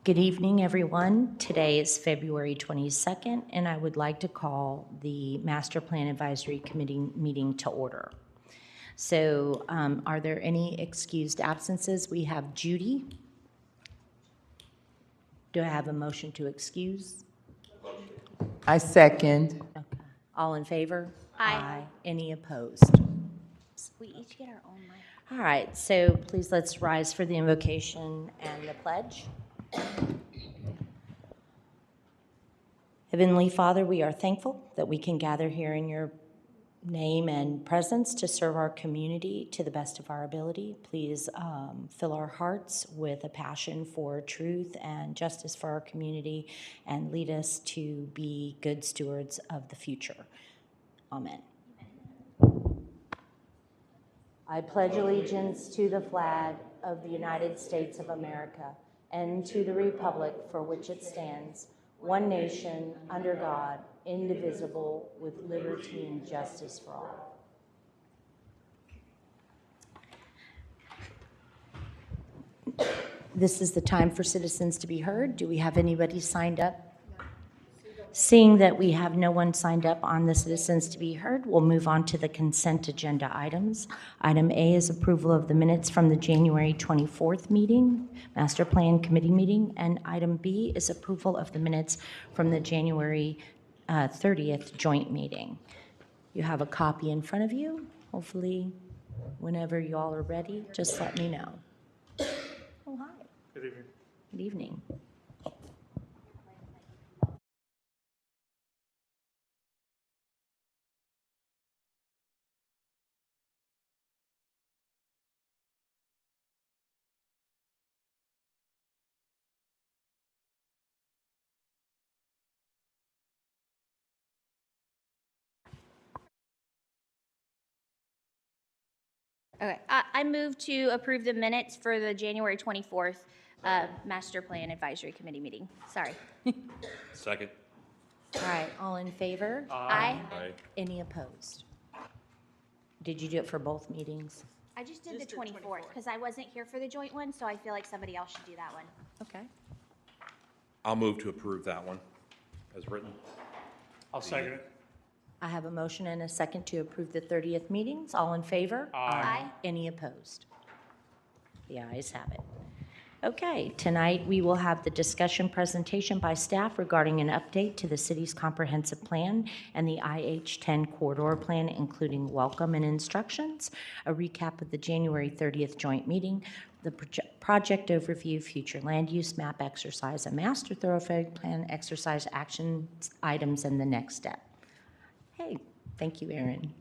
Good evening, everyone. Today is February 22nd, and I would like to call the Master Plan Advisory Committee meeting to order. So are there any excused absences? We have Judy. Do I have a motion to excuse? I second. Okay. All in favor? Aye. Any opposed? We each get our own mic. All right, so please let's rise for the invocation and the pledge. Heavenly Father, we are thankful that we can gather here in your name and presence to serve our community to the best of our ability. Please fill our hearts with a passion for truth and justice for our community and lead us to be good stewards of the future. Amen. I pledge allegiance to the flag of the United States of America and to the republic for which it stands, one nation, under God, indivisible, with liberty and justice for all. This is the time for citizens to be heard. Do we have anybody signed up? Seeing that we have no one signed up on the citizens to be heard, we'll move on to the consent agenda items. Item A is approval of the minutes from the January 24th meeting, Master Plan Committee meeting, and item B is approval of the minutes from the January 30th joint meeting. You have a copy in front of you. Hopefully, whenever you all are ready, just let me know. Oh, hi. Good evening. Good evening. Okay, I move to approve the minutes for the January 24th Master Plan Advisory Committee meeting. Sorry. Second. All right, all in favor? Aye. Aye. Any opposed? Did you do it for both meetings? I just did the 24th because I wasn't here for the joint one, so I feel like somebody else should do that one. Okay. I'll move to approve that one as written. I'll second it. I have a motion and a second to approve the 30th meetings. All in favor? Aye. Any opposed? The ayes have it. Okay, tonight we will have the discussion presentation by staff regarding an update to the city's comprehensive plan and the IH-10 corridor plan, including welcome and instructions, a recap of the January 30th joint meeting, the project overview, future land use map exercise, a master thoroughfare plan exercise, action items, and the next step. Hey, thank you, Erin.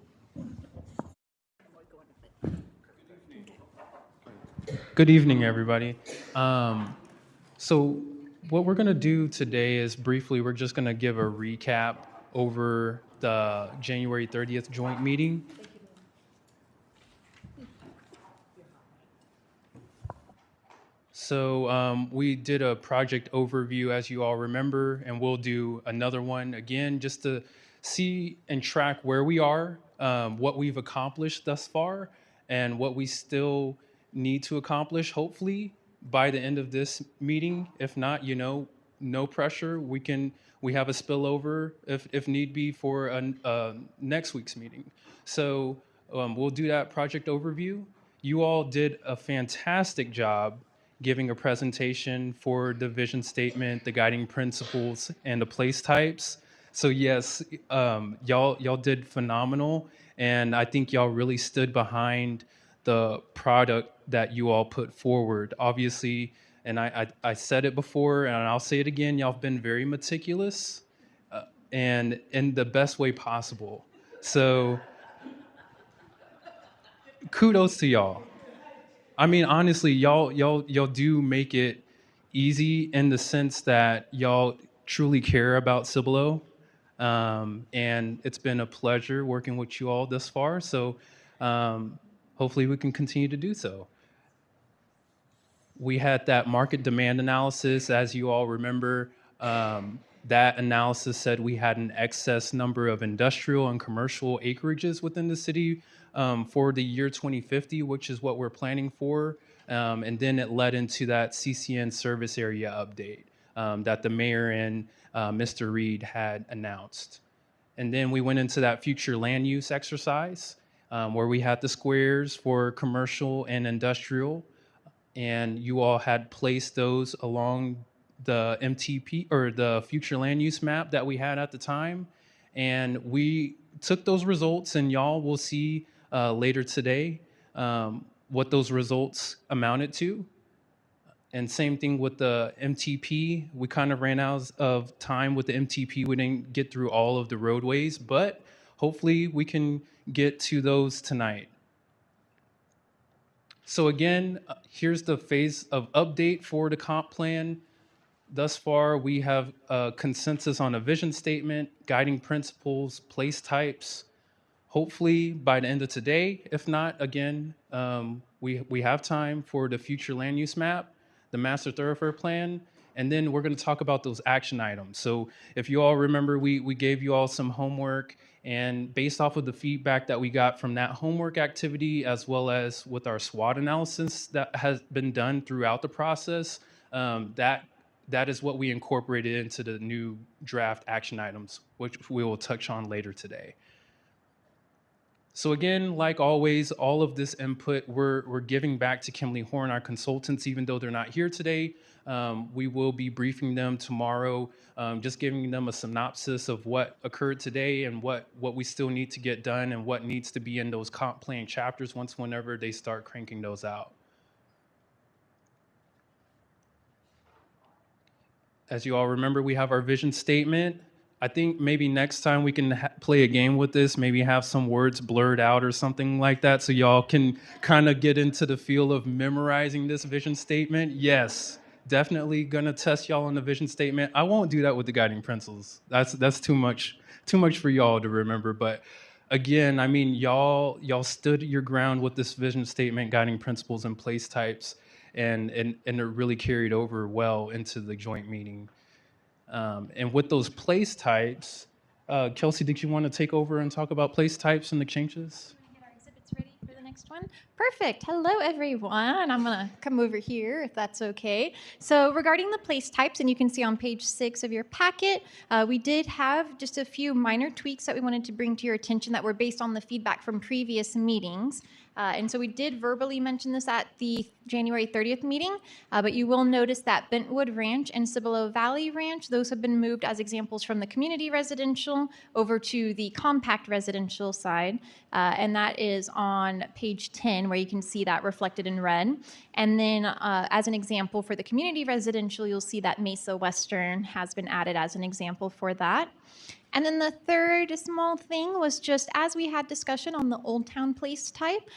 Good evening, everybody. So what we're going to do today is briefly, we're just going to give a recap over the January 30th joint meeting. So we did a project overview, as you all remember, and we'll do another one again just to see and track where we are, what we've accomplished thus far, and what we still need to accomplish, hopefully, by the end of this meeting. If not, no pressure. We have a spillover if need be for next week's meeting. So we'll do that project overview. You all did a fantastic job giving a presentation for the vision statement, the guiding principles, and the place types. So yes, y'all did phenomenal, and I think y'all really stood behind the product that you all put forward. Obviously, and I said it before, and I'll say it again, y'all have been very meticulous, and in the best way possible. So kudos to y'all. I mean, honestly, y'all do make it easy in the sense that y'all truly care about Cibolo, and it's been a pleasure working with you all thus far. So hopefully we can continue to do so. We had that market demand analysis, as you all remember. That analysis said we had an excess number of industrial and commercial acreages within the city for the year 2050, which is what we're planning for. And then it led into that CCN service area update that the mayor and Mr. Reed had announced. And then we went into that future land use exercise where we had the squares for commercial and industrial, and you all had placed those along the MTP or the future land use map that we had at the time. And we took those results, and y'all will see later today what those results amounted to. And same thing with the MTP. We kind of ran out of time with the MTP. We didn't get through all of the roadways, but hopefully we can get to those tonight. So again, here's the phase of update for the comp plan. Thus far, we have a consensus on a vision statement, guiding principles, place types. Hopefully by the end of today, if not, again, we have time for the future land use map, the master thoroughfare plan, and then we're going to talk about those action items. So if you all remember, we gave you all some homework, and based off of the feedback that we got from that homework activity, as well as with our SWOT analysis that has been done throughout the process, that is what we incorporated into the new draft action items, which we will touch on later today. So again, like always, all of this input we're giving back to Kimberly Horn, our consultants, even though they're not here today. We will be briefing them tomorrow, just giving them a synopsis of what occurred today and what we still need to get done and what needs to be in those comp plan chapters whenever they start cranking those out. As you all remember, we have our vision statement. I think maybe next time we can play a game with this, maybe have some words blurred out or something like that so y'all can kind of get into the feel of memorizing this vision statement. Yes, definitely gonna test y'all on the vision statement. I won't do that with the guiding principles. That's too much for y'all to remember. But again, I mean, y'all stood your ground with this vision statement, guiding principles and place types, and it really carried over well into the joint meeting. And with those place types, Kelsey, did you want to take over and talk about place types and the changes? Get our exhibits ready for the next one. Perfect. Hello, everyone. I'm going to come over here if that's okay. So regarding the place types, and you can see on page 6 of your packet, we did have just a few minor tweaks that we wanted to bring to your attention that were based on the feedback from previous meetings. And so we did verbally mention this at the January 30th meeting, but you will notice that Bentwood Ranch and Cibolo Valley Ranch, those have been moved as examples from the community residential over to the compact residential side, and that is on page 10 where you can see that reflected in red. And then as an example for the community residential, you'll see that Mesa Western has been added as an example for that. And then the third small thing was just as we had discussion on the Old Town place type,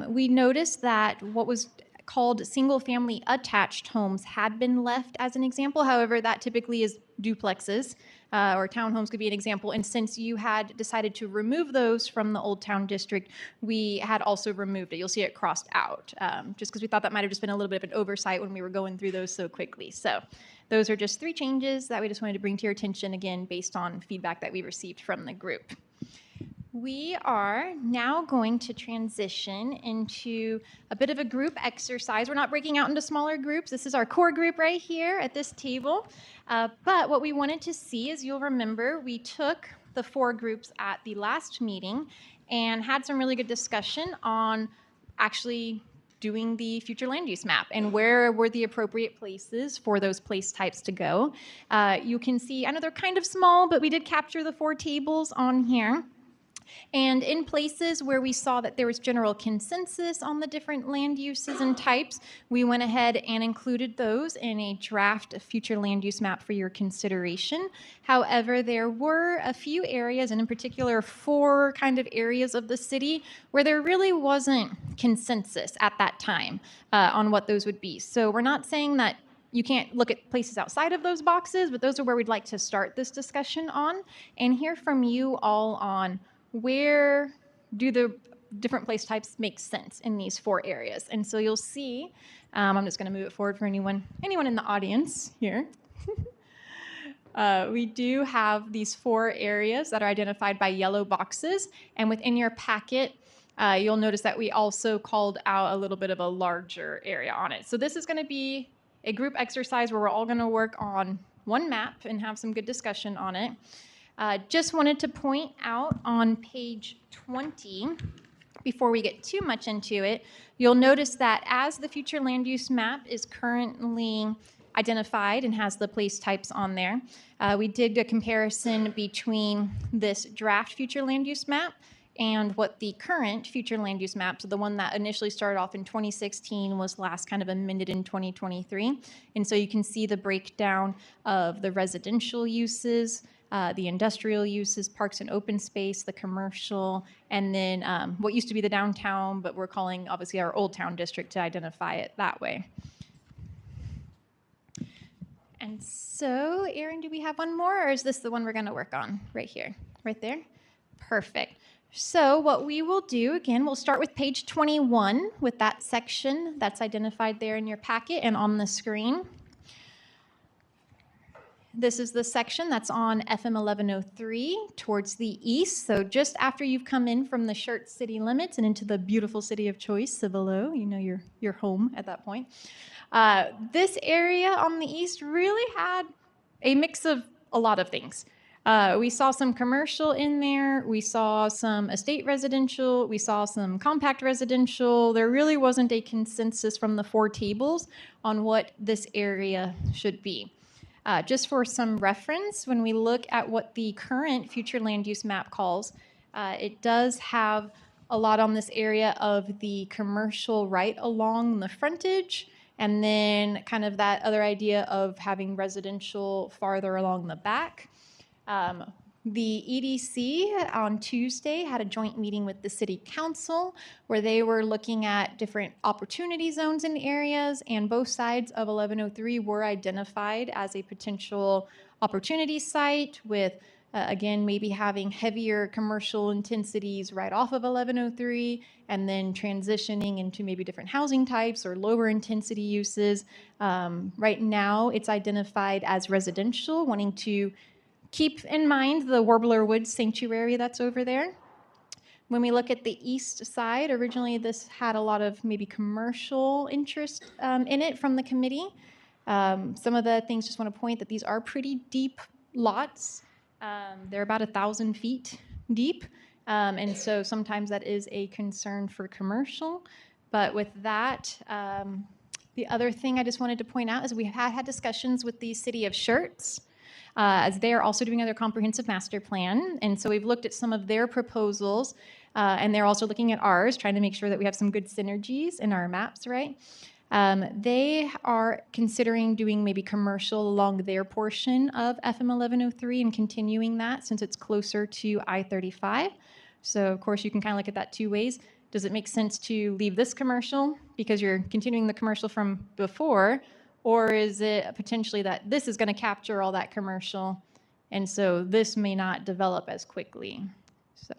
we noticed that what was called single-family attached homes had been left as an example. However, that typically is duplexes or townhomes could be an example. And since you had decided to remove those from the Old Town district, we had also removed it. You'll see it crossed out just because we thought that might have just been a little bit of an oversight when we were going through those so quickly. So those are just 3 changes that we just wanted to bring to your attention, again, based on feedback that we received from the group. We are now going to transition into a bit of a group exercise. We're not breaking out into smaller groups. This is our core group right here at this table. But what we wanted to see is, you'll remember, we took the 4 groups at the last meeting and had some really good discussion on actually doing the future land use map and where were the appropriate places for those place types to go. You can see, I know they're kind of small, but we did capture the 4 tables on here. And in places where we saw that there was general consensus on the different land uses and types, we went ahead and included those in a draft future land use map for your consideration. However, there were a few areas, and in particular 4 kind of areas of the city, where there really wasn't consensus at that time on what those would be. So we're not saying that you can't look at places outside of those boxes, but those are where we'd like to start this discussion on and hear from you all on where do the different place types make sense in these 4 areas. And so you'll see, I'm just going to move it forward for anyone in the audience here. We do have these 4 areas that are identified by yellow boxes, and within your packet, you'll notice that we also called out a little bit of a larger area on it. So this is going to be a group exercise where we're all going to work on one map and have some good discussion on it. Just wanted to point out on page 20, before we get too much into it, you'll notice that as the future land use map is currently identified and has the place types on there, we did a comparison between this draft future land use map and what the current future land use map, so the one that initially started off in 2016 was last kind of amended in 2023. And so you can see the breakdown of the residential uses, the industrial uses, parks and open space, the commercial, and then what used to be the downtown, but we're calling obviously our Old Town district to identify it that way. And so, Erin, do we have one more, or is this the one we're going to work on right here? Right there? Perfect. So what we will do, again, we'll start with page 21 with that section that's identified there in your packet and on the screen. This is the section that's on FM 1103 towards the east. So just after you've come in from the Shirt city limits and into the beautiful city of choice, Cibolo, you know you're home at that point. This area on the east really had a mix of a lot of things. We saw some commercial in there. We saw some estate residential. We saw some compact residential. There really wasn't a consensus from the four tables on what this area should be. Just for some reference, when we look at what the current future land use map calls, it does have a lot on this area of the commercial right along the frontage, and then kind of that other idea of having residential farther along the back. The EDC on Tuesday had a joint meeting with the City Council where they were looking at different opportunity zones in areas, and both sides of 1103 were identified as a potential opportunity site with, again, maybe having heavier commercial intensities right off of 1103 and then transitioning into maybe different housing types or lower intensity uses. Right now, it's identified as residential, wanting to keep in mind the Warbler Woods Sanctuary that's over there. When we look at the east side, originally this had a lot of maybe commercial interest in it from the committee. Some of the things, just want to point that these are pretty deep lots. They're about 1,000 feet deep. And so sometimes that is a concern for commercial. But with that, the other thing I just wanted to point out is we have had discussions with the city of Shirts, as they are also doing their comprehensive master plan. And so we've looked at some of their proposals, and they're also looking at ours, trying to make sure that we have some good synergies in our maps, right? They are considering doing maybe commercial along their portion of FM 1103 and continuing that since it's closer to I-35. So, of course, you can kind of look at that two ways. Does it make sense to leave this commercial because you're continuing the commercial from before? Or is it potentially that this is going to capture all that commercial, and so this may not develop as quickly? So,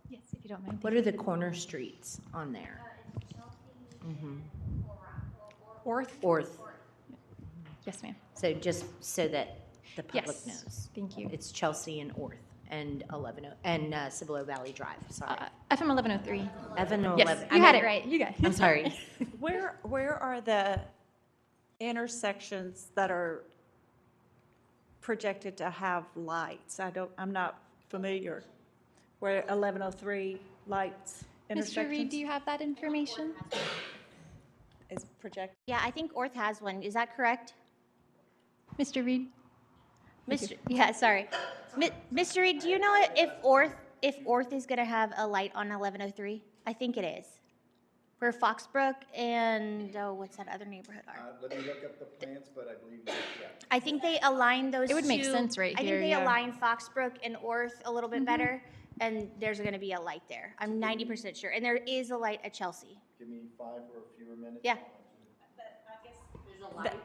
yes, if you don't mind. What are the corner streets on there? Orth. Yes, ma'am. So just so that the public Yes. knows. Thank you. It's Chelsea and Orth and Cibolo Valley Drive, sorry. FM 1103. Evan Yes, 11. you had it right. You got it. I'm sorry. Where are the intersections that are projected to have lights? I'm not familiar. Where 1103 lights Mr. Reed, do intersections you have that information? is projected? Yeah, I think Orth has one. Is that correct? Mr. Reed? Yeah, sorry. Mr. Reed, do you know if Orth is going to have a light on 1103? I think it is. Where Foxbrook and, what's that other neighborhood are? Let me look up the plans, but I believe that's correct. I think they align those It would make two- sense right I here, think they yeah. align Foxbrook and Orth a little bit better, and there's going to be a light there. I'm 90% sure. And there is a light at Chelsea. Give me 5 or fewer minutes. Yeah.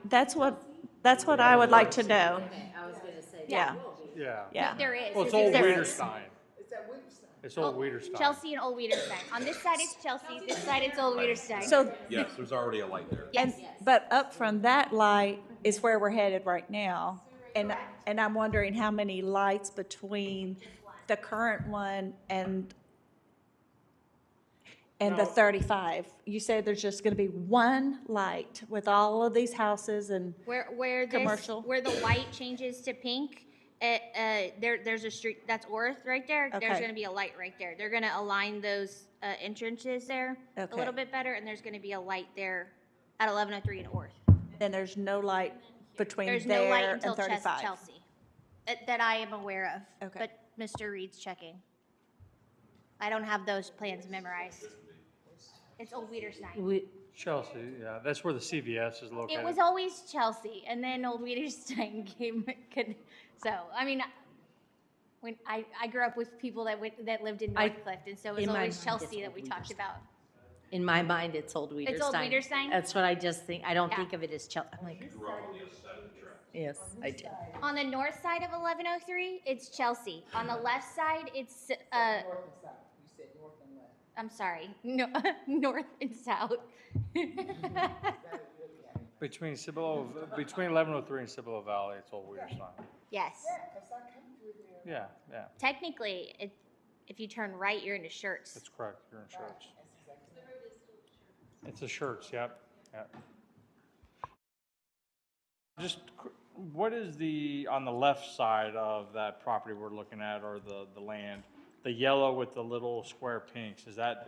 That's what I would like to know. I was going to say. Yeah, Yeah. yeah. There is. Well, it's There Old is. Wiederstein. It's Old Wiederstein. Chelsea and Old Wiederstein. On this side it's Chelsea, this side it's Old Wiederstein. So, Yes, there's already a light there. Yes. but up from that light is where we're headed right now. And I'm wondering how many lights between the current one and and the No. 35. You said there's just going to be one light with all of these houses and, Where this, Commercial. where the white changes to pink, there's a street, that's Orth right there. There's Okay. gonna be a light right there. They're gonna align those, entrances there a Okay. little bit better, and there's gonna be a light there at 1103 and Orth. then there's no light between There's no light there until and 35. Chelsea, that I am aware of. Okay. But Mr. Reed's checking. I don't have those plans memorized. It's Old Wiederstein. Chelsea, yeah, that's where the CVS is located. It was always Chelsea, and then Old Wiederstein came. So, I mean, when I grew up with people that lived in North Clifton, so it was in my always mind, Chelsea it's that Old we talked Wiederstein. about. In my mind, it's Old Wiederstein. It's Old Wiederstein? That's what I just think. I don't Yeah. think of it as Chelsea. I'm like, yes, I did. On the north side of 1103, it's Chelsea. On the left side, it's I'm sorry, no, north and south. Between 1103 and Cibolo Valley, it's Old Wiederstein. Yes. Yeah, yeah, Technically, if you turn right, you're into Shirts. that's correct, you're in Shirts. It's a Shirts, yep, yep. Just, what is on the left side of that property we're looking at, or the land? The yellow with the little square pinks, is that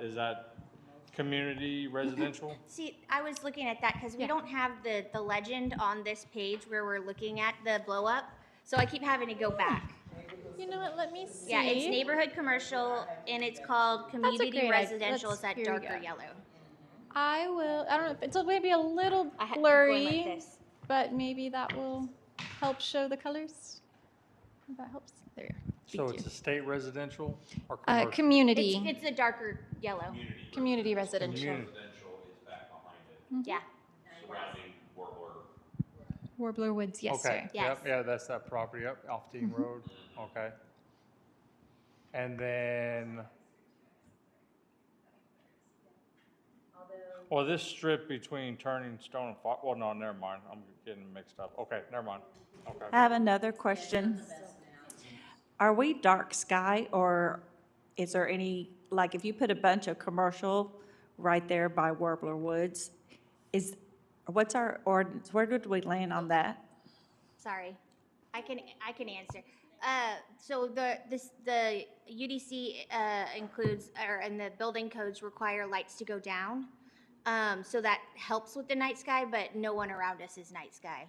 community residential? See, I was looking at that because we Yeah. don't have the legend on this page where we're looking at the blow up. So I keep having to go back. You know what? Let me see. Yeah, it's neighborhood commercial and it's called community great idea. residential. It's Let's- that here we darker go. yellow. I don't know if it's maybe a little I had to keep going like blurry, this. but maybe that will help show the colors. If that helps. There you are. So Thank it's you. a state residential or commercial? Community, It's a darker yellow. community residential. Community. Residential is back behind it, Yeah. surrounding Warbler. Warbler Woods, yes, Okay, sir. Yes. yep, yeah, that's that property, yep, off Dean Road, okay. And then, well, this strip between Turning Stone and well, no, never mind, I'm getting mixed up. Okay, never mind, I okay. have another question. Are we dark sky, or is there any, like, if you put a bunch of commercial right there by Warbler Woods, what's our ordinance, where did we land on that? Sorry, I can answer. So the UDC includes, and the building codes require lights to go down. So that helps with the night sky, but no one around us is night sky.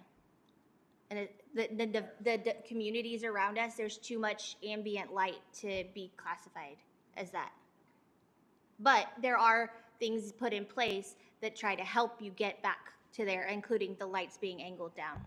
And the communities around us, there's too much ambient light to be classified as that. But there are things put in place that try to help you get back to there, including the lights being angled down.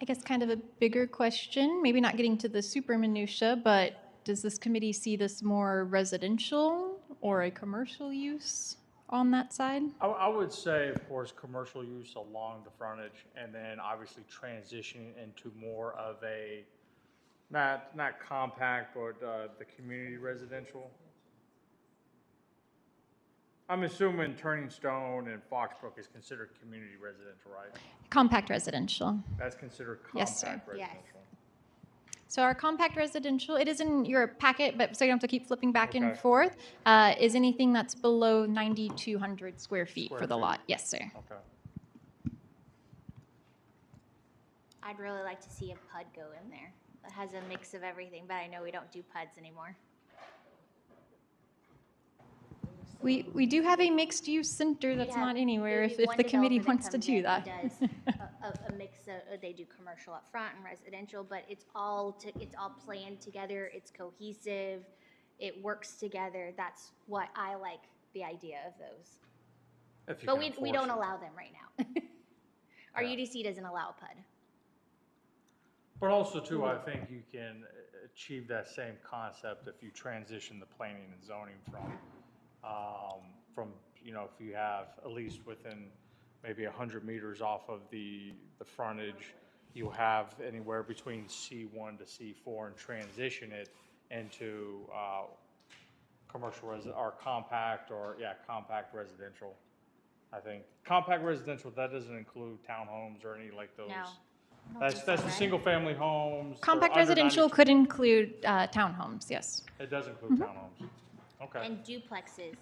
I guess kind of a bigger question, maybe not getting to the super minutia, but does this committee see this more residential or a commercial use on that side? I would say, of course, commercial use along the frontage, and then obviously transitioning into more of a, not compact, but the community residential. I'm assuming Turning Stone and Foxbrook is considered community residential, right? Compact residential. That's considered Yes, sir. compact Yes. residential. So our compact residential, it is in your packet, but so you don't have to keep flipping back and Okay. forth, is anything that's below 9,200 square feet Square for the feet. lot. Yes, sir. Okay. I'd really like to see a PUD go in there. It has a mix of everything, but I know we don't do PUDs anymore. We do have a mixed-use center that's Yeah, not anywhere there'd if be one the committee development wants to comes do in that. and does a mix of, they do commercial up front and residential, but it's all planned together, it's cohesive, it works together. That's what I like the idea of those. If you But can we enforce don't it. allow them right now. Our Yeah. UDC doesn't allow a PUD. But also too, I think you can achieve that same concept if you transition the planning and zoning from, you know, if you have at least within maybe 100 meters off of the frontage, you have anywhere between C1 to C4 and transition it into commercial or compact compact residential. I think compact residential, that doesn't include townhomes or any like those. No. That's the single-family homes. or Compact under residential 90 could include townhomes, yes. It does include townhomes. Okay. And duplexes.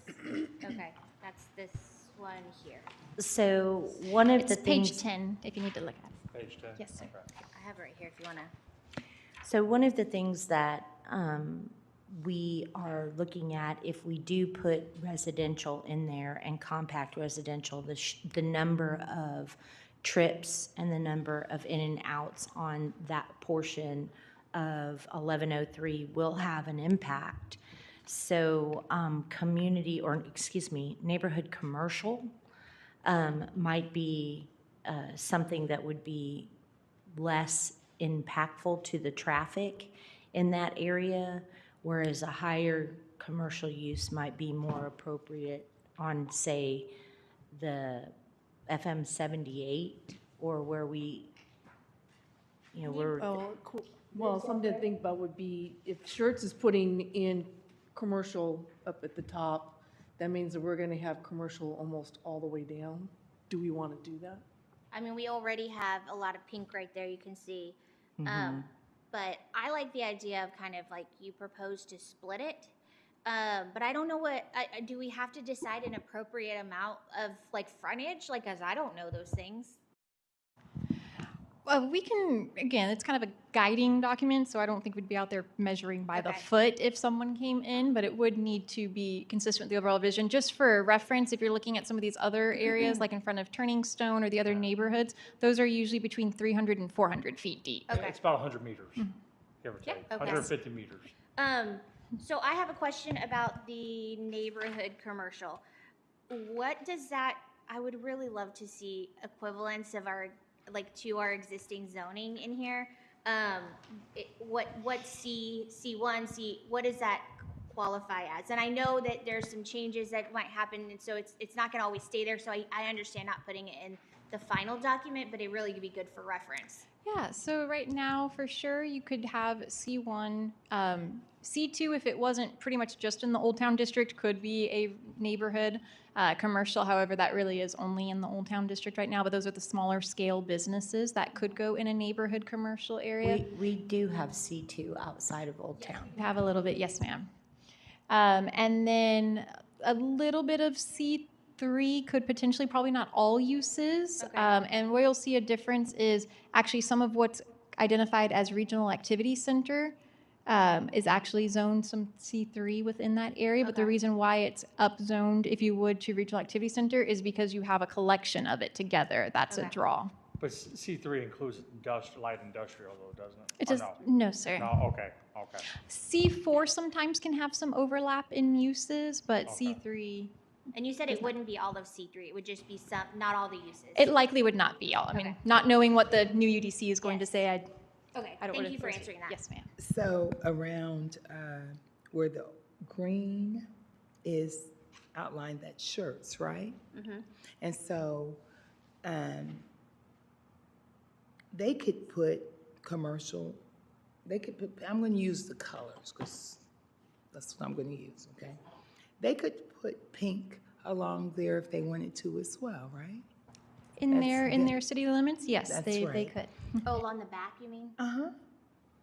Okay, that's this one here. So one of the It's page things, 10, if you need to look at it. Page 10? Yes, sir. Okay. I have it right here if you want to. so one of the things that we are looking at, if we do put residential in there and compact residential, the number of trips and the number of in and outs on that portion of 1103 will have an impact. So community, or excuse me, neighborhood commercial might be something that would be less impactful to the traffic in that area, whereas a higher commercial use might be more appropriate on, say, the FM 78, or where we, you know, we're, Well, something to think about would be if Schertz is putting in commercial up at the top, that means that we're gonna have commercial almost all the way down. Do we want to do that? I mean, we already have a lot of pink right there, you can see. But I like the idea of kind of like you propose to split it. But I don't know do we have to decide an appropriate amount of like frontage? Like, as I don't know those things. Well, we can, again, it's kind of a guiding document, so I don't think we'd be out there measuring by the Okay. foot if someone came in, but it would need to be consistent with the overall vision. Just for reference, if you're looking at some of these other areas, like in front of Turning Stone or the other neighborhoods, those are usually between 300 and 400 feet deep. Okay. It's about 100 meters, give or take. Okay. 150 meters. So I have a question about the neighborhood commercial. What does that, I would really love to see equivalents of our, like, to our existing zoning in here. What C1, what does that qualify as? And I know that there's some changes that might happen, and so it's not gonna always stay there, so I understand not putting it in the final document, but it really could be good for reference. Yeah, so right now, for sure, you could have C1. C2, if it wasn't pretty much just in the Old Town District, could be a neighborhood commercial. However, that really is only in the Old Town District right now, but those are the smaller scale businesses that could go in a neighborhood commercial area. we do have C2 outside of Old Town. Have a little bit, yes, ma'am. And then a little bit of C3 could potentially, probably not all uses. Okay. And where you'll see a difference is actually some of what's identified as regional activity center is actually zoned some C3 within that area. But the Okay. reason why it's upzoned, if you would, to regional activity center is because you have a collection of it together. That's a Okay. draw. But C3 includes light industrial though, doesn't it? It Or does, no? no, sir. No, okay. C4 sometimes can have some overlap in uses, but Okay. C3, And you said it wouldn't be all of C3, it would just be some, not all the uses. it likely would not be all. I mean, Okay. not knowing what the new UDC is going to Yes. say, Okay, I don't thank want to. you for answering that. Yes, ma'am. So around where the green is outlined, that shirts, right? And so they could put commercial, they could put, I'm going to use the colors because that's what I'm going to use, okay? They could put pink along there if they wanted to as well, right? In That's their city limits, yes, That's they right. could. Oh, along the back, you mean? Uh-huh.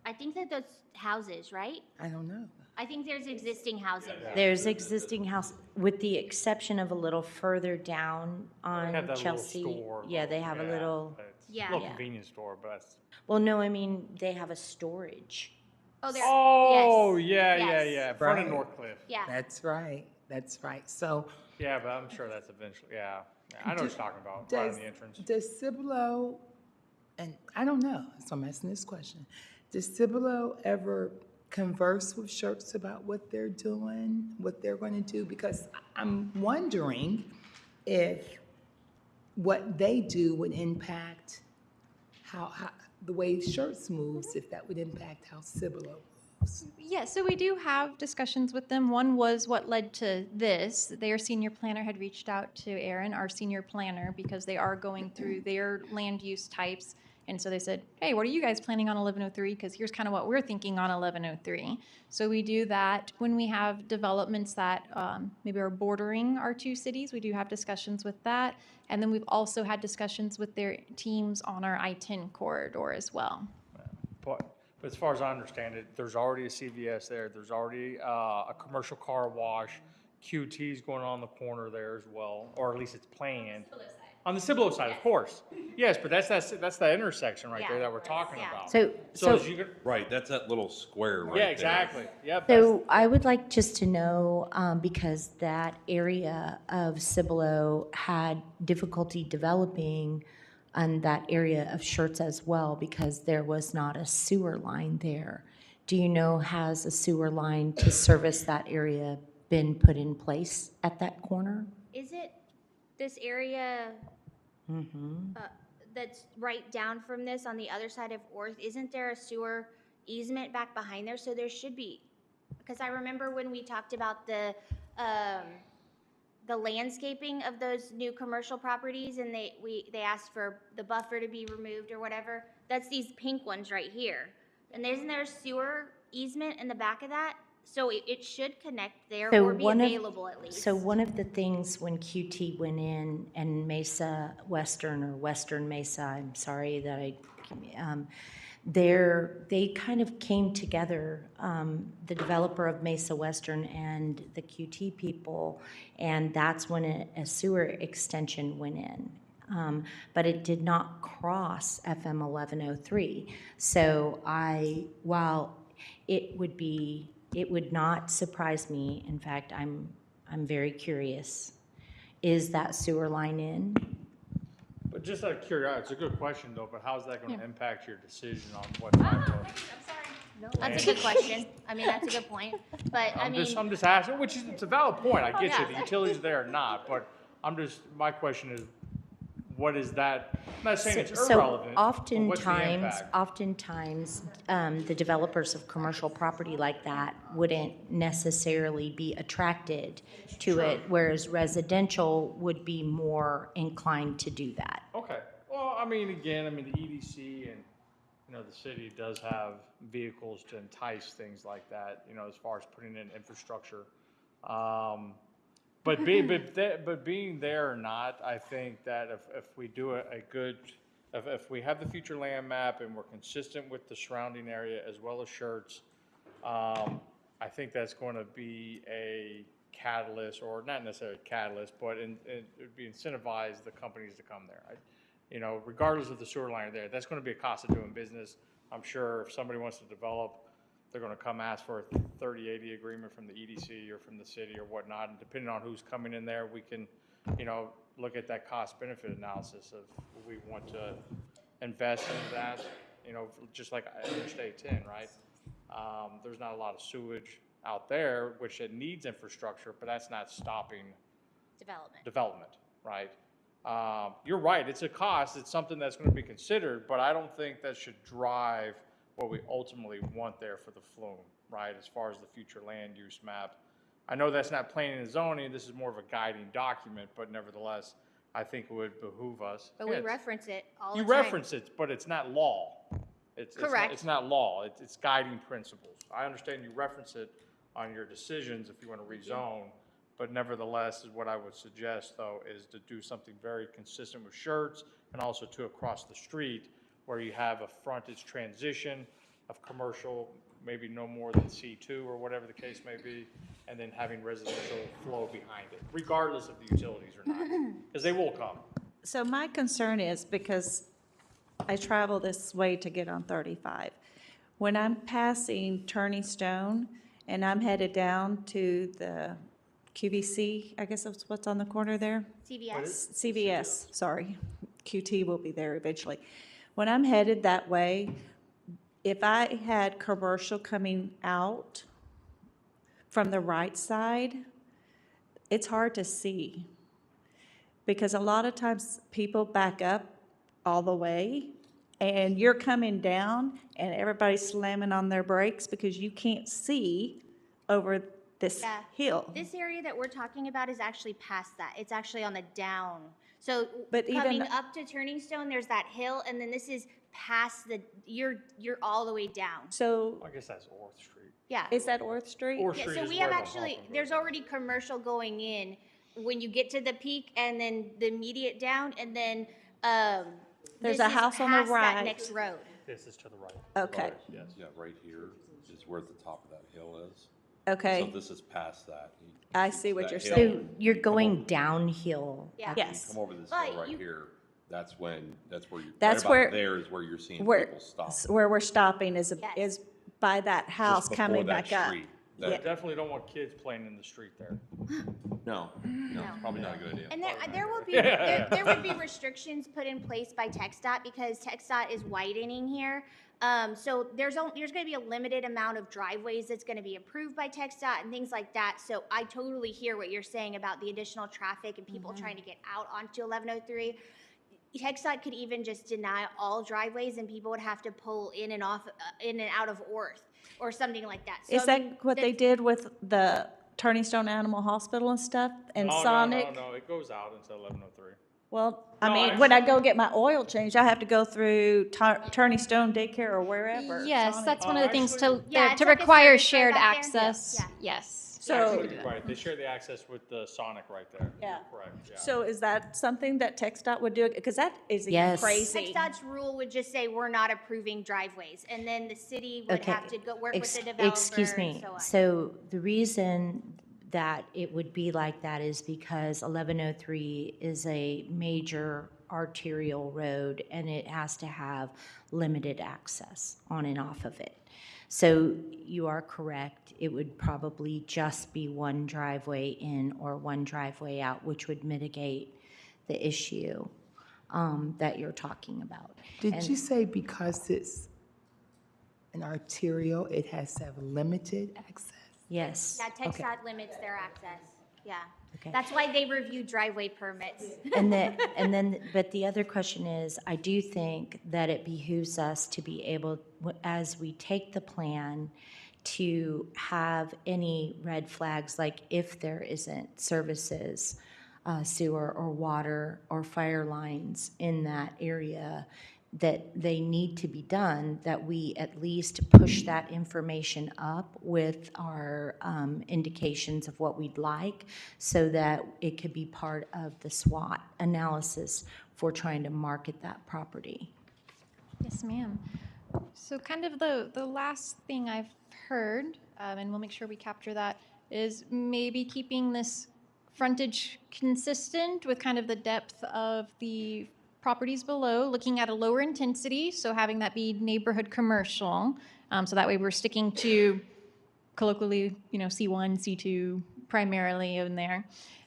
I think that those houses, right? I don't know. I think there's existing housing. There's existing house, with the exception of a little further down They on have that little Chelsea. store. Yeah, they have a little, but it's Yeah. a little Yeah. convenience store, but that's. well, no, I mean, they have a storage. Oh, there. Oh, yes. yeah, Yes. yeah. Front of Right. Northcliffe. Yeah. That's right. That's right. So Yeah, but I'm sure that's eventually, yeah. I know what you're talking about, right on the entrance. Does Cibolo, and I don't know, so I'm asking this question. Does Cibolo ever converse with Schertz about what they're doing, what they're going to do? Because I'm wondering if what they do would impact how the way Schertz moves, if that would impact how Cibolo moves. Yeah, so we do have discussions with them. One was what led to this. Their senior planner had reached out to Aaron, our senior planner, because they are going through their land use types And so they said, hey, what are you guys planning on 1103? Because here's kind of what we're thinking on 1103. So we do that when we have developments that maybe are bordering our two cities. We do have discussions with that. And then we've also had discussions with their teams on our I-10 corridor as well. But as far as I understand it, there's already a CVS there. There's already a commercial car wash. QT's going on the corner there as well, or at least it's planned. On the Cibolo side, of course. Yes, but that's that intersection right there that we're talking about. So as you could, Right, that's that little square right yeah, there. exactly. Yep. So I would like just to know, because that area of Cibolo had difficulty developing on that area of Schertz as well, because there was not a sewer line there. Do you know, has a sewer line to service that area been put in place at that corner? Is it this area that's right down from this on the other side of Orth? Isn't there a sewer easement back behind there? So there should be, because I remember when we talked about the landscaping of those new commercial properties, and they asked for the buffer to be removed or whatever. That's these pink ones right here. And isn't there a sewer easement in the back of that? So it should connect there or be available at least. So one of the things when QT went in and Mesa Western or Western Mesa, I'm sorry that they kind of came together, the developer of Mesa Western and the QT people, and that's when a sewer extension went in. But it did not cross FM 1103. So while it would not surprise me. In fact, I'm very curious. Is that sewer line in? But just out of curiosity, it's a good question though, but how's that going to impact your decision on what type of? That's a good question. I mean, that's a good point. But I'm just asking, which is, it's a valid point. I get you. The utilities are there or not, but my question is, what is that? I'm not saying it's irrelevant. So but what's the impact? oftentimes, the developers of commercial property like that wouldn't necessarily be attracted to it, whereas residential would be more inclined to do that. Okay. Well, I mean, again, the EDC and, the city does have vehicles to entice things like that, as far as putting in infrastructure. But being there or not, I think that if we do if we have the future land map and we're consistent with the surrounding area as well as Schertz, I think that's going to be a catalyst, or not necessarily a catalyst, but it would be incentivize the companies to come there. Regardless of the sewer line there, that's going to be a cost of doing business. I'm sure if somebody wants to develop, they're going to come ask for a 30/80 agreement from the EDC or from the city or whatnot. And depending on who's coming in there, we can, look at that cost-benefit analysis of we want to invest in that, just like Interstate 10, right? There's not a lot of sewage out there, which it needs infrastructure, but that's not stopping development, right? You're right, it's a cost, it's something that's going to be considered, but I don't think that should drive what we ultimately want there for the flume, right, as far as the future land use map. I know that's not planning and zoning, this is more of a guiding document, but nevertheless, I think it would behoove us. But we reference it all the You time. reference it, but it's not law. Correct. It's not law, it's guiding principles. I understand you reference it on your decisions if you want to rezone, but nevertheless, what I would suggest, though, is to do something very consistent with Schertz and also to across the street, where you have a frontage transition of commercial, maybe no more than C2 or whatever the case may be, and then having residential flow behind it, regardless of the utilities or not, because they will come. So my concern is, because I travel this way to get on 35, when I'm passing Turning Stone and I'm headed down to the QVC, I guess that's what's on the corner there? CVS, sorry. QT will be there eventually. When I'm headed that way, if I had commercial coming out from the right side, it's hard to see. Because a lot of times people back up all the way and you're coming down and everybody's slamming on their brakes because you can't see over this hill. This area that we're talking about is actually past that. It's actually on the down. So But coming even- up to Turning Stone, there's that hill, and then this is past you're all the way down. So I guess that's Orth Street. Yeah. is that Orth Street? Orth Yeah, Street so is we where have the actually, Hoffman there's goes. already commercial going in when you get to the peak and then the immediate down and then, There's this a is house on the past that right. next road. This is to the right. Okay, Yes. Yeah, right here is where the top of that hill is. okay. So this is past that. You I should see what that you're hill, saying. So you're going downhill. Yeah. Yes. Come over this But hill right you- here, that's where you, That's right where- about there is where you're seeing Where, people stop. where we're stopping is, Yes. is by that house Just before coming that back up. street. You That- definitely don't want kids playing in the street there. No, it's probably not a good idea. And there will be, there would be restrictions put in place by TxDOT because TxDOT is widening here. So there's gonna be a limited amount of driveways that's gonna be approved by TxDOT and things like that. So I totally hear what you're saying about the additional traffic and people trying to get out onto 1103. TxDOT could even just deny all driveways and people would have to pull in and off, in and out of Orth or something like that. So, Is I that mean, what they did with the Turning Stone Animal Hospital and stuff and No, Sonic? No, it goes out into 1103. Well, No, I mean, I- when I go get my oil changed, I have to go through Turning Stone Daycare or wherever. Yes, Sonic. that's one of the things to, Yeah, it's to like a require service road shared out there. access. Yeah. Yes. So, Right, they share the access with the Sonic right there. Yeah. Correct, yeah. so is that something that TxDOT would do? Because that is even Yes. crazy. TxDOT's rule would just say we're not approving driveways, and then the city would Okay. have to go work with Ex- the developer Excuse and me. so on. So the reason that it would be like that is because 1103 is a major arterial road and it has to have limited access on and off of it. So you are correct. It would probably just be one driveway in or one driveway out, which would mitigate the issue that you're talking about. Did And- you say because it's an arterial, it has to have limited access? Yes. Yeah, TxDOT limits their access, yeah. Okay. That's why they review driveway permits. But the other question is, I do think that it behooves us to be able, as we take the plan, to have any red flags, like if there isn't services, sewer or water or fire lines in that area, that they need to be done, that we at least push that information up with our indications of what we'd like, so that it could be part of the SWOT analysis for trying to market that property. Yes, ma'am. So kind of the last thing I've heard, and we'll make sure we capture that, is maybe keeping this frontage consistent with kind of the depth of the properties below, looking at a lower intensity, so having that be neighborhood commercial. So that way we're sticking to colloquially, C1, C2 primarily in there.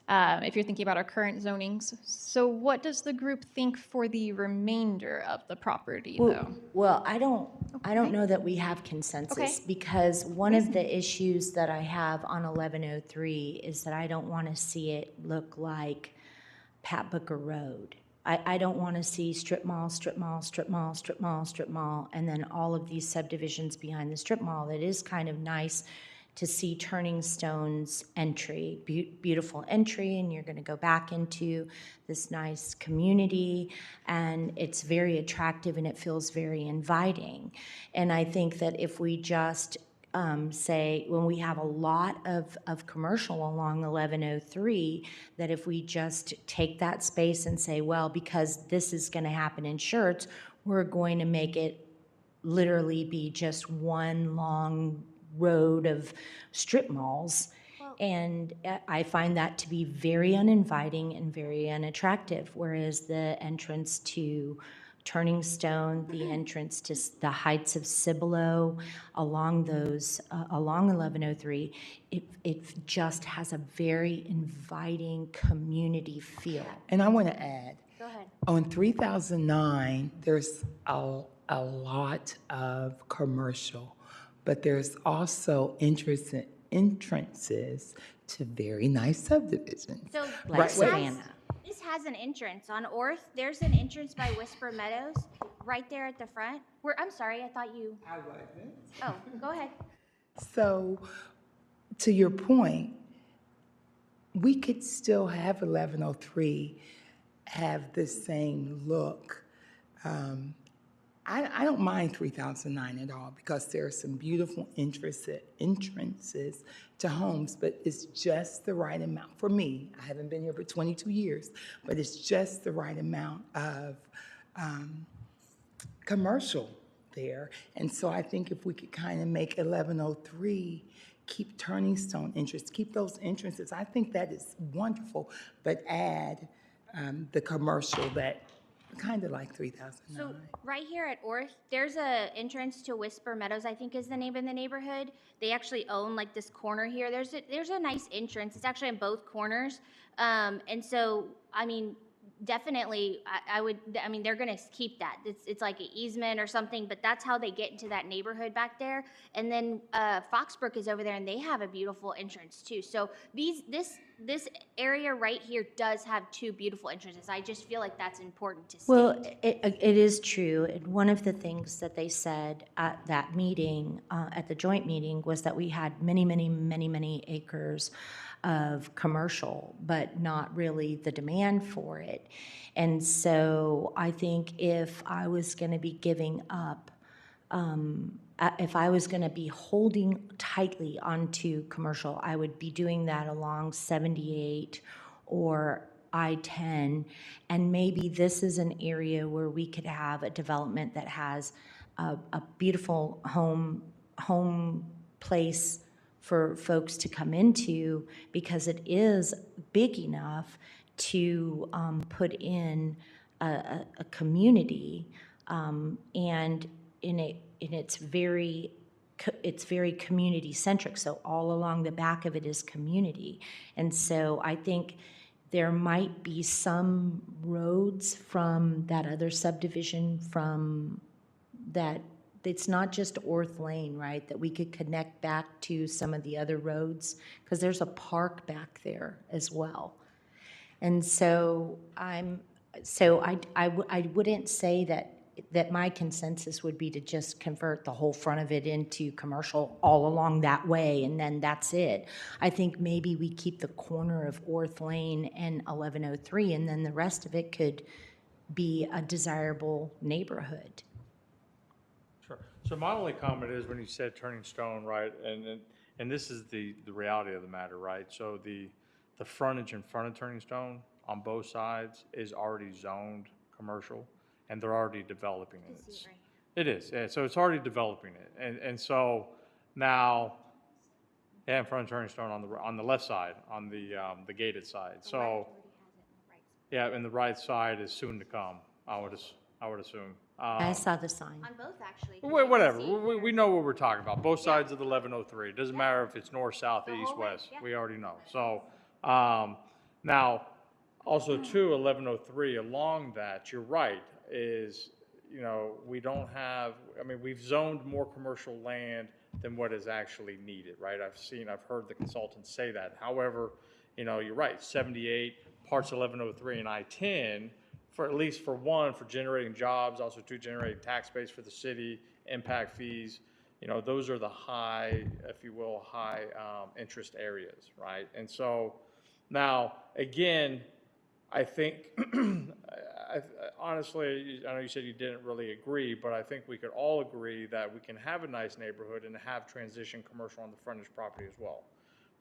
If you're thinking about our current zonings. So what does the group think for the remainder of the property, though? Well, I don't know that we have consensus, Okay. because one of the issues that I have on 1103 is that I don't want to see it look like Pat Booker Road. I don't want to see strip mall, strip mall, strip mall, strip mall, strip mall, and then all of these subdivisions behind the strip mall. It is kind of nice to see Turning Stone's entry, beautiful entry, and you're going to go back into this nice community, and it's very attractive and it feels very inviting. And I think that if we just say, when we have a lot of commercial along 1103, that if we just take that space and say, well, because this is going to happen in Schertz, we're going to make it literally be just one long road of strip malls. And I find that to be very uninviting and very unattractive, whereas the entrance to Turning Stone, the entrance to the heights of Cibolo, along 1103, it just has a very inviting community feel. And I want to add, Go ahead. on 3009, there's a lot of commercial, but there's also entrances to very nice subdivisions. So Like this Savannah. This has an entrance on Orth. There's an entrance by Whisper Meadows, right there at the front. I'm sorry, I thought you. I wasn't. Oh, go ahead. So, to your point, we could still have 1103 have the same look I don't mind 3009 at all because there are some beautiful entrances to homes, but it's just the right amount for me. I haven't been here for 22 years, but it's just the right amount of commercial there. And so I think if we could kind of make 1103 keep Turning Stone entrance, keep those entrances, I think that is wonderful, but add the commercial that kind of like 3009. So right here at Orth, there's a entrance to Whisper Meadows, I think is the name of the neighborhood. They actually own like this corner here. There's a nice entrance. It's actually in both corners. And so, I mean, definitely, I mean, they're gonna keep that. It's like an easement or something, but that's how they get into that neighborhood back there. And then Foxbrook is over there, and they have a beautiful entrance too. So this area right here does have two beautiful entrances. I just feel like that's important to state. Well, it is true. And one of the things that they said at that meeting, at the joint meeting, was that we had many acres of commercial, but not really the demand for it. And so I think if I was going to be giving up, if I was going to be holding tightly onto commercial, I would be doing that along 78 or I-10, and maybe this is an area where we could have a development that has a beautiful home place for folks to come into, because it is big enough to put in a community, and it's very community centric. So all along the back of it is community, and so I think there might be some roads from that other subdivision from that. It's not just Orth Lane, right, that we could connect back to some of the other roads, because there's a park back there as well. And so I wouldn't say that my consensus would be to just convert the whole front of it into commercial all along that way, and then that's it. I think maybe we keep the corner of Orth Lane and 1103, and then the rest of it could be a desirable neighborhood. Sure. So my only comment is when you said Turning Stone, right, and this is the reality of the matter, right? So the frontage in front of Turning Stone on both sides is already zoned commercial, and they're already developing it. It is, yeah, so it's already developing it, and so now, yeah, in front of Turning Stone on the left side, on the gated side. So, yeah, and the right side is soon to come. I would assume. I saw the sign. On both, actually. Whatever. We know what we're talking about. Both sides of the 1103. It doesn't matter if it's north, south, east, west. We already know. So now, also too, 1103 along that, you're right, is, we don't have, I mean, we've zoned more commercial land than what is actually needed, right? I've heard the consultants say that. However, you're right, 78, parts of 1103 and I-10, for at least for generating jobs, also two, generating tax base for the city, impact fees, those are the high, if you will, interest areas, right? And so now, again, I think, honestly, I know you said you didn't really agree, but I think we could all agree that we can have a nice neighborhood and have transition commercial on the frontage property as well,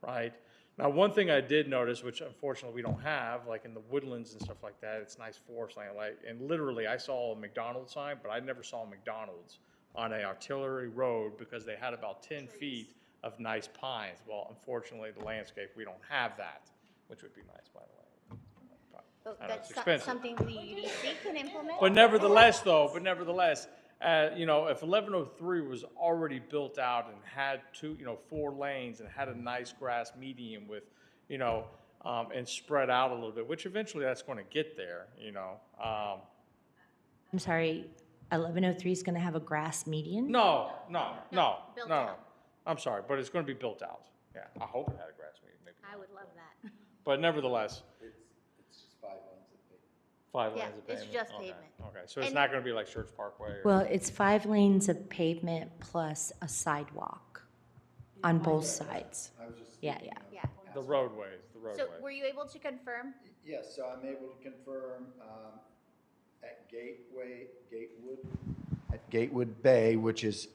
right? Now, one thing I did notice, which unfortunately we don't have, like in the woodlands and stuff like that, it's nice forest land, and literally I saw a McDonald's sign, but I never saw a McDonald's on an artillery road because they had about 10 feet of nice pines. Well, unfortunately, the landscape, we don't have that, which would be nice, by the way. That's something the UDC can implement. But nevertheless, if 1103 was already built out and had 4 lanes and had a nice grass median with, and spread out a little bit, which eventually that's going to get there, I'm sorry, 1103 is going to have a grass median? No. Built out. I'm sorry, but it's going to be built out. Yeah, I hope it had a grass median, maybe. I would love that. But nevertheless. It's just 5 lanes of pavement. 5 Yeah, lanes of pavement? it's just Okay, pavement. Okay, so it's And- not going to be like Church Parkway? Or, Well, it's 5 lanes of pavement plus a sidewalk on both sides. I was just. Yeah, thinking yeah. of Yeah. the roadways. So were you able to confirm? Yes, so I'm able to confirm at Gatewood, I Gatewood Bay, which is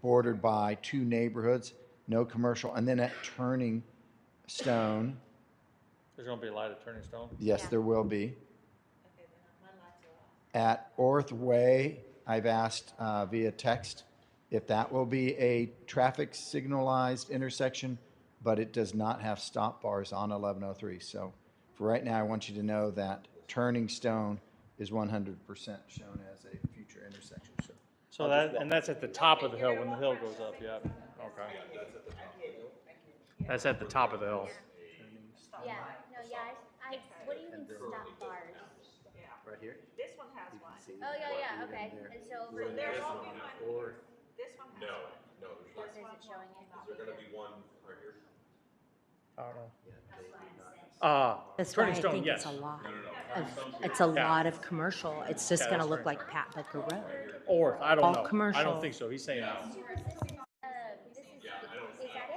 bordered by 2 neighborhoods, no commercial, and then at Turning Stone, There's gonna be a light at Turning Stone? yes, there will be. At Orth Way, I've asked via text if that will be a traffic signalized intersection, but it does not have stop bars on 1103. So for right now, I want you to know that Turning Stone is 100% shown as a future intersection. So and that's at the top of the hill, when the hill goes up, yeah, okay. That's at the top of the hill. Yeah, no, yeah, what do you mean stop bars? Right here? This one has one. Oh, yeah, okay, and so over here, There won't be one here. This one has one. where is it showing it? I don't know. That's why I Turning Stone, think yes. it's a lot. It's a lot of commercial. It's just Yeah, gonna that's look right. like Pat Becker Road. Or, I don't All know. I commercial. don't think so, he's saying no. Is that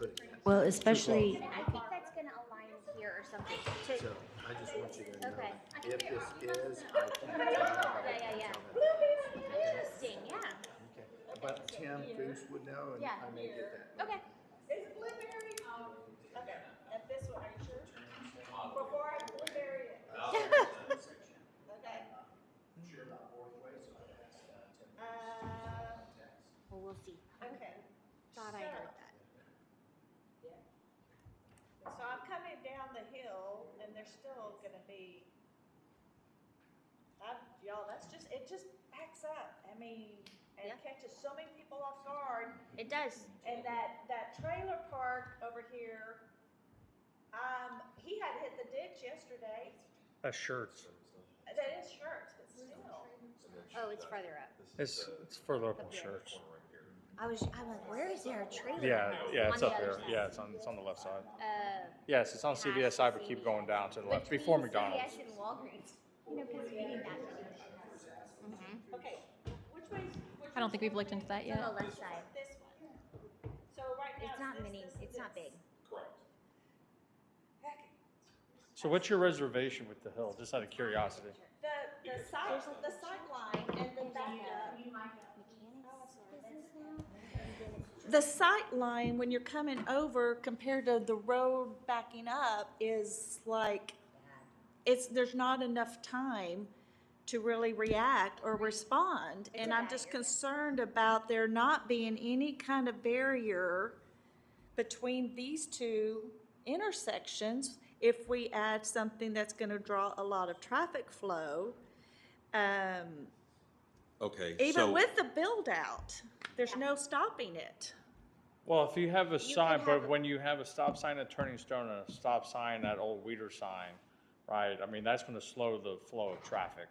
it? Well, especially, I think that's gonna align here or something. So I just want you to know, Okay. if this is, I can't tell. Yeah. Interesting, yeah. But Tim Foose would know, and Yeah. I may get that. Okay. Is it blueberry? Okay, and this one, are you sure? Before I blueberry it. Okay. Sure about Orth Way, so I asked Tim. Well, we'll see. Okay. Thought I heard that. So I'm coming down the hill and there's still gonna be, y'all, it just backs up. I mean, and Yeah. it catches so many people off guard. It does. And that trailer park over here, he had hit the ditch yesterday. That's shirts. That is shirts, but still. Oh, it's farther up. It's further up on shirts. I'm like, where is there a trailer? Yeah, it's On up the here. other side. Yeah, it's on the left side. Uh, Yes, it's on CVS side, but keep going down to the left, before McDonald's. CVS and Walgreens. You know, because we need that. Okay, which way? I don't think we've looked into that On yet. the left side. This one. So right now. It's not this, mini, this, it's not this. big. Heck, So what's your reservation with the hill, just out of curiosity? The sight line and the backup. The sight line, when you're coming over compared to the road backing up, is like, there's not enough time to really react or respond. And I'm just concerned about there not being any kind of barrier between these two intersections if we add something that's gonna draw a lot of traffic flow. Okay, Even so, with the build out, there's no stopping it. Well, if you have a sign, can but have- when you have a stop sign at Turning Stone and a stop sign at Old Weeder sign, right, I mean, that's gonna slow the flow of traffic.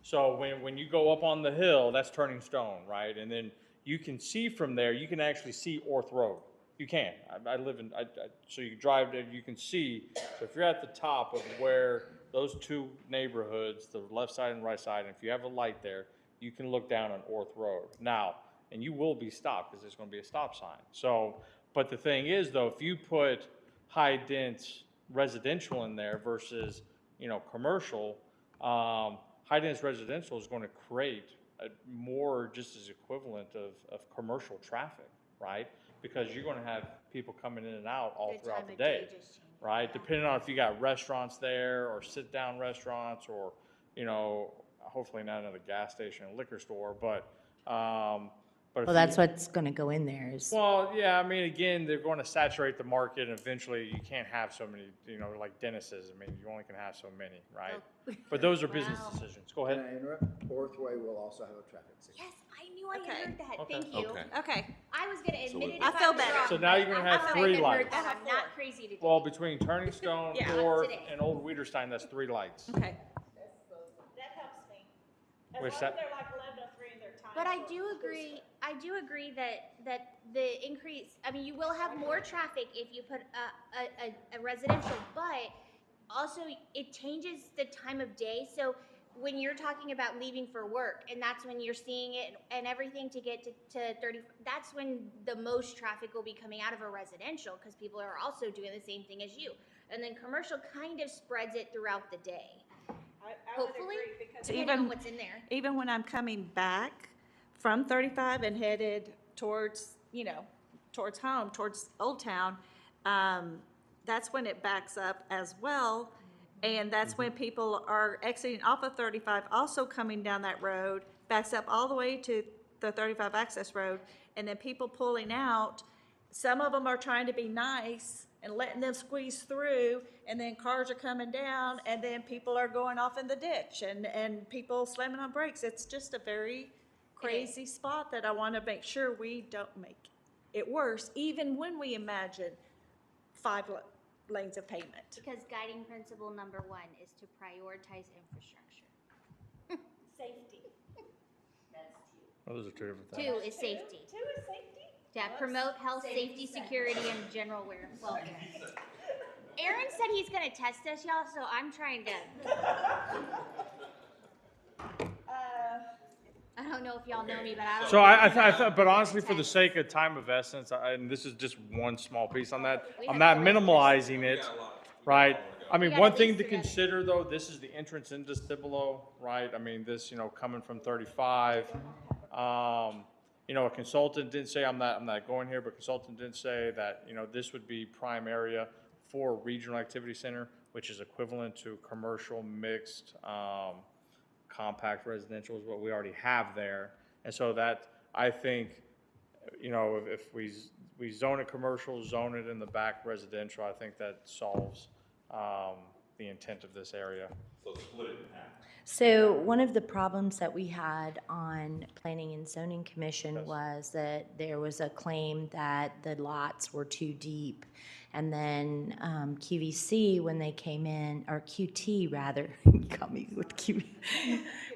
So when you go up on the hill, that's Turning Stone, right? And then you can see from there, you can actually see Orth Road. You can. So you drive there, you can see. So if you're at the top of where those two neighborhoods, the left side and right side, and if you have a light there, you can look down on Orth Road. Now, and you will be stopped because there's going to be a stop sign. So, but the thing is though, if you put high dense residential in there versus, commercial, high dense residential is going to create more just as equivalent of commercial traffic, right? Because you're going to have people coming in and out all throughout the day, right? Depending on if you got restaurants there or sit down restaurants or, hopefully not another gas station and liquor store, but if well, that's what's gonna go in there is, well, yeah, I mean, again, they're going to saturate the market, and eventually you can't have so many, like Dennis's. I mean, you only can have so many, right? But those are business decisions. Go Can ahead. I interrupt? Orth Way will also have a traffic signal. Yes, I knew I Okay. heard that. Okay. Thank you. Okay. Okay, I was gonna admit it. I if feel was better. wrong, So now you're but gonna I have thought I three had heard lights. that. I'm not crazy today. Well, between Turning Stone, Yeah. Orth, Today. and Old Weederstein, that's 3 lights. okay. That helps me. As Which long as that- they're like 11:03 and they're timed. But I for do agree that the increase, I mean, you will have more traffic if you put a residential, but also it changes the time of day. So when you're talking about leaving for work and that's when you're seeing it and everything to get to 30, that's when the most traffic will be coming out of a residential because people are also doing the same thing as you. And then commercial kind of spreads it throughout the day. Hopefully, because depending on what's in there. even when I'm coming back from 35 and headed towards, towards home, towards Old Town, that's when it backs up as well. And that's when people are exiting off of 35, also coming down that road, backs up all the way to the 35 access road. And then people pulling out, some of them are trying to be nice and letting them squeeze through, and then cars are coming down, and then people are going off in the ditch, and people slamming on brakes. It's just a very crazy spot that I want to make sure we don't make it worse, even when we imagine 5 lanes of pavement. Because guiding principle number 1 is to prioritize infrastructure. Safety. Those are 2 different things. 2 is safety. 2 is safety? Yeah, promote health, safety, security, and general welfare. Aaron said he's gonna test us, y'all, so I'm trying to. I don't know if y'all know me, but I don't. So I thought, but honestly, for the sake of time of essence, and this is just one small piece on that, I'm not minimalizing it, right? I mean, gotta one thing piece to together. consider though, this is the entrance into Cibolo, right? I mean, this, coming from 35. A consultant did say, I'm not going here, but consultant did say that, this would be prime area for a regional activity center, which is equivalent to commercial mixed, compact residential is what we already have there. And so that, I think, if we zone it commercial, zone it in the back residential, I think that solves, the intent of this area. So split it in half. So one of the problems that we had on Planning and Zoning Commission Yes. was that there was a claim that the lots were too deep. And then QVC, when they came in, or QT rather, you got me with Q.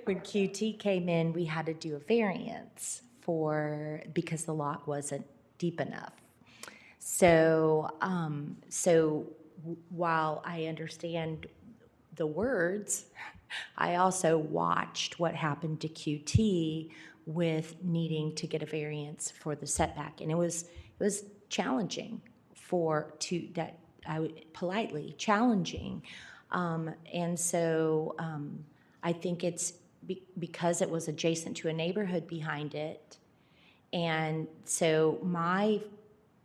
When QT came in, we had to do a variance because the lot wasn't deep enough. So, while I understand the words, I also watched what happened to QT with needing to get a variance for the setback, and it was challenging politely challenging, and so I think it's because it was adjacent to a neighborhood behind it, and so my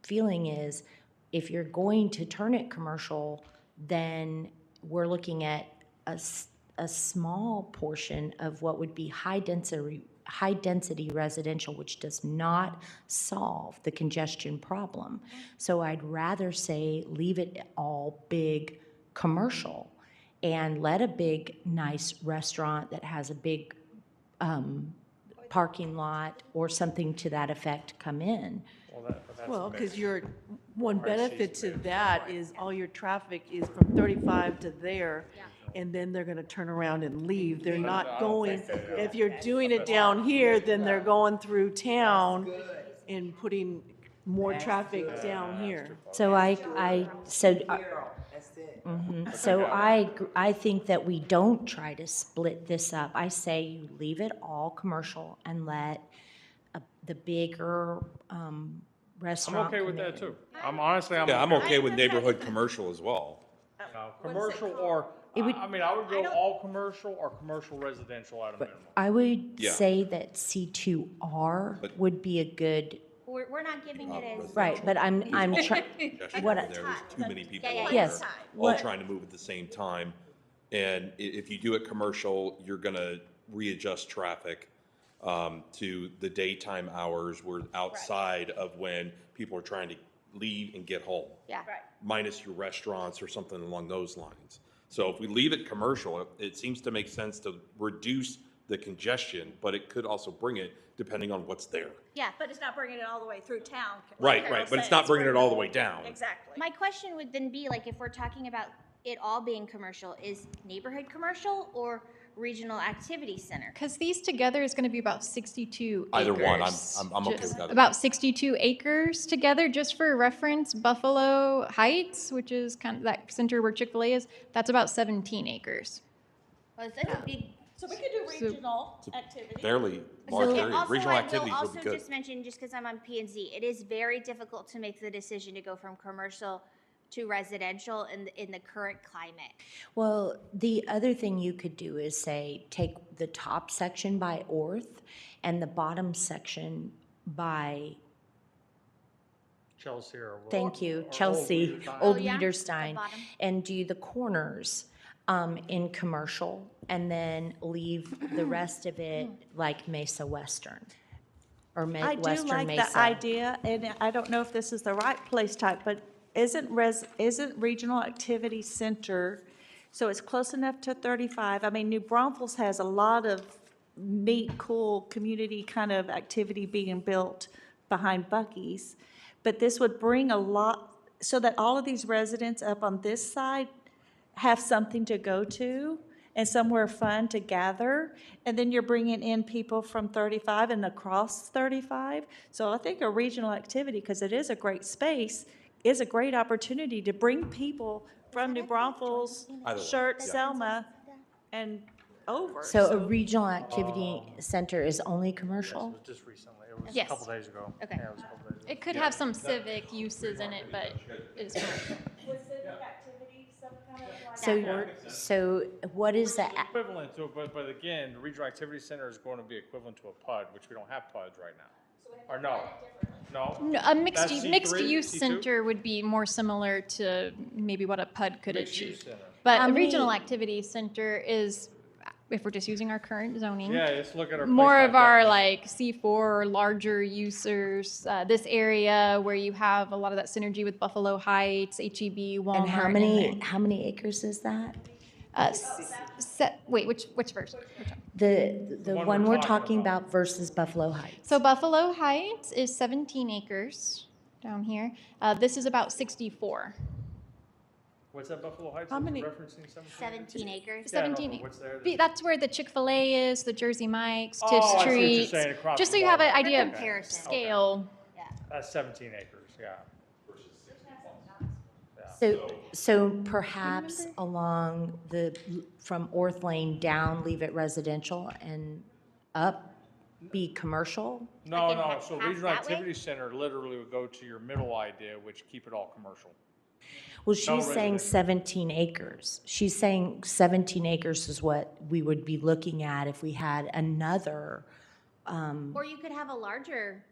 feeling is if you're going to turn it commercial, then we're looking at a small portion of what would be high density residential, which does not solve the congestion problem. So I'd rather say leave it all big commercial and let a big nice restaurant that has a big parking lot or something to that effect come in. Well, because one benefit to that is all your traffic is from 35 to there, and then they're going to turn around and leave. They're not going, if you're doing it down here, then they're going through town and putting more traffic down here. So I think that we don't try to split this up. I say you leave it all commercial and let the bigger I'm restaurant. okay with come that in. too. I'm Yeah, I'm okay with neighborhood commercial as well. Commercial or, I would go all commercial or commercial residential at a minimum. I would Yeah. say that C2R would be a good, We're not giving it as. right, but I'm trying, Suggestion What over there. There's too many people Yeah, over yes. there, all What- trying to move at the same time. And if you do it commercial, you're gonna readjust traffic to the daytime hours. We're outside of when people are trying to leave and get home. Yeah. Minus your restaurants or something along those lines. So if we leave it commercial, it seems to make sense to reduce the congestion, but it could also bring it depending on what's there. Yeah. But it's not bringing it all the way through town. Right, like Carol right, but it's said. not bringing it all the way down. Exactly. My question would then be, like, if we're talking about it all being commercial, is neighborhood commercial or regional activity center? Because these together is going to be about 62 Either acres. one, I'm okay Just with that. about 62 acres together. Just for reference, Buffalo Heights, which is kind of that center where Chick-fil-A is, that's about 17 acres. Well, that's a big. So we could do regional activity. Fairly large And area. also, Regional I will activities would also be good. just mention, just because I'm on P and Z, it is very difficult to make the decision to go from commercial to residential in the current climate. Well, the other thing you could do is say, take the top section by Orth and the bottom section by, Chelsea or. thank you, or Old Chelsea, Weirstein. Old Oh, yeah? The Wiederstein, bottom? and do the corners in commercial, and then leave the rest of it like Mesa Western, or I do Western like Mesa. the idea, and I don't know if this is the right place type, but isn't Regional Activity Center, so it's close enough to 35? I mean, New Braunfels has a lot of neat, cool community kind of activity being built behind Buc-ee's, but this would bring a lot, so that all of these residents up on this side have something to go to and somewhere fun to gather. And then you're bringing in people from 35 and across 35. So I think a regional activity, because it is a great space, is a great opportunity to bring people from New Braunfels, Either way, Shirt, yeah. Selma, and over. So a regional activity center is only Yes, commercial? it was just recently. It was a Yes. couple days ago. Okay. Yeah, it was a couple days ago. It could have some civic uses in it, but it's commercial. Was civic activity some kind of like So what is the, It's equivalent to, but again, the Regional Activity Center is going to be equivalent to a PUD, which we don't have PUDs right now. Or no? No? No, a That's C3, mixed-use C2? center would be more similar to maybe what a PUD could Mixed-use achieve. center. But How a regional many- activity center is, if we're just using our current zoning, Yeah, let's look at our. more place of type our definition. like C4 or larger users. This area where you have a lot of that synergy with Buffalo Heights, HEB, Walmart. and how many acres is that? Wait, which version? Which one? The one one we're we're talking talking about. about versus Buffalo Heights? So Buffalo Heights is 17 acres down here. This is about 64. What's that Buffalo Heights? How that many- you're referencing 17 acres. Yeah, I know, 17 but what's there? That's where the Chick-fil-A is, the Jersey Mike's, Oh, Tiff I see what you're Street. saying, across Just so the you have an water. idea of Comparison. scale. That's 17 acres, yeah. So perhaps along from Orth Lane down, leave it residential, and up, be commercial? No, Like in no, half- so half Regional that way? Activity Center literally would go to your middle idea, which keep it all commercial. Well, she's saying residential. 17 acres. She's saying 17 acres is what we would be looking at if we had another. Or you could have a larger,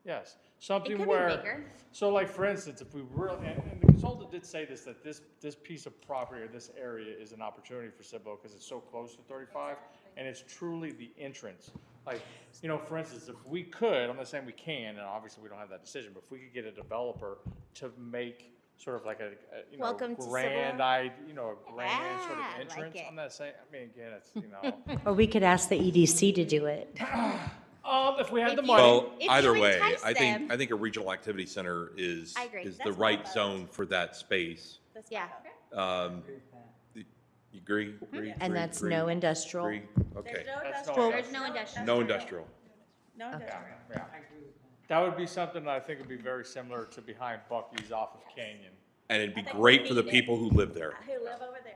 Yes, it something could be where, bigger. so like, for instance, if we really, and the consultant did say this, that this piece of property or this area is an opportunity for Cibolo because it's so close to 35, and it's truly the entrance. Like, for instance, if we could, I'm not saying we can, and obviously we don't have that decision, but if we could get a developer to make sort of like a Welcome to grand, Cibolo. a grand sort of Ah, I like entrance. it. I'm not saying, I mean, again, it's, Or we could ask the EDC to do it. if we had the If money. Well, If either you way, entice I them- think a regional activity center is I agree. the That's right fine. zone for that space. Yeah. You agree? Agree? And Agree? that's Agree? no industrial? Agree? Okay. That's no industrial. There's no industrial. No industrial. No industrial. Yeah. That would be something that I think would be very similar to behind Buc-ee's off of Canyon. And it'd be I think great we for the need it. people who live there. Who live over there,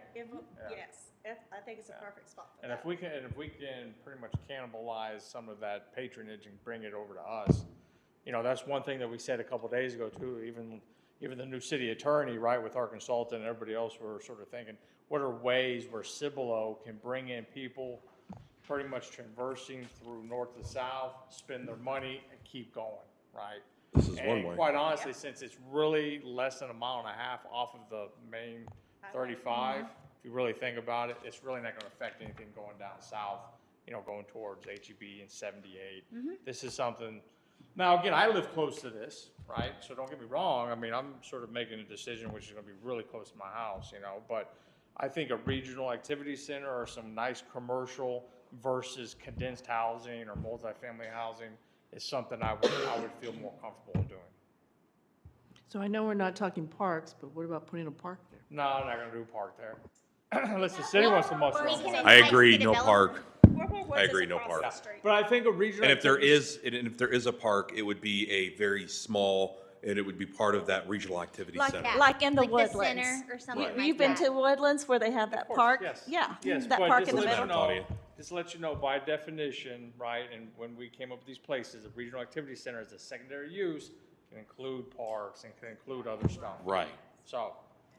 yes, I think it's a perfect spot for And that. if we can pretty much cannibalize some of that patronage and bring it over to us, that's one thing that we said a couple days ago too, even the new city attorney, right, with our consultant and everybody else, were sort of thinking, what are ways where Cibolo can bring in people pretty much traversing through north to south, spend their money and keep going, right? This is one And way. quite honestly, since it's really less than a mile and a half off of the main 35, if you really think about it, it's really not gonna affect anything going down south, going towards HEB and 78. This is something, now again, I live close to this, right? So don't get me wrong, I mean, I'm sort of making a decision which is gonna be really close to my house, but I think a regional activity center or some nice commercial versus condensed housing or multifamily housing is something I would feel more comfortable in doing. So I know we're not talking parks, but what about putting a park there? No, I'm not gonna do park there. Unless the city wants to muscle We on can park. I entice agree, the no developer. park. Where was I this agree, no across park. the street? But I think a regional. And if there activity- is a park, it would be a very small, and it would be part of that regional activity center. Yeah. Like in the Like Woodlands. center or something like You've been that. to Woodlands where they have that Of course, park? yes. Yeah, Yes, that but park just in the to let middle. you know- Claudia. Just to let you know, by definition, right, and when we came up with these places, a regional activity center as a secondary use can include parks and can include other stuff. Right. So,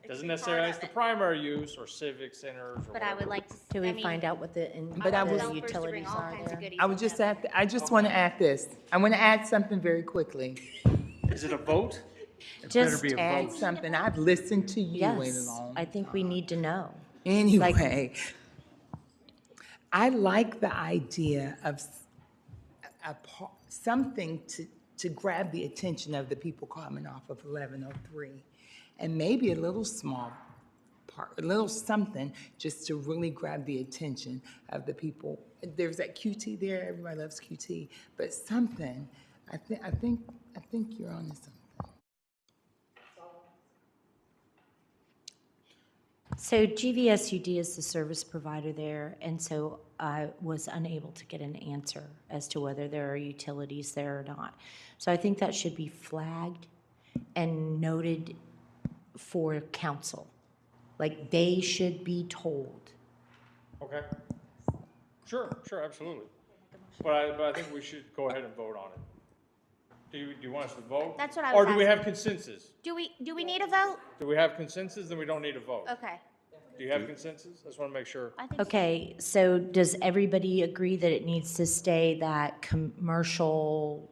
doesn't necessarily it's the primary use or civic centers or But I would whatever. like to. Do I we mean, find out what the, But I what was- the developers to bring utilities all are kinds of there? goodies I would with just them. add, I just want to add this. I want to add something very quickly. Is it a vote? Just Add something. I've listened to you a yes, long I think we need to know. Anyway, I like the idea of something to grab the attention of the people coming off of 1103. And maybe a little small part, a little something just to really grab the attention of the people. There's that QT there, everybody loves QT, but something, I think you're on to something. So GVSUD is the service provider there, and so I was unable to get an answer as to whether there are utilities there or not. So I think that should be flagged and noted for council. Like, they should be told. Okay. Sure, absolutely. But I think we should go ahead and vote on it. Do you want us to vote? That's what I Or was do we have asking. consensus? Do we need a vote? Do we have consensus? Then we don't need a vote. Okay. Do you have consensus? I just want to make sure. I think so. Okay, so does everybody agree that it needs to stay that commercial,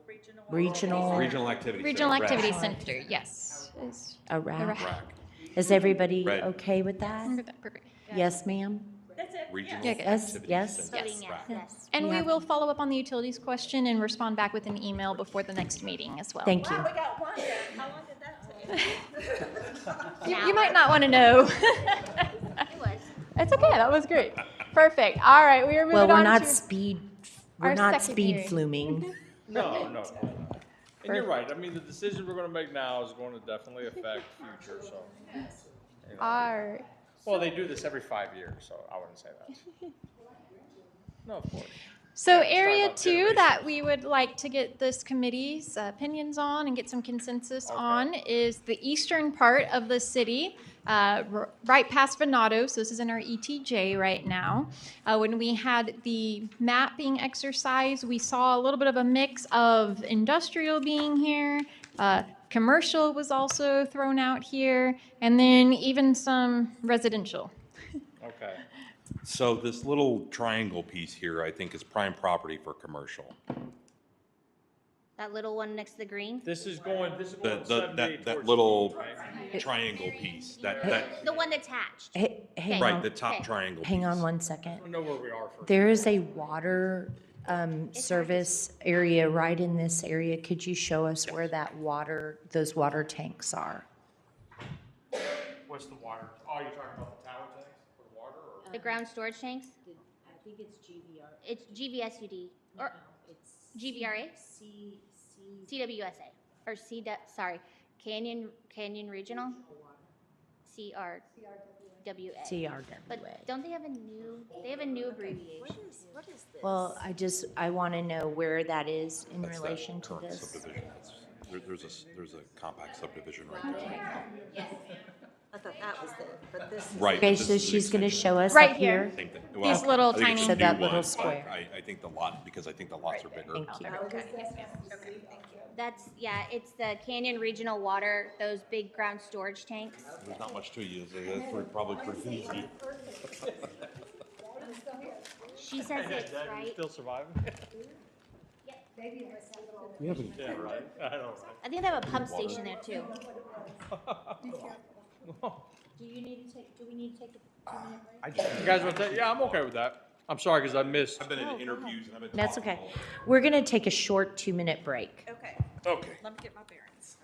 regional, Regional activity. Regional center, Activity RAC. Center, yes. Is a rack? RAC. Is everybody Right. okay with that? perfect. Yes, ma'am? Regional Yeah, good. Yes, activity yes. center, Voting yes, RAC. yes. And we will follow up on the utilities question and respond back with an email before the next meeting as well. Thank you. We got one done. How long did that take? You might not want to know. It was. It's okay, that was great. Perfect. All right, we are moving Well, on we're not to we're our not second speed hearing. fluming. No. And you're right. I mean, the decision we're going to make now is going to definitely affect future, so. All right. Well, they do this every 5 years, so I wouldn't say that. No, of course. So talk area about 2 generations. that we would like to get this committee's opinions on and get some consensus on is the eastern part of the city, right past Venado. So this is in our ETJ right now. When we had the mapping exercise, we saw a little bit of a mix of industrial being here. Commercial was also thrown out here, and then even some residential. Okay. So this little triangle piece here, I think, is prime property for commercial. That little one next to the green? This is going That 78 towards little the right? triangle piece, that, The one that's hatched. Hang right, on, the top Okay. triangle piece. hang on one second. I know where we are for. There is a water service area right in this area. Could you show us where that water, those water tanks are? What's the water? Oh, you're talking about the tower tanks for the water or? The ground storage tanks? I think it's GVR. It's GVSUD. Or It's GVRA? CWSA. Or sorry, Canyon Regional? CRWA. But CRWA. don't they have a new abbreviation? What is this? Well, I want to know where that is in That's that relation to current this. subdivision. There's a compact subdivision right there right now. I thought that was it, but this is. Right. Okay, but this so is the she's going to extension. show us Right up here. here. Same thing. These Well, little I think it's tiny- a So that new little one, but square. I think the lot, because I think the lots are bigger. Thank you. That's, yeah, it's the Canyon Regional Water, those big ground storage tanks. There's not much to you, so that's probably pretty easy. She says it's Dad, you right. still surviving? We haven't, Yeah, right. I know, right? I think they have a pump station there too. Do we need to take a 2-minute break? You guys want to take, yeah, I'm okay with that. I'm sorry, because I missed. I've been in interviews and I've been That's talking okay. all- We're going to take a short 2-minute break. Okay, Okay. let me get my bearings.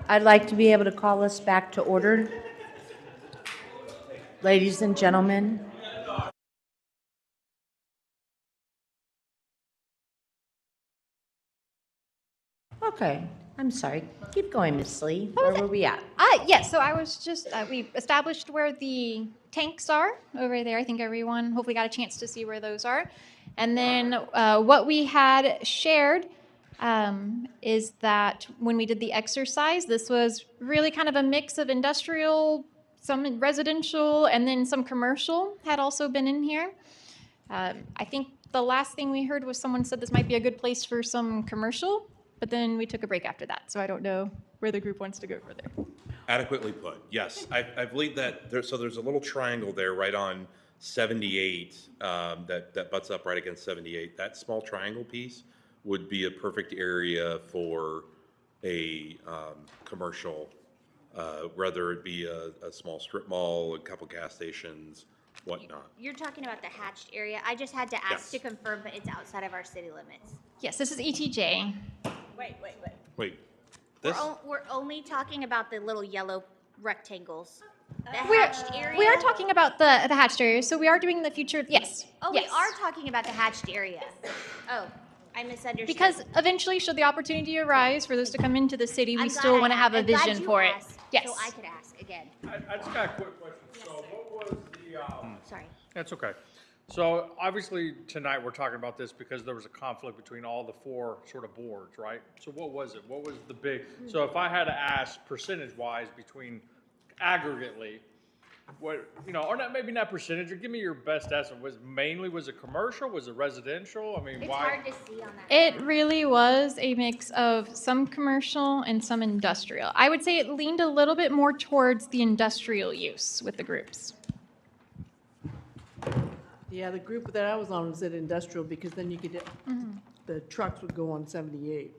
I'd like to be able to call us back to order. Ladies and gentlemen. Okay, I'm sorry. Keep going, Miss Lee. Where were we at? Yes, so I was just, we established where the tanks are over there. I think everyone hopefully got a chance to see where those are. And then what we had shared is that when we did the exercise, this was really kind of a mix of industrial, some residential, and then some commercial had also been in here. I think the last thing we heard was someone said this might be a good place for some commercial, but then we took a break after that. So I don't know where the group wants to go further. Adequately put, yes. I believe that, so there's a little triangle there right on 78 that butts up right against 78. That small triangle piece would be a perfect area for a commercial, whether it be a small strip mall, a couple gas stations, whatnot. You're talking about the hatched area. I just had to ask Yes. to confirm, but it's outside of our city limits. Yes, this is ETJ. Wait. Wait, this, We're only talking about the little yellow rectangles. The We're, hatched area. we are talking about the hatched area, so we are doing the future, yes. Oh, yes. we are talking about the hatched area. Oh, I misunderstood. Because eventually, should the opportunity arise for those to come into the city, we I'm glad still I want to have a I'm glad vision you for it. asked, Yes. So I could ask again. I just got a quick question. So what was the, Sorry. That's okay. So obviously tonight we're talking about this because there was a conflict between all the four sort of boards, right? So what was it? What was the big, so if I had to ask percentage-wise between aggregately, what, or not, maybe not percentage, or give me your best estimate. Was it commercial? Was it residential? I mean, It's why? hard to see on that. It really was a mix of some commercial and some industrial. I would say it leaned a little bit more towards the industrial use with the groups. Yeah, the group that I was on was at industrial because then you could, the trucks would go on 78.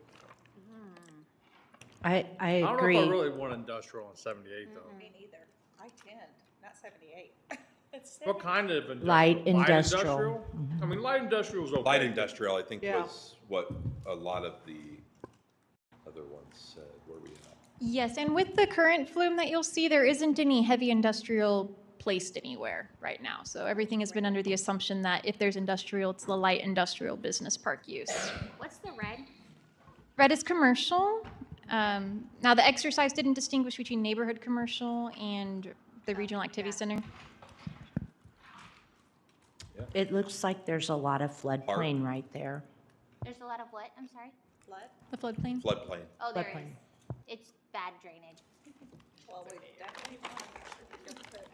I I don't agree. know if I really want industrial on 78 though. Me neither. I-10, not 78. It's What kind of industrial? Light industrial. I mean, light industrial is okay. light industrial, I think, Yeah. was what a lot of the other ones said. Where we at? Yes, and with the current flume that you'll see, there isn't any heavy industrial placed anywhere right now. So everything has been under the assumption that if there's industrial, it's the light industrial business park use. What's the red? Red is commercial. Now, the exercise didn't distinguish between neighborhood commercial and the regional activity center. It looks like there's a lot of floodplain right there. There's a lot of what? I'm sorry. flood. The floodplain. Floodplain. Oh, there Floodplain. is. It's bad drainage. Well, we definitely want to put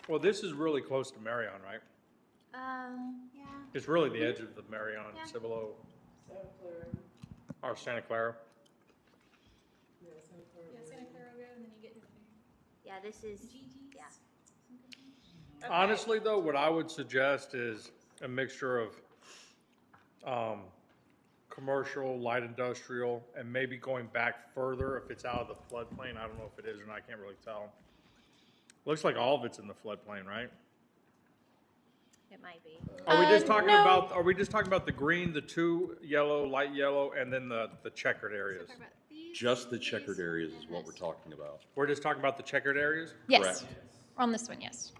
Well, this is really close to Marion, right? Yeah. It's really the edge of the Marion, Yeah. Cibolo. Or Santa Clara. Yeah, this is. Yeah. Honestly, though, what I would suggest is a mixture of commercial, light industrial, and maybe going back further if it's out of the floodplain. I don't know if it is or not. I can't really tell. Looks like all of it's in the floodplain, right? It might be. Are we just talking no. about? Are we just talking about the green, the two yellow, light yellow, and then the checkered areas? Just the checkered areas is what we're talking about. We're just talking about the checkered areas. Yes. Correct. On this one, yes.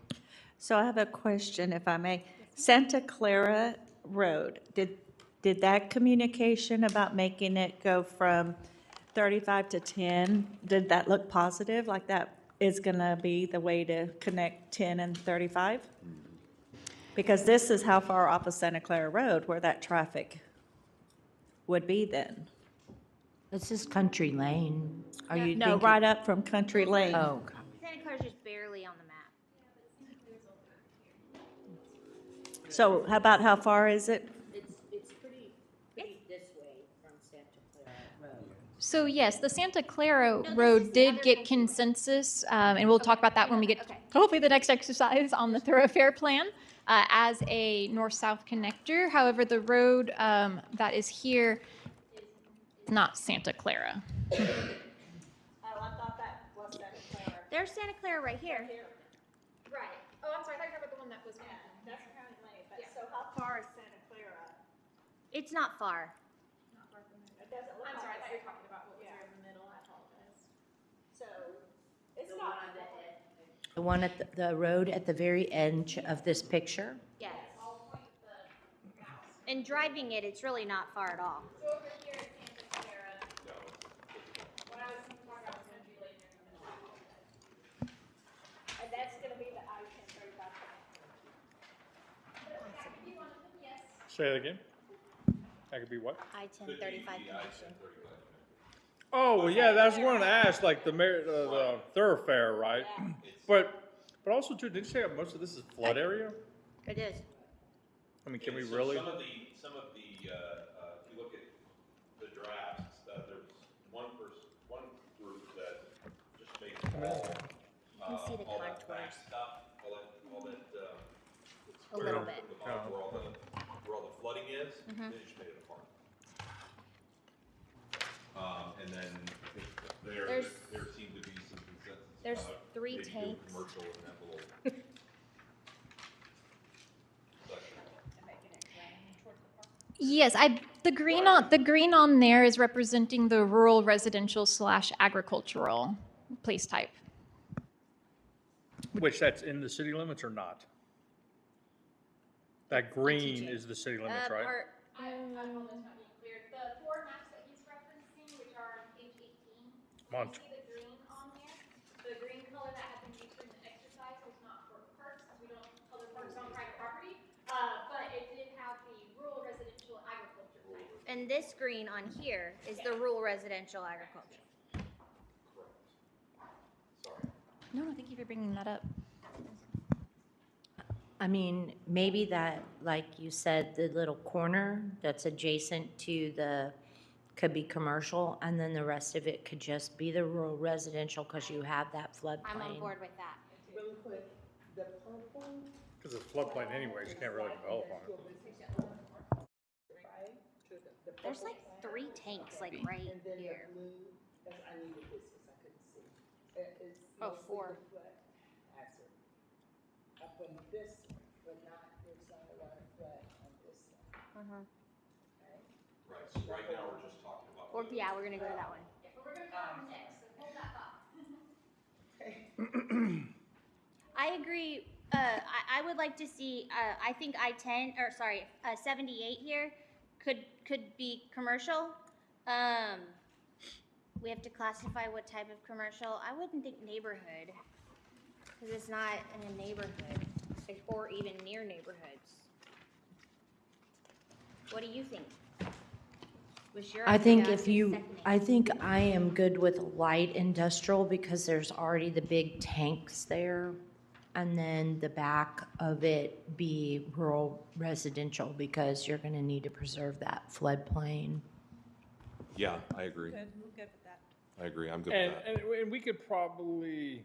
So I have a question, if I may. Santa Clara Road, did that communication about making it go from 35 to 10, did that look positive? Like that is going to be the way to connect 10 and 35? Because this is how far off of Santa Clara Road where that traffic would be then. This is Country Lane. Are you No, thinking? right up from Country Lane. Oh, okay. Santa Clara's just barely on the map. So how about how far is it? It's pretty this way from Santa Clara Road. So yes, the Santa Clara Road did get consensus, and we'll talk about that when we get hopefully the next exercise on the thoroughfare plan as a north-south connector. However, the road that is here is not Santa Clara. Oh, I thought that was Santa Clara. There's Santa Clara right here. Right. Oh, I'm sorry. I thought you were talking about the one that was. That's County Lane, but so how far is Santa Clara? It's not far. It doesn't look I'm like sorry. I it's- thought you were talking about what was there in the middle. I apologize. The one at the road at the very edge of this picture? Yes. And driving it, it's really not far at all. And that's gonna be the I-1035. Say that again? That could be what? I-1035 connection. Oh, well, yeah, that's one I asked, like the thoroughfare, right? But also too, did you say most of this is flood area? It is. I mean, can we So really? Some of the, if you look at the drafts, there's one group that just made all, see the all that contours. back stuff, all that, A little bit. from the bottom where all the flooding is, Mm-hmm. they just made it apart. And then I think there seemed to be some consensus There's about 3 maybe doing tanks. commercial in that little section. Yes, the green on there is representing the rural residential / agricultural place type. Which that's in the city limits or not? That green is the city limits, right? I apologize not being clear. The 4 maps that he's referencing, which are on page 18, Mont- you see the green on there. The green color that had been used for the exercise was not for parks, because we don't color parks on private property. But it did have the rural residential agriculture type. And this green on here is the rural residential agriculture. No, thank you for bringing that up. I mean, maybe that, like you said, the little corner that's adjacent to could be commercial, and then the rest of it could just be the rural residential, because you have that floodplain. I'm on board with that. Really quick, the purple, Because it's floodplain anyways, you can't really develop on it. right? The There's purple like 3 tanks like right and then here. the blue, that's, I needed this because I couldn't see. It's Oh, mostly 4. the flood hazard. Up on this one, but not, there's not a lot of flood on this one, Uh-huh. right? Right, so right now we're just talking about. Or yeah, we're gonna go to that one. We're going to go on next, so hold that thought. I agree. I would like to see. I think 78 here could be commercial. We have to classify what type of commercial. I wouldn't think neighborhood, because it's not in a neighborhood or even near neighborhoods. What do you think? Was your I think idea? if you, Seconding. I think I am good with light industrial, because there's already the big tanks there. And then the back of it be rural residential, because you're gonna need to preserve that floodplain. Yeah, I agree. Good, we're good with that. I agree. I'm good with that. And we could probably,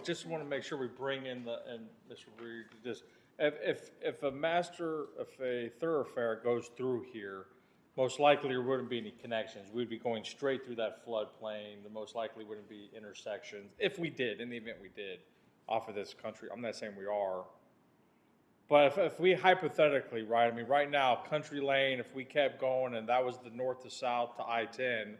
just want to make sure we bring in and Mr. Reed, just, if a thoroughfare goes through here, most likely there wouldn't be any connections. We'd be going straight through that floodplain. There most likely wouldn't be intersections, if we did, in the event we did, off of this country. I'm not saying we are. But if we hypothetically, right, I mean, right now, Country Lane, if we kept going and that was the north to south to I-10, It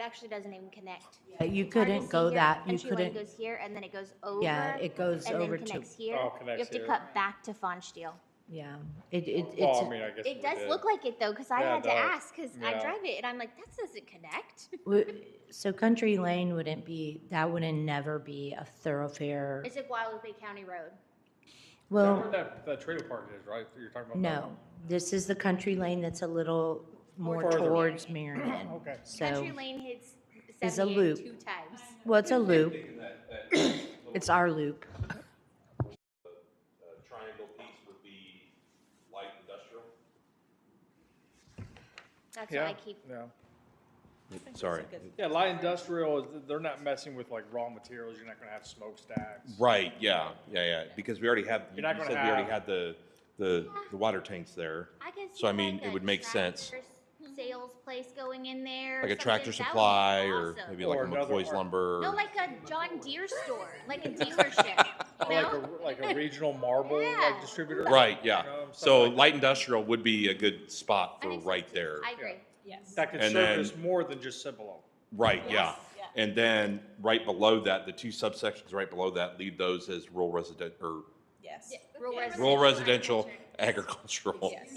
actually doesn't even connect. You It's hard to couldn't see go here. that, you Country Lane couldn't, goes here, and then it goes over. yeah, it goes and over then to, connects here. Oh, connects You have to here. cut back to Fonsteel. yeah. well, I mean, I guess we It does did. look like it though, because I Yeah, had it to does. ask, because I Yeah. drive it, and I'm like, that doesn't connect. So Country Lane that wouldn't never be a thoroughfare. It's a Guadalupe County Road. Well, Where that trailer park is, right? You're talking about? no, this is the Country Lane that's a little more Further. towards Marion. Okay. Country So, Lane hits It's a 78 loop. 2 times. well, it's a loop. It's our loop. Triangle piece would be light industrial. That's Yeah, what I keep. yeah. Sorry. Yeah, light industrial, they're not messing with like raw materials. You're not gonna have smokestacks. Right, yeah, because we already have, you You're not said gonna we already have- had the water tanks there. I can see So I mean, like it a would make sense. tractor's Sales place going in there. Like a something. Tractor That would be Supply or awesome. maybe like Or a another- McCoy's Lumber. No, like a John Deere store, like a dealership. You know? Like a regional marble Yeah. like distributor. Right, yeah. You know, So something like light industrial would be a good spot I for think so right too. there. I agree. Yes. that could And then- service more than just Cibolo. Right, yeah. Yes. And then right below that, the two subsections right below that, leave those as rural resident, or Yes. rural residential, agricultural. Yes.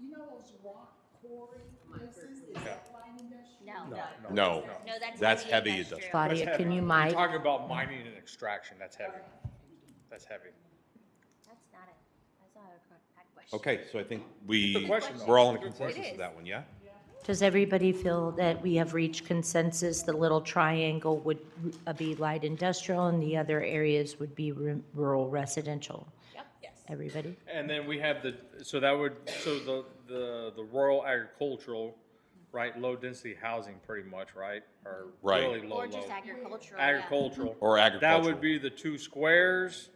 You know those rock quarry places, is that light industrial? No. No, No, that's heavy industrial. Claudia, can you You're mic? talking about mining and extraction, that's heavy. That's heavy. That's not a question. Okay, so I think question, though. we're all in a Good consensus question. of that one, yeah? Does everybody feel that we have reached consensus? The little triangle would be light industrial and the other areas would be rural residential? Yep. Yes. Everybody? And then we have the rural agricultural, right, low density housing pretty much, right? Or Right. really low, Or just low. agricultural. yeah. Agricultural. Or That agricultural. would be the two squares.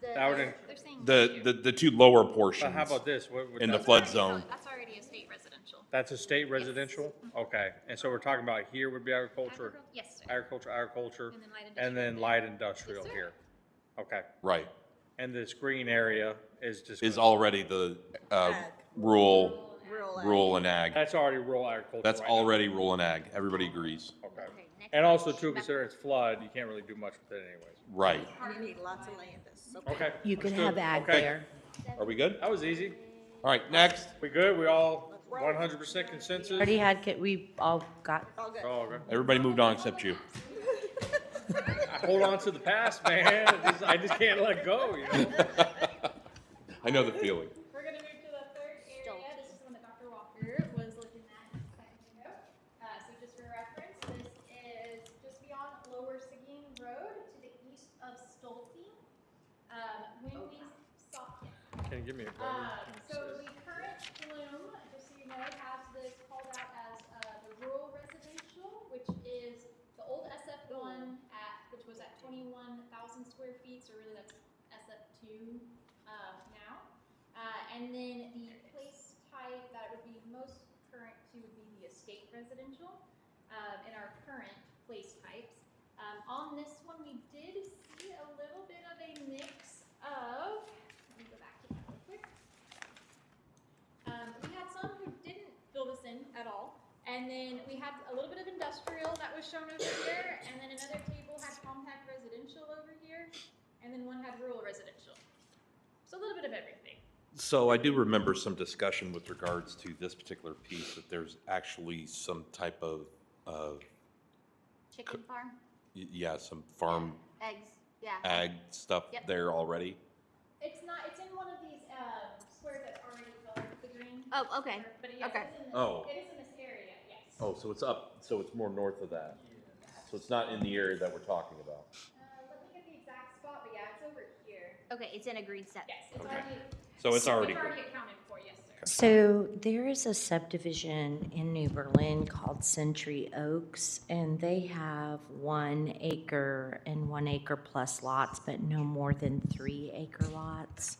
That would, They're saying The two lower but portions how about this? What would in the that- flood zone. that's already a state residential. That's a state residential? Okay, and so we're talking about here would be agriculture? Yes, sir. Agriculture, And then light and then industrial. light industrial Yes, sir. here. Okay, Right, and this green area is just. is gonna- already the Ag. rural and ag. That's already rural agriculture That's right now. already rural and ag. Everybody agrees. Okay. Okay, next And also question. too, considering it's flood, you can't really do much with it anyways. Right. You need lots of land. Okay. You can understood. have ag Okay. there. Are we good? That was easy. All right, next. We good? We all 100% consensus? Already had, we all got, Oh, okay. Everybody moved on except you. I hold on to the past, man. I just can't let go, you know? I know the feeling. We're gonna move to the third area. This is one that Dr. Walker was looking at a second ago. So just for reference, this is just beyond Lower Seguin Road to the east of Stolte. When we saw, Can you give me a so the current bloom, just so you know, has this called out as the rural residential, which is the old SF1 which was at 21,000 square feet, so really that's SF2 now. And then the place type that would be most current to would be the estate residential in our current place types. On this one, we did see a little bit of a mix of, let me go back to that real quick. We had some who didn't fill this in at all. And then we had a little bit of industrial that was shown over here, and then another table had compact residential over here, and then one had rural residential. So a little bit of everything. So I do remember some discussion with regards to this particular piece, that there's actually some type of, Chicken farm, yeah, some farm eggs, yeah. ag stuff Yep. there already. It's not, it's in one of these squares that's already colored with the green. Oh, okay. But yes, Okay. it is in this, Oh. it is in this area, yes. Oh, so it's up, so it's more north of that. So it's not in the area that we're talking about. Let me get the exact spot, but yeah, it's over here. Okay, it's in a green set. Yes, it's Okay. already, So it's already, it's already accounted for, yes, sir. so there is a subdivision in New Berlin called Century Oaks, and they have 1 acre and 1 acre plus lots, but no more than 3 acre lots.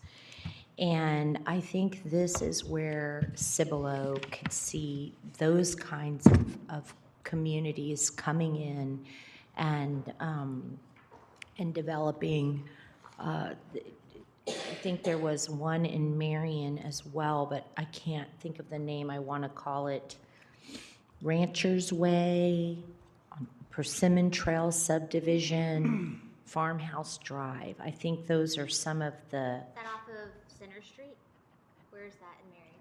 And I think this is where Cibolo could see those kinds of communities coming in and developing. I think there was one in Marion as well, but I can't think of the name. I want to call it Ranchers Way, Persimmon Trail Subdivision, Farmhouse Drive. I think those are some of the, Is that off of Center Street? Where is that in Marion?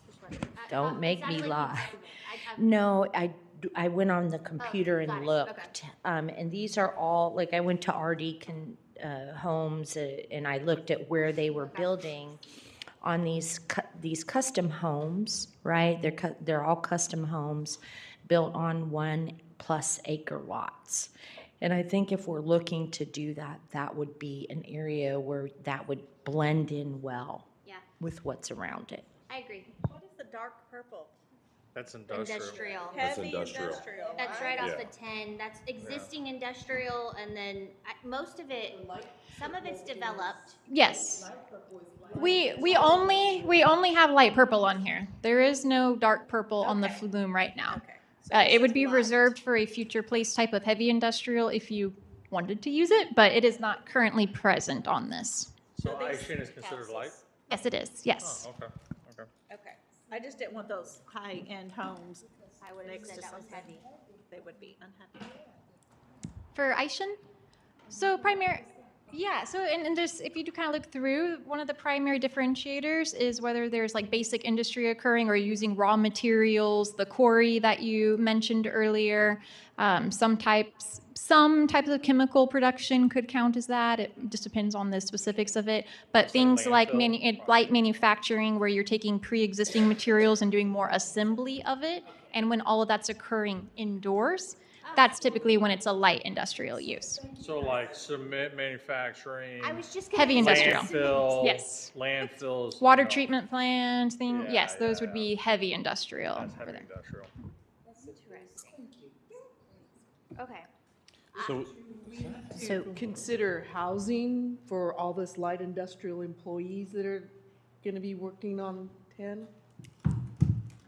Which one? Don't make It sounded me like you lie. said it. No, I went on the computer got and it. looked. And these are all, like, I went to RD Homes and I looked at where they were building on these custom homes, right? They're all custom homes built on 1+ acre lots. And I think if we're looking to do that, that would be an area where that would blend in well Yeah, with what's around it. I agree. What is the dark purple? That's industrial. Industrial. That's Heavy industrial. industrial. That's right off Yeah. the 10. That's existing industrial, and then most of it, some of it's developed. Yes. We only have light purple on here. There is no dark purple on the flume right now. Okay. So It would this be is light. reserved for a future place type of heavy industrial if you wanted to use it, but it is not currently present on this. So So these Aishin is considered light? Yes, it is. Yes. Oh, okay, okay. Okay. I just didn't want those high-end homes I would have next said to that was something, heavy. they would be unhappy. For Aishan? So and there's, if you do kind of look through, one of the primary differentiators is whether there's like basic industry occurring or using raw materials, the quarry that you mentioned earlier, some types of chemical production could count as that. It just depends on the specifics of it. But things like light manufacturing, where you're taking pre-existing materials and doing more assembly of it, and when all of that's occurring indoors, that's typically when it's a light industrial use. So like cement manufacturing, I was just gonna Heavy say industrial. landfill. Yes. Landfills. Water you know, treatment plants, Yeah, yes, those would yeah. be heavy industrial. That's for heavy them. industrial. interesting. Okay. So, Consider housing for all this light industrial employees that are gonna be working on 10?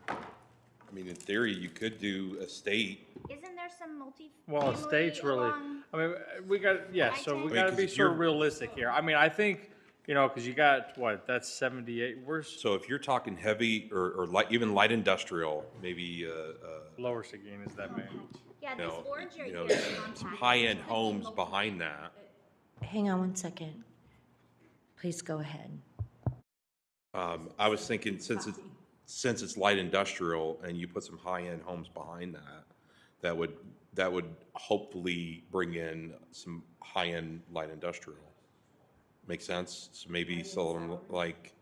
I mean, in theory, you could do a state. Isn't there some Well, states really, I mean, we got, yeah, so we I-10? gotta Wait, be 'cause sort of you're- realistic here. I mean, I think, you know, because you got, what, that's 78, So if you're talking heavy or light, even light industrial, maybe, Lower Seguin is that main. Yeah, you this know, orange right you know, here is some compact. high-end homes behind that. hang on one second. Please go ahead. I was thinking since it's light industrial and you put some high-end homes behind that, that would hopefully bring in some high-end light industrial. Make sense? So maybe sell them like,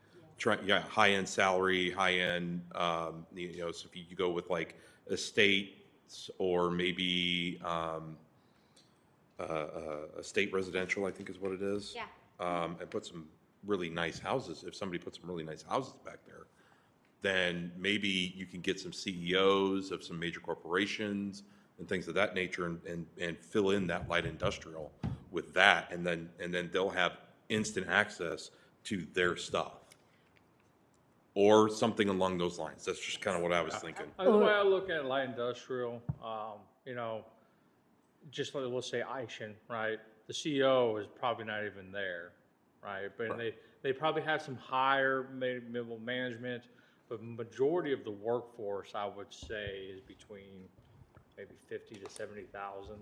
high-end salary, high-end, you know, so if you go with like estates or maybe, estate residential, I think is what it is. Yeah. And put some really nice houses. If somebody puts some really nice houses back there, then maybe you can get some CEOs of some major corporations and things of that nature and fill in that light industrial with that. And then they'll have instant access to their stuff. Or something along those lines. That's just kind of what I was thinking. The way I look at light industrial, you know, just let's say Aishan, right? The CEO is probably not even there, right? But they probably have some higher middle management, but majority of the workforce, I would say, is between maybe 50 to 70,000.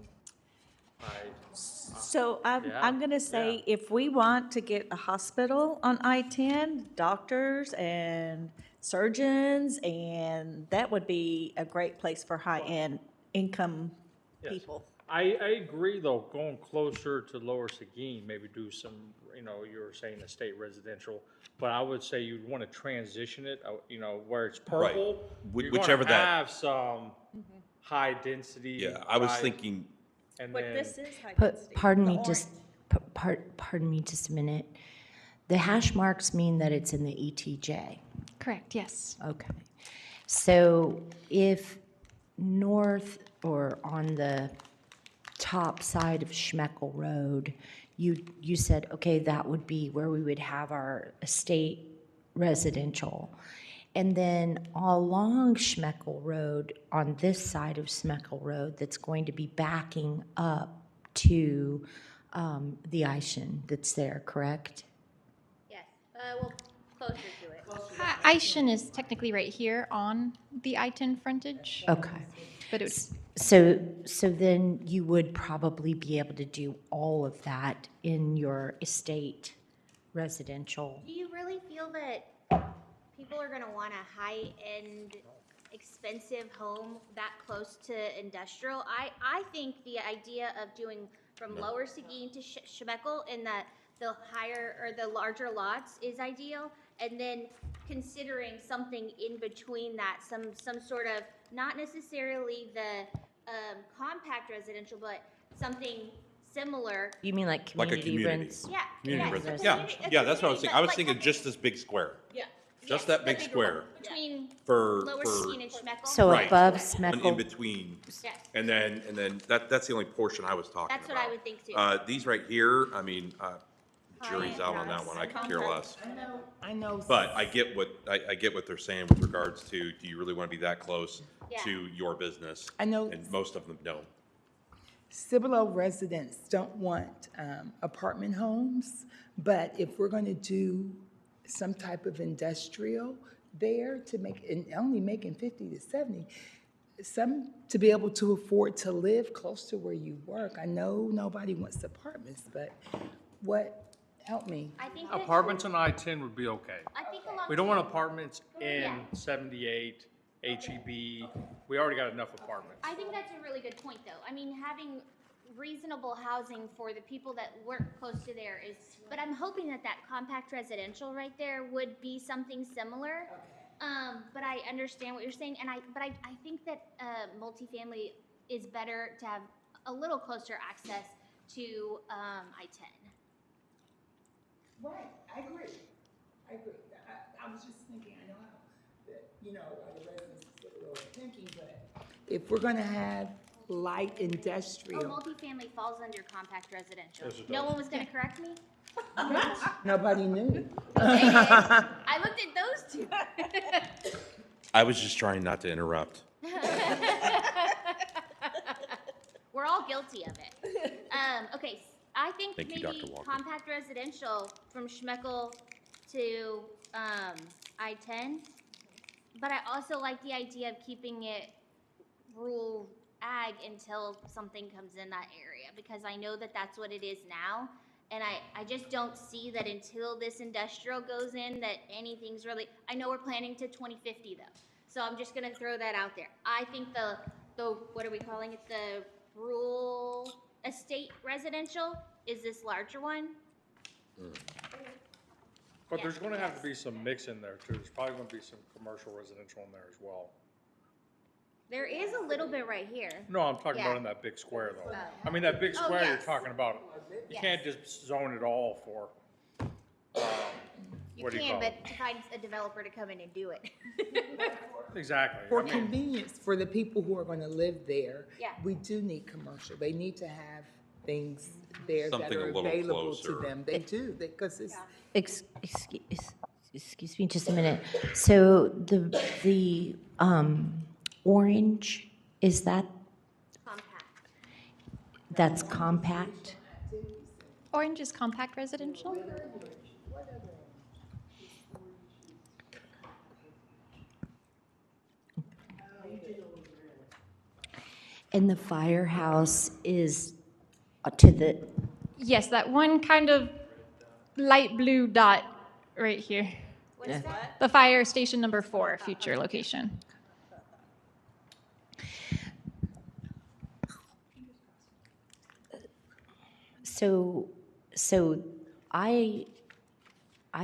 Right? So Yeah, I'm gonna say, if we want to get a hospital on I-10, doctors and surgeons, and that would be a great place for high-end income Yes. people. I agree, though, going closer to Lower Seguin, maybe do some, you know, you were saying estate residential, but I would say you'd want to transition it, you know, where it's purple. You're Whichever gonna that- have some high density. Yeah, I was right? thinking, And But then, this is high But density. pardon me, The just, orange. pardon me just a minute. The hash marks mean that it's in the ETJ. Correct, yes. Okay. So if north or on the top side of Schmeckel Road, you said, okay, that would be where we would have our estate residential. And then along Schmeckel Road, on this side of Schmeckel Road, that's going to be backing up to the Aishan that's there, correct? Yes, well, closer to it. Aishan is technically right here on the I-10 frontage, Okay. but it was, So then you would probably be able to do all of that in your estate residential. Do you really feel that people are gonna want a high-end, expensive home that close to industrial? I think the idea of doing from Lower Seguin to Schmeckel in the higher or the larger lots is ideal, and then considering something in between that, some sort of, not necessarily the compact residential, but something similar. You mean like like a community community. rents? Yeah. Community yes, residence. a Yeah, community- a yeah, that's what I was community, thinking. but I was like thinking a- just this big square. Yeah. Just yes, that the big bigger square one, between for, Lower for, Seguin and Schmeckel. So Right. above in Schmeckel, between. Yes. And then that's the only portion I was talking about. That's what I would think too. These right here, I mean, jury's out on that one. I could care less. I know. But I get what they're saying with regards to, do you really want to be that close Yeah. to your business? I know. And most of them don't. Cibolo residents don't want apartment homes, but if we're going to do some type of industrial there to make, and only making 50 to 70, some to be able to afford to live close to where you work. I know nobody wants apartments, but help me. I think that, Apartments on I-10 would be okay. I think along. We don't want apartments in Yeah. 78, HEB. We already got enough apartments. I think that's a really good point, though. I mean, having reasonable housing for the people that work close to there is, but I'm hoping that that compact residential right there would be something similar. But I understand what you're saying, and I think that multifamily is better to have a little closer access to I-10. Right, I agree. I was just thinking, I know how, that, the residents of Cibolo are thinking, but if we're gonna have light Oh, industrial, multifamily falls under compact residential. Yes, it No does. one was gonna correct me? nobody knew. They did. I looked at those two. I was just trying not to interrupt. We're all guilty of it. Okay, I think Thank you, maybe Dr. Walker. compact residential from Schmeckel to I-10. But I also like the idea of keeping it rural ag until something comes in that area, because I know that that's what it is now. And I just don't see that until this industrial goes in, that anything's really, I know we're planning to 2050 though. So I'm just gonna throw that out there. I think the what are we calling it? The rural estate residential is this larger one. But there's gonna have to be some mix in there too. There's probably gonna be some commercial residential in there as well. There is a little bit right here. No, I'm talking Yeah. about in that big square though. I mean, that big square you're yes. talking about, you Yes. can't just zone it all for, You what do you can, call it? but to find a developer to come in and do it. Exactly. For I mean, convenience, for the people who are gonna live there, Yeah. we do need commercial. They need to have things there that Something a are little available to closer. them. They do, because it's, Excuse me just a minute. So the orange, is that, Compact. that's compact? Orange is compact residential? And the firehouse is to the, Yes, that one kind of light blue dot right here. What is that? The fire station number 4, future location. so I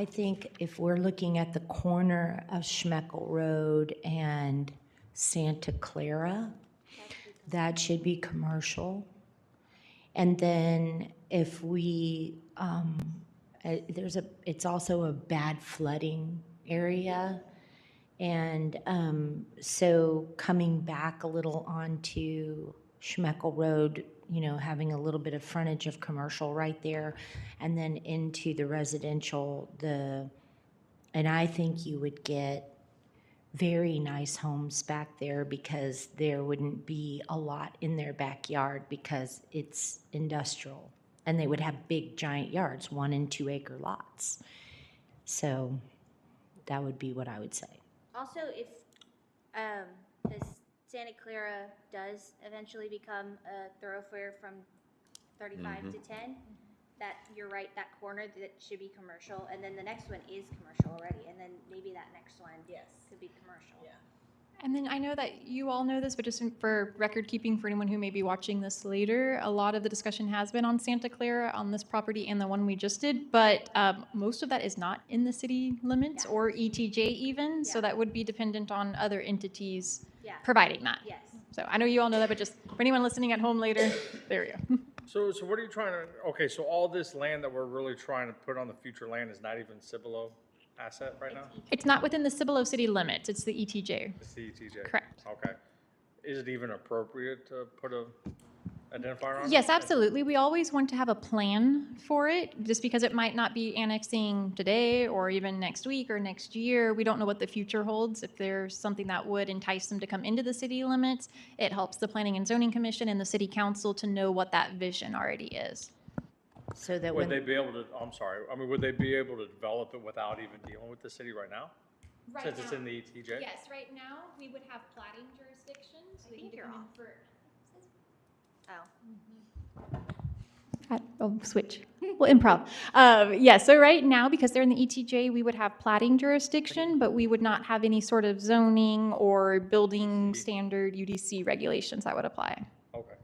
think if we're looking at the corner of Schmeckel Road and Santa Clara, that should be commercial. And then if we, it's also a bad flooding area. And so coming back a little onto Schmeckel Road, having a little bit of frontage of commercial right there, and then into the residential, and I think you would get very nice homes back there because there wouldn't be a lot in their backyard because it's industrial. And they would have big giant yards, 1 and 2 acre lots. So that would be what I would say. Also, if this Santa Clara does eventually become a thoroughfare from 35 to 10, that you're right, that corner that should be commercial, and then the next one is commercial already, and then maybe that next one could be commercial. Yeah. And then I know that you all know this, but just for record keeping for anyone who may be watching this later, a lot of the discussion has been on Santa Clara on this property and the one we just did, but most of that is not in the city limits or ETJ even, so that would be dependent on other entities providing that. Yes. So I know you all know that, but just for anyone listening at home later, there we go. So what are you trying to, okay, so all this land that we're really trying to put on the future land is not even Cibolo asset right now? It's not within the Cibolo city limits, it's the ETJ. It's the ETJ? Correct. Okay. Is it even appropriate to put a identifier on it? Yes, absolutely. We always want to have a plan for it, just because it might not be annexing today or even next week or next year. We don't know what the future holds. If there's something that would entice them to come into the city limits, it helps the Planning and Zoning Commission and the City Council to know what that vision already is. So that Would they be able to, I'm sorry, I mean, would they be able to develop it without even dealing with the city right now? Right since it's now- in the ETJ? Yes, right now, we would have plating jurisdiction, so they think need to you're come in off. for. Oh. Oh, switch. Well, improv. Yeah, so right now, because they're in the ETJ, we would have plating jurisdiction, but we would not have any sort of zoning or building standard UDC regulations that would apply, Okay.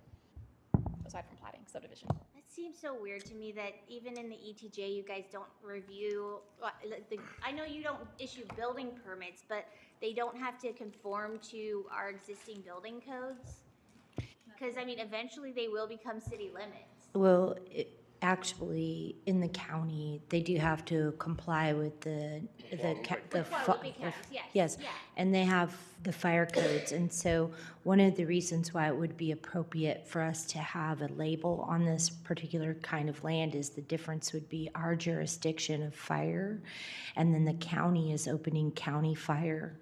aside from plating subdivision. That seems so weird to me that even in the ETJ, you guys don't review, I know you don't issue building permits, but they don't have to conform to our existing building codes? Because, I mean, eventually they will become city limits. Well, actually, in the county, they do have to comply with the Guadalupe counties, yes, yes, yeah. and they have the fire codes. And so one of the reasons why it would be appropriate for us to have a label on this particular kind of land is the difference would be our jurisdiction of fire, and then the county is opening county fire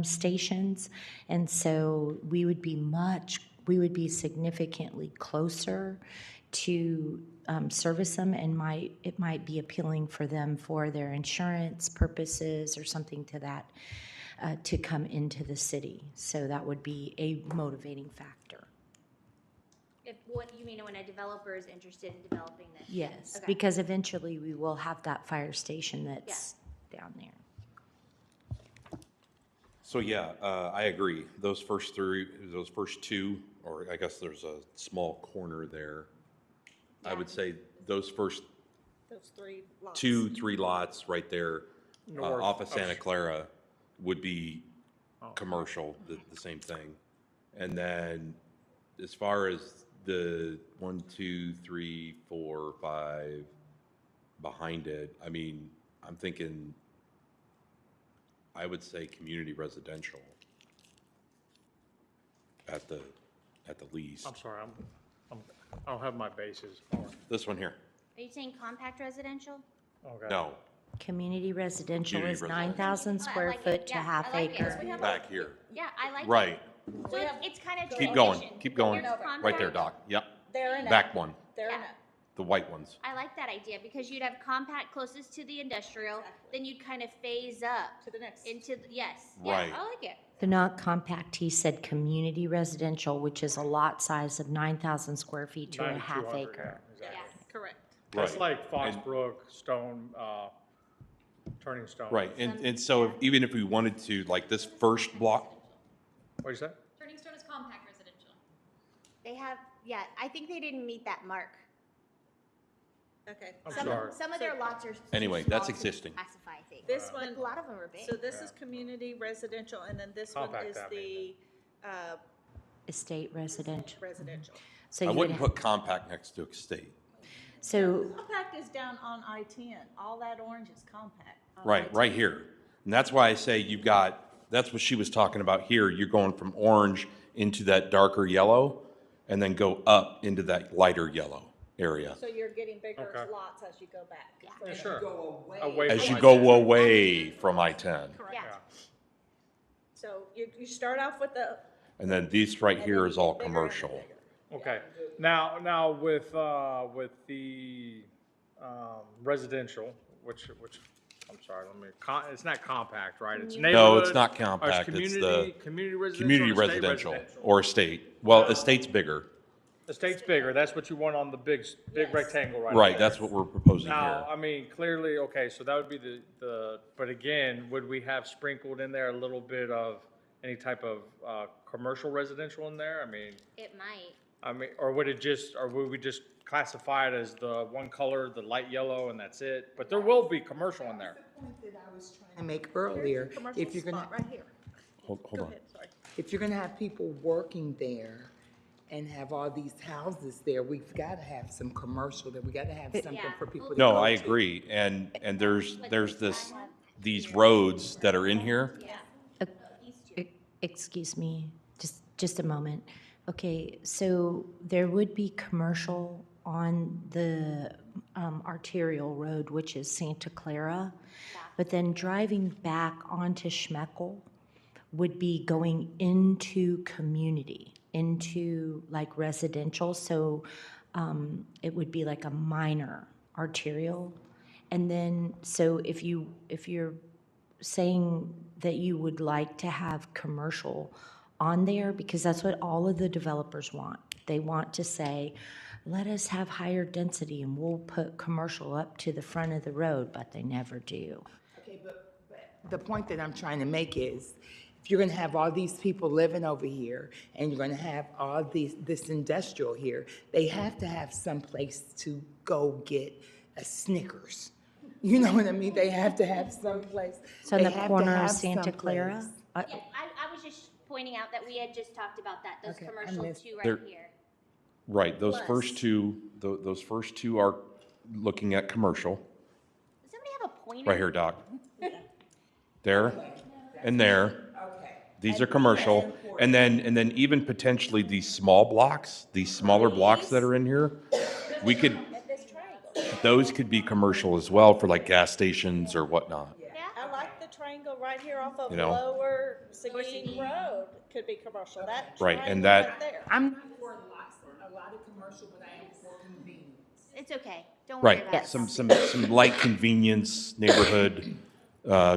stations. And so we would be significantly closer to service them, and it might be appealing for them for their insurance purposes or something to that, to come into the city. So that would be a motivating factor. What you mean when a developer is interested in developing this? Yes, Okay. because eventually we will have that fire station that's down there. So yeah, I agree. Those first two, or I guess there's a small corner there. I would say those first Those 3 lots. 2-3 lots right there, North off of of- Santa Clara would be commercial, the same thing. And then as far as the 1, 2, 3, 4, 5 behind it, I mean, I'm thinking, I would say community residential at the least. I'm sorry, I don't have my bases. This one here, Are you saying compact residential? Okay. no, Community residential Community is residential. 9,000 Oh, I square like it. foot to Yeah, I half like it. acre. back here. Yeah, I like it. Right, So it's kind of keep going, transition. keep going, Here's right there, compact. Doc, yep, They're in back one, They're in Yeah. the white ones. I like that idea because you'd have compact closest to the industrial, then you'd kind of phase up to the next. into, yes. Right. Yeah, I like it. They're not compact, he said community residential, which is a lot size of 9,000 square feet to a half 9,200, acre. yeah, exactly. Yes. Correct. That's Right. like Foxbrook, Stone, Turning Stone. Right, and so even if we wanted to, like this first block, What'd you say? Turning Stone is compact residential. They have, yeah, I think they didn't meet that mark. Okay. I'm Some, sorry. some of their lots are too Anyway, small that's to existing. Classify, I think. This But one, a lot of them are big. so this is community residential, and then this one Compact, is that the Estate residential. residential. So I you would, wouldn't put compact next to estate. so, Compact is down on I-10. All that orange is compact. on Right, right I-10. here. And that's why I say you've got, that's what she was talking about here. You're going from orange into that darker yellow and then go up into that lighter yellow area. So you're getting bigger Okay. lots as you go back. Yeah, sure. Away. As from you I-10. go away from I-10. Correct. Yeah. So you start off with the. And then these right and here then is you all get bigger and commercial. bigger. Okay, now with the residential, which, I'm sorry, it's not compact, right? It's No, neighborhood. it's not or compact. It's the community residential. community or estate residential or estate. Well, estate's bigger. Estate's bigger, that's what you want on the big Yes. rectangle right Right, there. that's what we're proposing Now, here. I mean, clearly, okay, so that would be but again, would we have sprinkled in there a little bit of any type of commercial residential in there? It might. Or would we just classify it as the one color, the light yellow, and that's it? But there will be commercial in there. That I was trying to make earlier, Commercial if you're gonna, spot right here. Hold Go on. ahead, sorry. if you're gonna have people working there and have all these houses there, we've gotta have some commercial, that we gotta have something Yeah. for people to No, go I to. agree. And there's these roads that are in here. Yeah. excuse me, just a moment. Okay, so there would be commercial on the arterial road, which is Santa Clara, but then driving back onto Schmeckel would be going into community, into like residential, so it would be like a minor arterial. And then, so if you're saying that you would like to have commercial on there, because that's what all of the developers want. They want to say, let us have higher density and we'll put commercial up to the front of the road, but they never do. Okay, but the point that I'm trying to make is, if you're gonna have all these people living over here, and you're gonna have all this industrial here, they have to have some place to go get a Snickers. You know what I mean? They have to have some place. So in They the have to corner of have Santa someplace. Clara? Yeah, I was just pointing out that we had just talked about that, those Okay, I commercial missed- two right There- here. Right, those Plus. first two, those first two are looking at commercial. Does somebody have a pointer? Right here, Doc. There and there. These are commercial. And then even potentially these small blocks, these smaller blocks that are in here, we could, This triangle. those could be commercial as well for like gas stations or whatnot. Yeah, I like the triangle right here off of You know? Lower Seguin Road, could be commercial, that Right, and triangle that- right there. I'm not for a lot of commercial, but I am for convenience. it's okay. Don't worry Right, about it. some light convenience, neighborhood,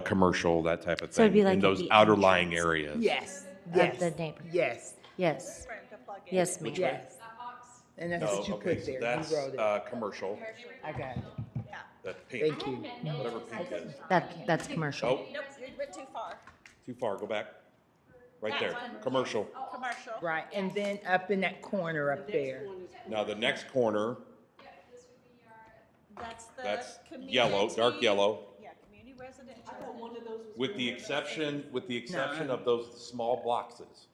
commercial, that type of So it'd be thing, like in at those the outer lying entrance. areas. Yes, Of yes. the neighbor. Yes, Yes, To plug in. yes, ma'am. yes. And that's No, what you okay, put so there, that's, you wrote it. commercial, I got it. that's pink, Thank you. whatever pink is. That's commercial. Oh, Nope, you went too far. too far, go back. Right there, commercial. Commercial. Right, and then up in that corner up there. Now, the next corner, That's the that's community. yellow, dark yellow, Yeah, community residential. with the exception of those small boxes.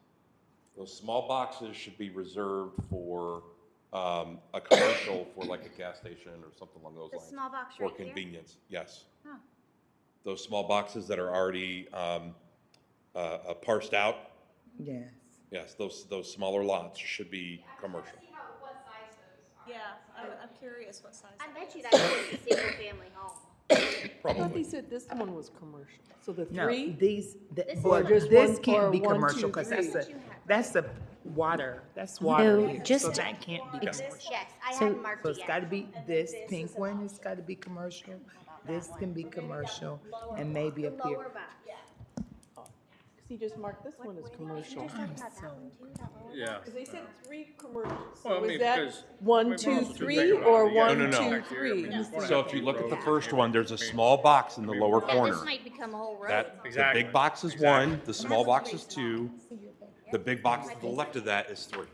Those small boxes should be reserved for, a commercial for like a gas station or something along those The lines. small box For right there? convenience, yes. Huh. Those small boxes that are already, parsed out, Yes. yes, those smaller lots should be commercial. Yeah, I'm curious what size. I bet you that's just a single family home. I thought Probably. they said this one was commercial. So the No, three? these, This well, is just this one can't for be 1, commercial, 2, because 3. that's a water, that's water No, here, so just- that can't be Ex- commercial. Yes, I So- hadn't marked So it it's yet. gotta be, this pink one has gotta be commercial, this can be commercial, and maybe up here. Lower box. Because he just marked this one as commercial. Just talking about that one too, that lower Yeah. Because they said three commercials. Well, I So mean, is that because 1, we're 2, also 3, thinking about or the 1, No, no, 2, no. 3? So if you look at the first one, there's a small box in the lower Yeah, corner. this might become a whole road. That, the Exactly. big box is one, the small box is two, the big box to the left of that is three.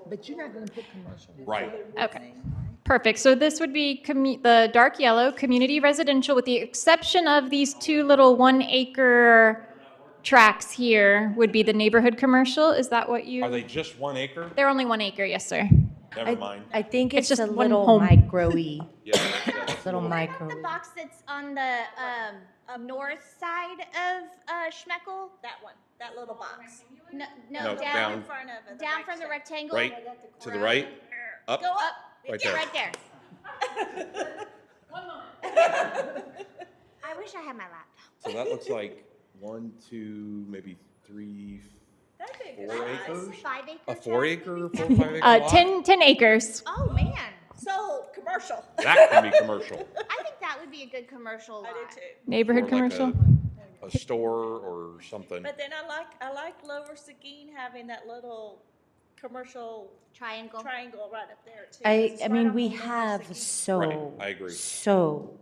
But you're not gonna put commercial. Right. Okay. Perfect. So this would be the dark yellow, community residential, with the exception of these two little 1 acre tracks here would be the neighborhood commercial. Is that what you? Are they just 1 acre? They're only 1 acre, yes, sir. Never mind. I think It's it's just a one little home. micro-y, Yeah, yeah, that's little a little- micro. The box that's on the north side of Schmeckel? That one, that little box. No, No, down, down. In front of it. the down right from the side. rectangle. Right, to the right, up, Go up. Right Yeah, there. right there. I wish I had my laptop. so that looks like 1, 2, maybe 3, That'd be a 4 good size. acres? 5 acre. A tract, 4 maybe? acre, 4, 5 acre lot? 10 acres. Oh, man. So, commercial. That can be commercial. I think that would be a good commercial lot. I do too. Neighborhood Or like commercial. A store or something. But then I like Lower Seguin having that little commercial Triangle. triangle right up there too. I It's right mean, off we of Lower have Seguin. so. I agree. So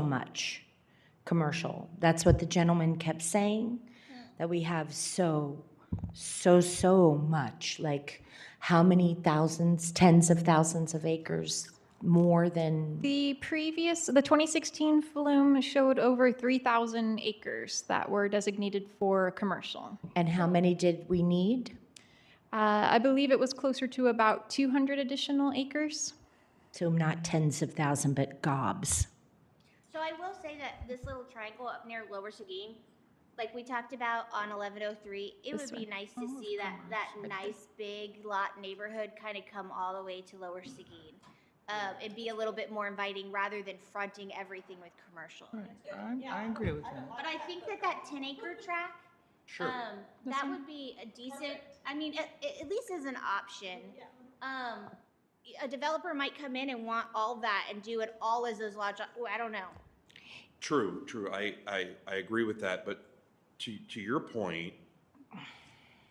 much commercial. That's what the gentleman kept saying, that we have so much, like how many thousands, tens of thousands of acres more than, The 2016 Flume showed over 3,000 acres that were designated for commercial. and how many did we need? I believe it was closer to about 200 additional acres. So not tens of thousands, but gobs. So I will say that this little triangle up near Lower Seguin, like we talked about on 1103, it would be nice to see that nice big lot neighborhood kind of come all the way to Lower Seguin. It'd be a little bit more inviting rather than fronting everything with commercial. I agree with that. But I think that 10 acre tract, Sure. that would be a decent, I mean, at least as an option. A developer might come in and want all that and do it all as those large, I don't know. True, true. I agree with that, but to your point,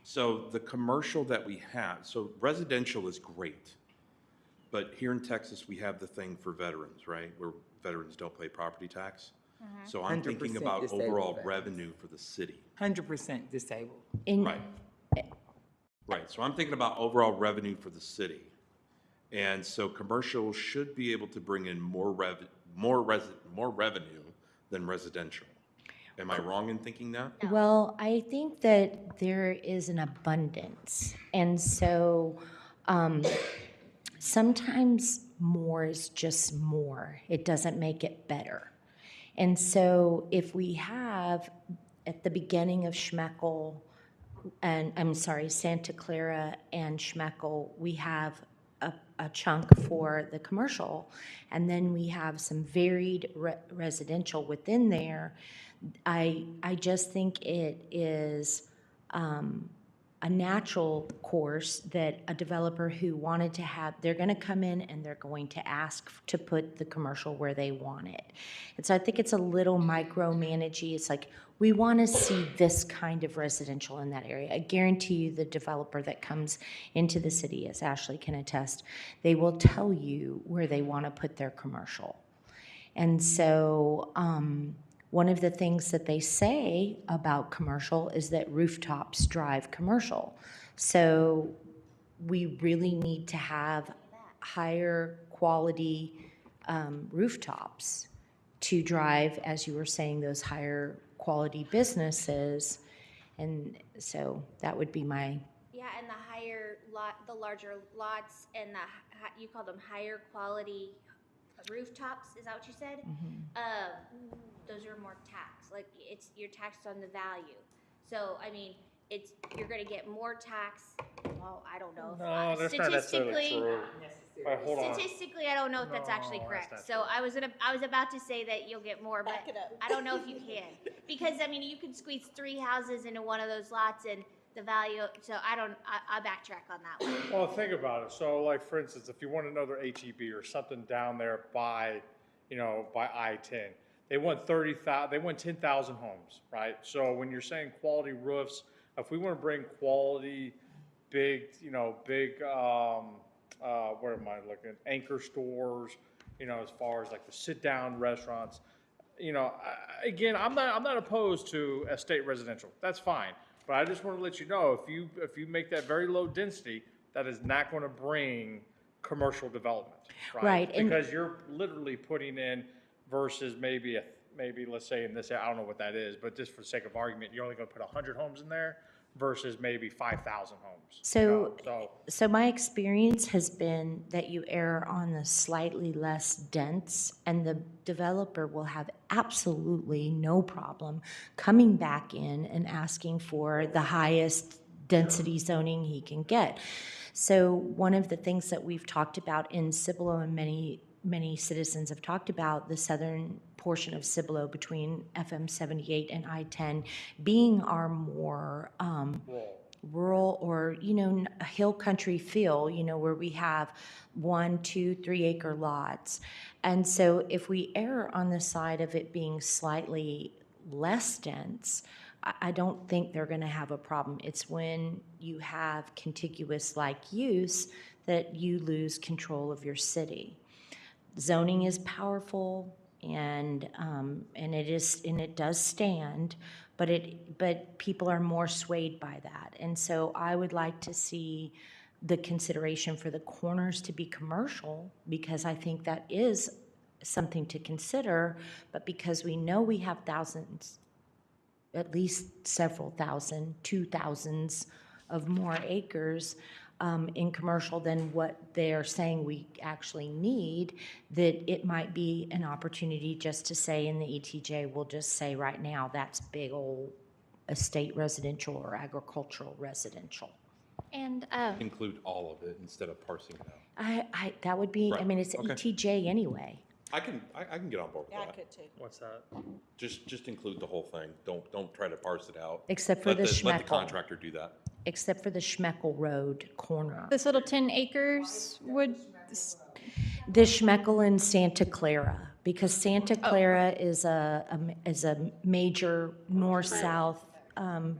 so the commercial that we have, so residential is great. But here in Texas, we have the thing for veterans, right? Where veterans don't pay property tax. So I'm thinking 100% about disabled overall veterans. revenue for the city. 100% disabled. In, Right. Right, so I'm thinking about overall revenue for the city. And so commercial should be able to bring in more revenue than residential. Am I wrong in thinking that? Well, I think that there is an abundance. And so sometimes more is just more. It doesn't make it better. And so if we have at the beginning of Schmeckle, and I'm sorry, Santa Clara and Schmeckle, we have a chunk for the commercial, and then we have some varied residential within there. I just think it is a natural course that a developer who wanted to have, they're going to come in and they're going to ask to put the commercial where they want it. And so I think it's a little micromanagey. It's like, we want to see this kind of residential in that area. I guarantee you the developer that comes into the city, as Ashley can attest, they will tell you where they want to put their commercial. And so one of the things that they say about commercial is that rooftops drive commercial. So we really need to have higher quality rooftops to drive, as you were saying, those higher quality businesses. And so that would be my, Yeah, and the higher lot, the larger lots, and you call them higher quality rooftops. Is that what you said? Those are more taxed. Like you're taxed on the value. So I mean, you're going to get more tax. Well, I don't know. No, that's not necessarily true. Wait, hold on. Statistically, I don't know if that's actually No, correct. that's So I was about to say that you'll get more, but Back it up. I don't know if you can, because I mean, you could squeeze 3 houses into one of those lots, and the value. So I backtrack on that one. Well, think about it. So, like, for instance, if you want another HEB or something down there by I-10, they want 10,000 homes, right? So when you're saying quality roofs, if we want to bring quality, big, where am I looking? Anchor stores, as far as like the sit-down restaurants, again, I'm not opposed to estate residential. That's fine. But I just want to let you know, if you make that very low density, that is not going to bring commercial development, right? Right, and- Because you're literally putting in versus maybe let's say in this, I don't know what that is, but just for the sake of argument, you're only going to put 100 homes in there versus maybe 5,000 homes. So my experience has been that you err on the slightly less dense, and the developer will have absolutely no problem coming back in and asking for the highest density zoning he can get. So one of the things that we've talked about in Cibolo, and many citizens have talked about, the southern portion of Cibolo between FM 78 and I-10 being our more rural or, a hill country feel, where we have 1, 2, 3 acre lots. And so if we err on the side of it being slightly less dense, I don't think they're going to have a problem. It's when you have contiguous like use that you lose control of your city. Zoning is powerful, and it does stand, but people are more swayed by that. And so I would like to see the consideration for the corners to be commercial, because I think that is something to consider. But because we know we have thousands, at least several thousand, 2,000s of more acres in commercial than what they're saying we actually need, that it might be an opportunity just to say in the ETJ, we'll just say right now, that's big old estate residential or agricultural residential. And Include all of it instead of parsing it out. That would be, Right. it's Okay. ETJ anyway. I can get on board with Yeah, I that. could too. What's that? Just include the whole thing. Don't try to parse it out. Except for Let the let the Schmeckle. contractor do that. Except for the Schmeckle Road corner. This little 10 acres would, The Schmeckle in Santa Clara Because Santa Clara is a major north-south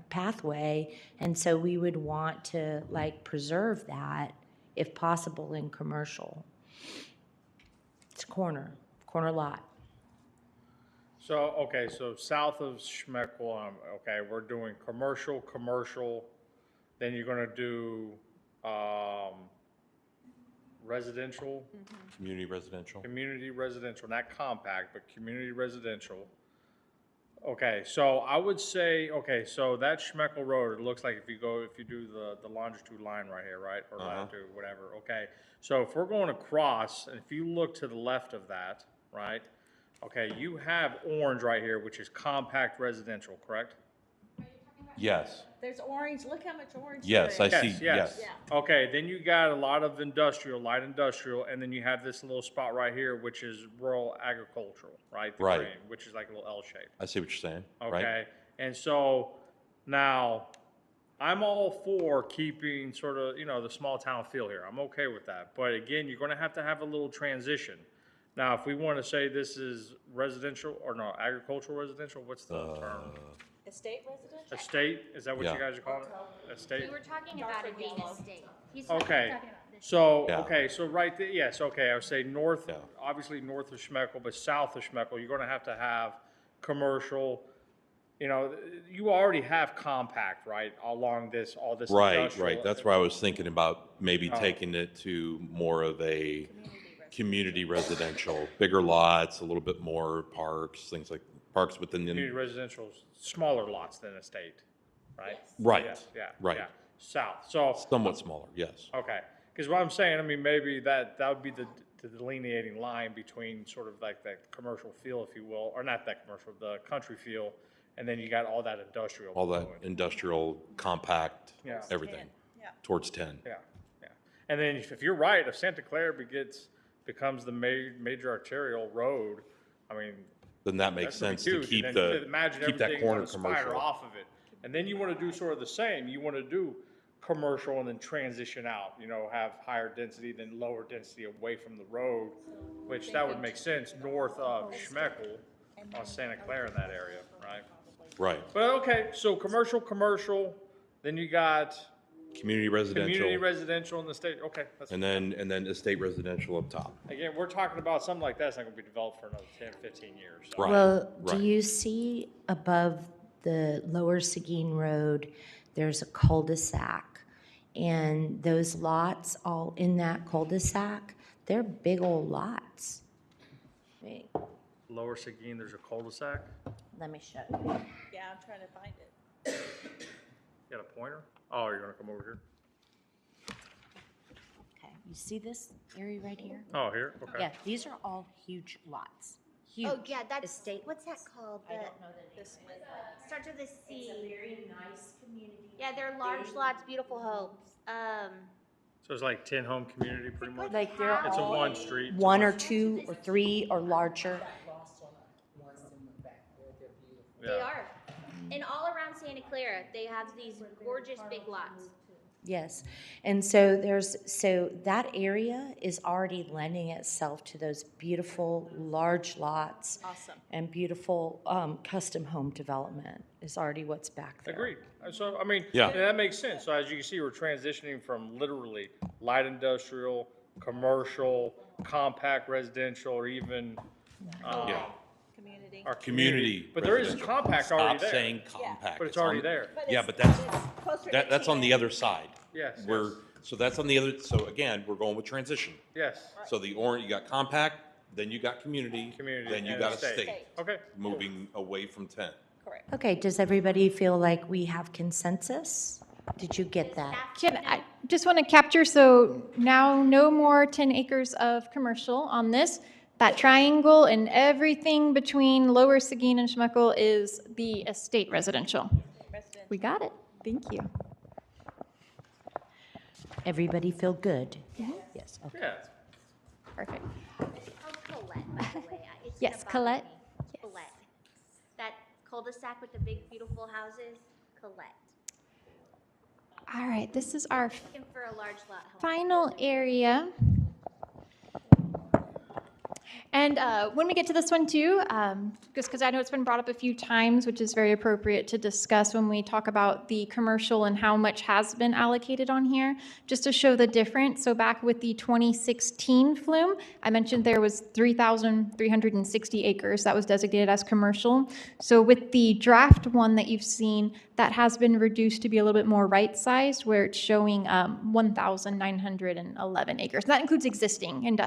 pathway, and so we would want to like preserve that if possible in commercial. It's corner lot. So, okay, so south of Schmeckle, okay, we're doing commercial, then you're gonna do, residential, Community residential. community residential, not compact, but community residential. Okay, so I would say, okay, so that Schmeckle Road, it looks like if you do the longitude line right here, right? Or latitude, whatever, okay. So if we're going across, and if you look to the left of that, right? Okay, you have orange right here, which is compact residential, correct? Yes. There's orange, look how much orange Yes, there I is. see, yes. Okay, then you got a lot of industrial, light industrial, and then you have this little spot right here, which is rural agricultural, right? The Right. green, which is like a little L shape. I see what you're saying, right? Okay, and so now I'm all for keeping sort of, the small town feel here. I'm okay with that. But again, you're going to have a little transition. Now, if we want to say this is residential or no, agricultural residential, what's the term? Estate residential? Estate, is that what you Yeah. guys are calling it? Estate? We were talking about it being a state. Okay, talking about this. so, Yeah. okay, so right there, yes, okay, I would say north, Yeah. obviously north of Schmeckle, but south of Schmeckle, you're gonna have to have commercial, you already have compact, right, along all this Right, industrial. right. That's where I was thinking about maybe taking it to more of a community residential, bigger lots, a little bit more parks, things like parks within Community the, residential, smaller lots than estate, right? right, Yeah, right. yeah. South, so, Somewhat smaller, yes. okay, because what I'm saying, I mean, maybe that would be the delineating line between sort of like that commercial feel, if you will, or not that commercial, the country feel, and then you got all that industrial. All that fluid. industrial, compact, Yeah. everything, Yeah. towards 10. Yeah, yeah. And then if you're right, if Santa Clara becomes the major arterial road, I mean, Then that makes that's gonna be sense to huge. keep And then the, imagine keep that everything corner on a spider commercial. off of it. And then you want to do sort of the same. You want to do commercial and then transition out, have higher density than lower density away from the road, which that would make sense north of Schmeckle on Santa Clara in that area, right? Right. But okay, so commercial, then you got Community community residential, residential in the state. Okay, that's and then estate residential up top. again, we're talking about something like that's not going to be developed for another 10, 15 years. So. Right, Well, do right. you see above the lower Seguin Road, there's a cul-de-sac? And those lots all in that cul-de-sac, they're big old lots. Wait, Lower Seguin, there's a cul-de-sac. let me show you. Yeah, I'm trying to find it. You got a pointer? Oh, you're going to come over here? Okay, you see this area right here? Oh, here? Okay. Yeah, these are all huge lots. Huge. Oh, yeah, that's, estate. what's that called? I don't know the name. Starts with a C. It's a very nice community. Yeah, they're large lots, beautiful homes. So it's like 10-home community, pretty much? Like they're It's a all one street. one or two or three or larger. They Yeah. are. And all around Santa Clara, they have these gorgeous big lots. Yes, and so that area is already lending itself to those beautiful large lots. Awesome. And beautiful custom home development is already what's back there. Agreed. So, I mean, Yeah. that makes sense. So as you can see, we're transitioning from literally light industrial, commercial, compact residential, or even Yeah. Community. our Community But there is residential. compact already Stop there. saying compact. But it's already on- there. But Yeah, it's- but that's, it's closer to that's on 10. the other side. Yes, So that's on the other, so again, we're going with transition. yes. So the orange, you got compact, then you got community, Community then you and got estate. estate, Okay. moving away from 10. Correct. Okay, does everybody feel like we have consensus? Did you get that? Jim, I just want to capture, so now no more 10 acres of commercial on this. That triangle and everything between Lower Seguin and Schmeckle is the estate residential. Residential. We got it. Thank you. Everybody feel good? Yes, okay. Yeah. Perfect. It's called Colette, by the way. It's Yes, gonna bother Colette. me. Colette. That cul-de-sac with the big, beautiful houses, Colette. All right, this is our Looking for a large lot home. final area. And when we get to this one too, just because I know it's been brought up a few times, which is very appropriate to discuss when we talk about the commercial and how much has been allocated on here, just to show the difference. So back with the 2016 flume, I mentioned there was 3,360 acres that was designated as commercial. So with the draft one that you've seen, that has been reduced to be a little bit more right-sized, where it's showing 1,911 acres. And that includes existing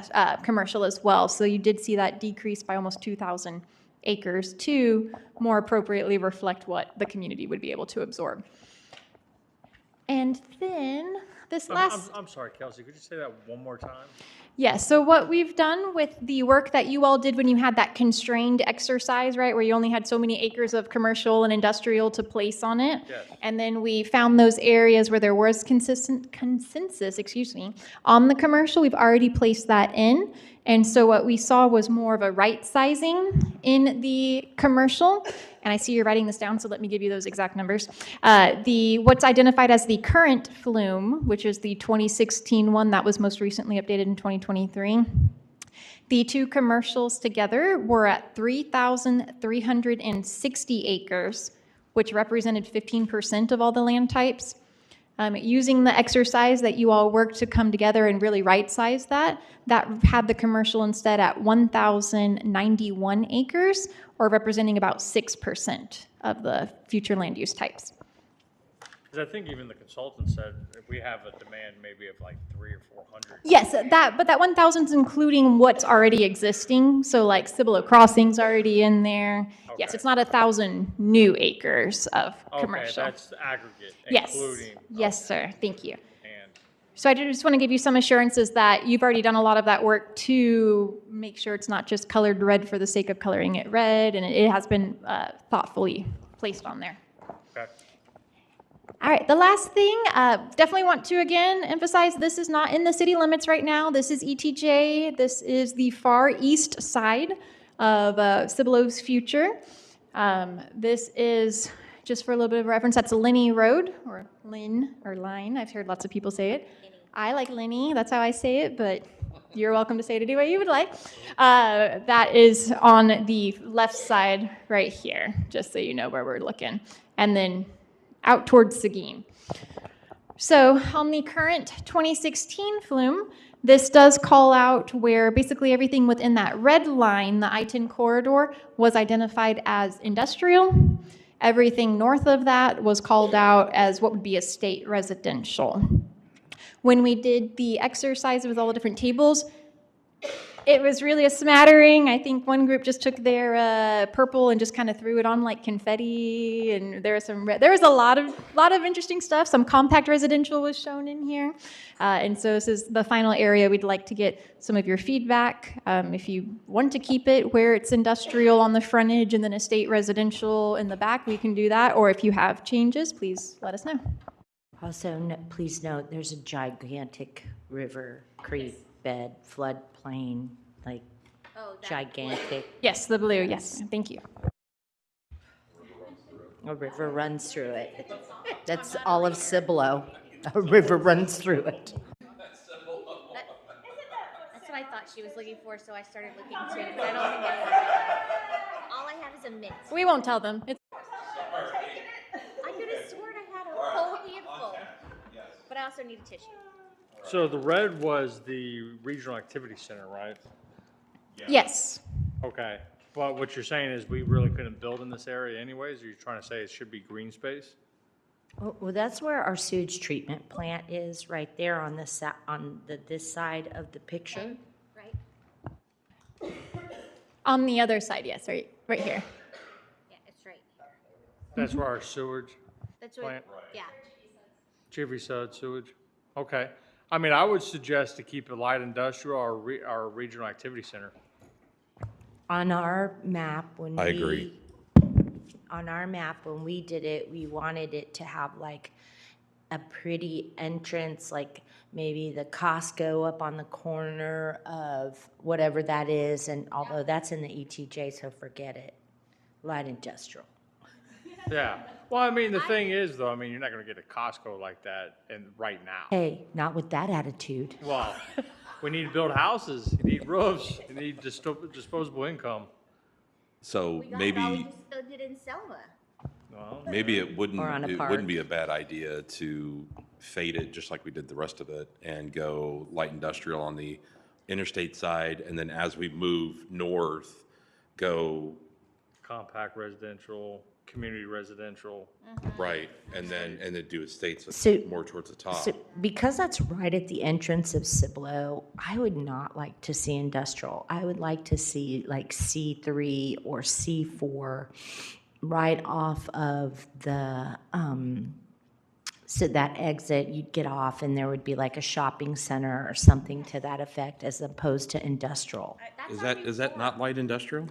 commercial as well. So you did see that decrease by almost 2,000 acres to more appropriately reflect what the community would be able to absorb. And then this last... I'm sorry, Kelsey, could you say that one more time? Yes, so what we've done with the work that you all did when you had that constrained exercise, right, where you only had so many acres of commercial and industrial to place on it, Yes. and then we found those areas where there was consensus, on the commercial, we've already placed that in, and so what we saw was more of a right sizing in the commercial, and I see you're writing this down, so let me give you those exact numbers. What's identified as the current flume, which is the 2016 one that was most recently updated in 2023. The two commercials together were at 3,360 acres, which represented 15% of all the land types. Using the exercise that you all worked to come together and really right-size that had the commercial instead at 1,091 acres, or representing about 6% of the future land use types. Because I think even the consultant said if we have a demand maybe of like 300 or 400. Yes, but that 1,000 is including what's already existing. So like Cibolo Crossing's already in there. Okay. Yes, it's not 1,000 new acres of commercial. Okay, that's aggregate, Yes. including. Yes, sir. Thank you. And So I just want to give you some assurances that you've already done a lot of that work to make sure it's not just colored red for the sake of coloring it red, and it has been thoughtfully placed on there. okay. All right, the last thing, definitely want to again emphasize this is not in the city limits right now. This is ETJ. This is the far east side of Cibolo's future. This is, just for a little bit of reference, that's Linney Road, or Lynn, or Line. I've heard lots of people say it. I like Linney, that's how I say it, but you're welcome to say it any way you would like. That is on the left side right here, just so you know where we're looking. And then out towards Seguin. So on the current 2016 flume, this does call out where basically everything within that red line, the I-10 corridor, was identified as industrial. Everything north of that was called out as what would be estate residential. When we did the exercise with all the different tables, it was really a smattering. I think one group just took their purple and just kind of threw it on like confetti, and there was some red. There was a lot of interesting stuff. Some compact residential was shown in here, and so this is the final area. We'd like to get some of your feedback. If you want to keep it where it's industrial on the frontage and then estate residential in the back, we can do that. Or if you have changes, please let us know. Also, please note, there's a gigantic river, creek bed, floodplain, like gigantic. Yes, the blue. Yes, thank you. A river runs through it. That's all of Cibolo. A river runs through it. That's what I thought she was looking for, so I started looking too. I don't think I have. All I have is a mint. We won't tell them. It's I could have sworn I had a whole handful, but I also need a tissue. So the red was the regional activity center, right? yes. Okay. But what you're saying is we really couldn't build in this area anyways, or you're trying to say it should be green space? Well, that's where our sewage treatment plant is, right there on this side of the picture. Right? On the other side, yes, right here. Yeah, it's right here. That's where our sewage That's what. plant, Yeah. Chivy Sud sewage? Okay. I mean, I would suggest to keep it light industrial or our regional activity center. On our map, when I agree. On our map, when we did it, we wanted it to have like a pretty entrance, like maybe the Costco up on the corner of whatever that is, and although that's in the ETJ, so forget it. Light industrial. Yeah. Well, I mean, the thing is, though, I mean, you're not going to get a Costco like that right now. Hey, not with that attitude. Well, We need to build houses, you need roofs, you need disposable income. So We maybe, just built it in Selma. Well, maybe Or on a it park. wouldn't be a bad idea to fade it just like we did the rest of it and go light industrial on the interstate side, and then as we move north, go compact residential, community residential. right, and then do estates So- more towards the top. So because that's right at the entrance of Cibolo, I would not like to see industrial. I would like to see like C3 or C4 right off of the, so that exit, you'd get off and there would be like a shopping center or something to that effect as opposed to industrial. Is that not light industrial?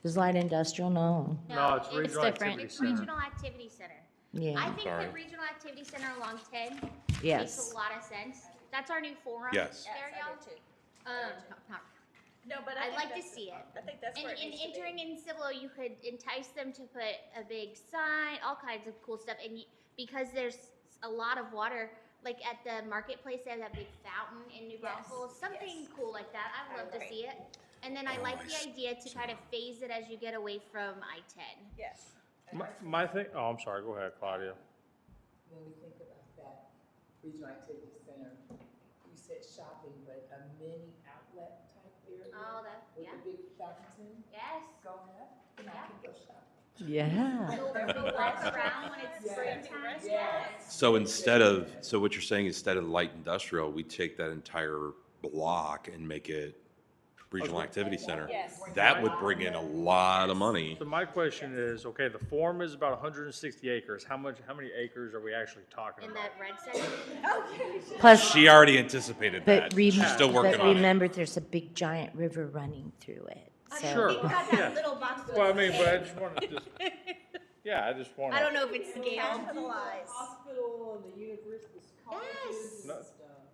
Is light industrial? No. No, it's regional different. activity It's center. regional activity center. I Yeah. think Sorry. the regional activity center along 10 Yes. makes a lot of sense. That's our new forum. Yes. There, y'all. No, but I'd like to see it. I think that's And where it in needs to be. entering in Cibolo, you could entice them to put a big sign, all kinds of cool stuff. And because there's a lot of water, like at the marketplace, they have that big fountain in New Braunfels, something cool like that. I'd love to see it. And then I like the idea to kind of phase it as you get away from I-10. Yes. My thing, oh, I'm sorry, go ahead, Claudia. When we think about that regional activity center, you said shopping, but a mini outlet type area Oh, that, with yeah, a big fountain yes. going up, and I can go shopping. Yeah. Go walk around when it's springtime, yes. So so what you're saying, instead of light industrial, we take that entire block and make it regional activity center. Yes. That would bring in a lot of money. So my question is, okay, the forum is about 160 acres. How many acres are we actually talking In about? that red section. Plus, She already anticipated that. but, She's still working on it. remember, there's a big giant river running through it. So Sure, We've got yeah. that little box. with Well, I mean, a but I egg. just want to yeah, I just want I to. don't know if it's scaled. Capitalize. Hospital and the university colleges Yes. and stuff.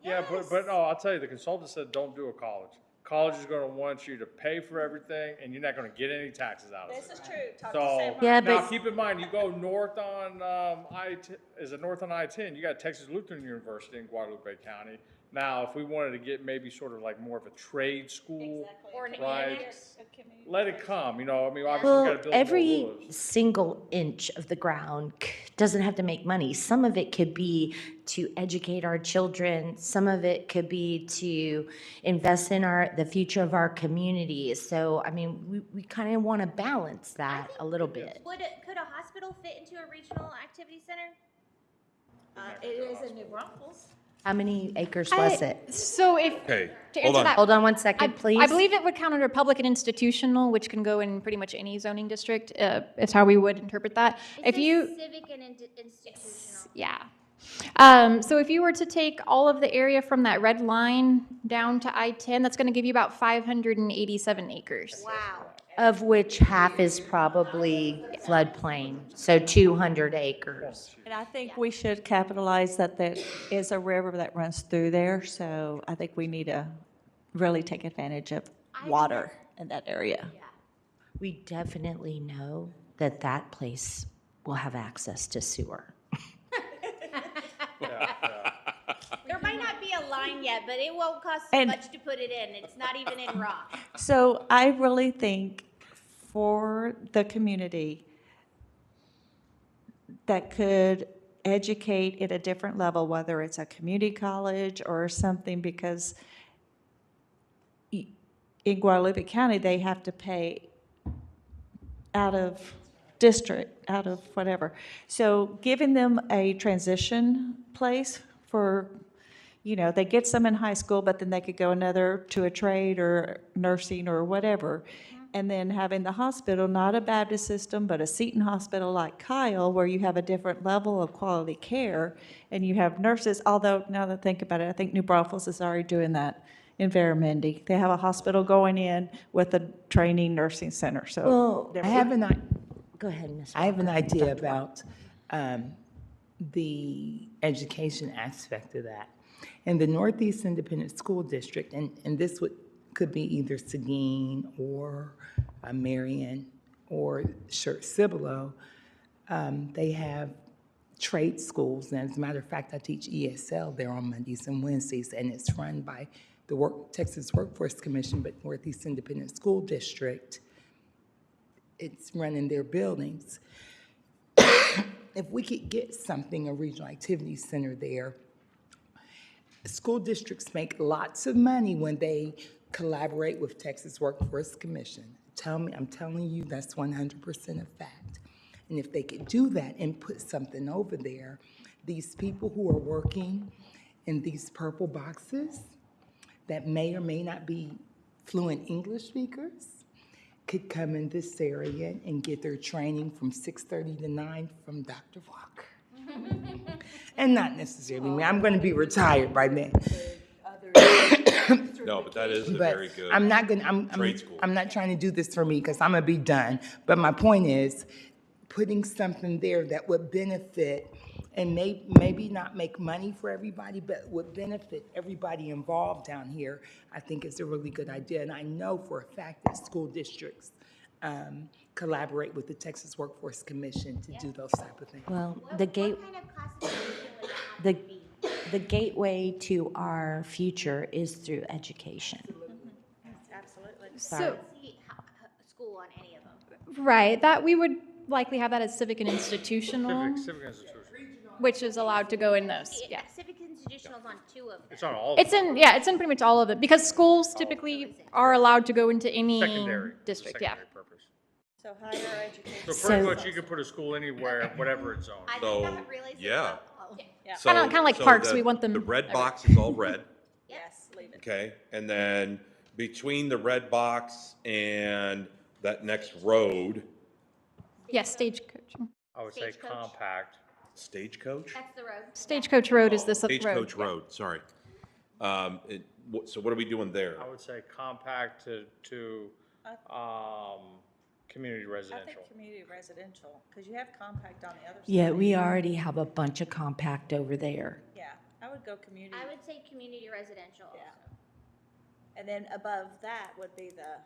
Yeah, but no, I'll tell you, the consultant said, don't do a college. College is going to want you to pay for everything, and you're not going to get any taxes out of it. This is true. Talk to So, Sam. Yeah, now but- keep in mind, you go north on north on I-10, you got Texas Lutheran University in Guadalupe County. Now, if we wanted to get maybe sort of like more of a trade school, Or an right, annex. let it come, you know, I mean, obviously we got Well, to build more every roofs. single inch of the ground doesn't have to make money. Some of it could be to educate our children. Some of it could be to invest in the future of our communities. So, I mean, we kind of want to balance that a little bit. Could a hospital fit into a regional activity center? It is in New Braunfels. How many acres was it? So if, Okay, to hold answer on. that, Hold on one I, second, please. I believe it would count under public and institutional, which can go in pretty much any zoning district. It's how we would interpret that. It If says you, civic and institutional. yeah. So if you were to take all of the area from that red line down to I-10, that's going to give you about 587 acres. Wow. Of which half is probably floodplain, so 200 acres. And I think we should capitalize that there is a river that runs through there, so I think we need to really take advantage of water in that area. We definitely know that that place will have access to sewer. There might not be a line yet, but it won't cost And- much to put it in. It's not even in rock. So I really think for the community that could educate at a different level, whether it's a community college or something, because in Guadalupe County, they have to pay out of district, out of whatever. So giving them a transition place for, you know, they get some in high school, but then they could go to a trade or nursing or whatever. And then having the hospital, not a Baptist system, but a Seton hospital like Kyle, where you have a different level of quality care, and you have nurses, although now that I think about it, I think New Braunfels is already doing that in Varamendi. They have a hospital going in with a training nursing center, so. Well, I have Go ahead, Ms. I have an idea about the education aspect of that. In the Northeast Independent School District, and this could be either Seguin or Marion or Cibolo, they have trade schools. And as a matter of fact, I teach ESL there on Mondays and Wednesdays, and it's run by Texas Workforce Commission, but Northeast Independent School District, it's running their buildings. If we could get something, a regional activity center there, school districts make lots of money when they collaborate with Texas Workforce Commission. I'm telling you, that's 100% a fact. And if they could do that and put something over there, these people who are working in these purple boxes that may or may not be fluent English speakers could come in this area and get their training from 6:30 to 9 from Dr. Walker. And not necessarily me. I'm going to be retired by then. No, but that is a But very good I'm not trade school. I'm not trying to do this for me because I'm gonna be done. But my point is, putting something there that would benefit and maybe not make money for everybody, but would benefit everybody involved down here, I think is a really good idea. And I know for a fact that school districts collaborate with the Texas Workforce Commission to do those type of things. Well, What kind of classification would that have to be? the gateway to our future is through education. Absolutely. So, See school on any of them. right, that we would likely have that as civic and institutional, Civic institution. which is allowed to go in those, yeah. Civic institutional's on 2 of them. It's on all of It's in, yeah, it's in pretty much all of it, because schools typically are allowed to go into any secondary. district, yeah. Secondary purpose. So higher education. So pretty So- much you could put a school anywhere, whatever its own. I So, think I realized it's yeah. not all of them. Yeah. So- Kinda like so parks, the- we want them The red everywhere. box is all red, Yes, leave it. okay? And then between the red box and that next road, Yes, Stagecoach. I would say Stagecoach. compact. Stagecoach? That's the road. Stagecoach Road is this road. Stagecoach yeah. Road, sorry. So what are we doing there? I would say compact to community I residential. think community residential, because you have compact on the other side. Yeah, we already have a bunch of compact over there. Yeah, I would go community. I would say community residential Yeah. also. And then above that would be the,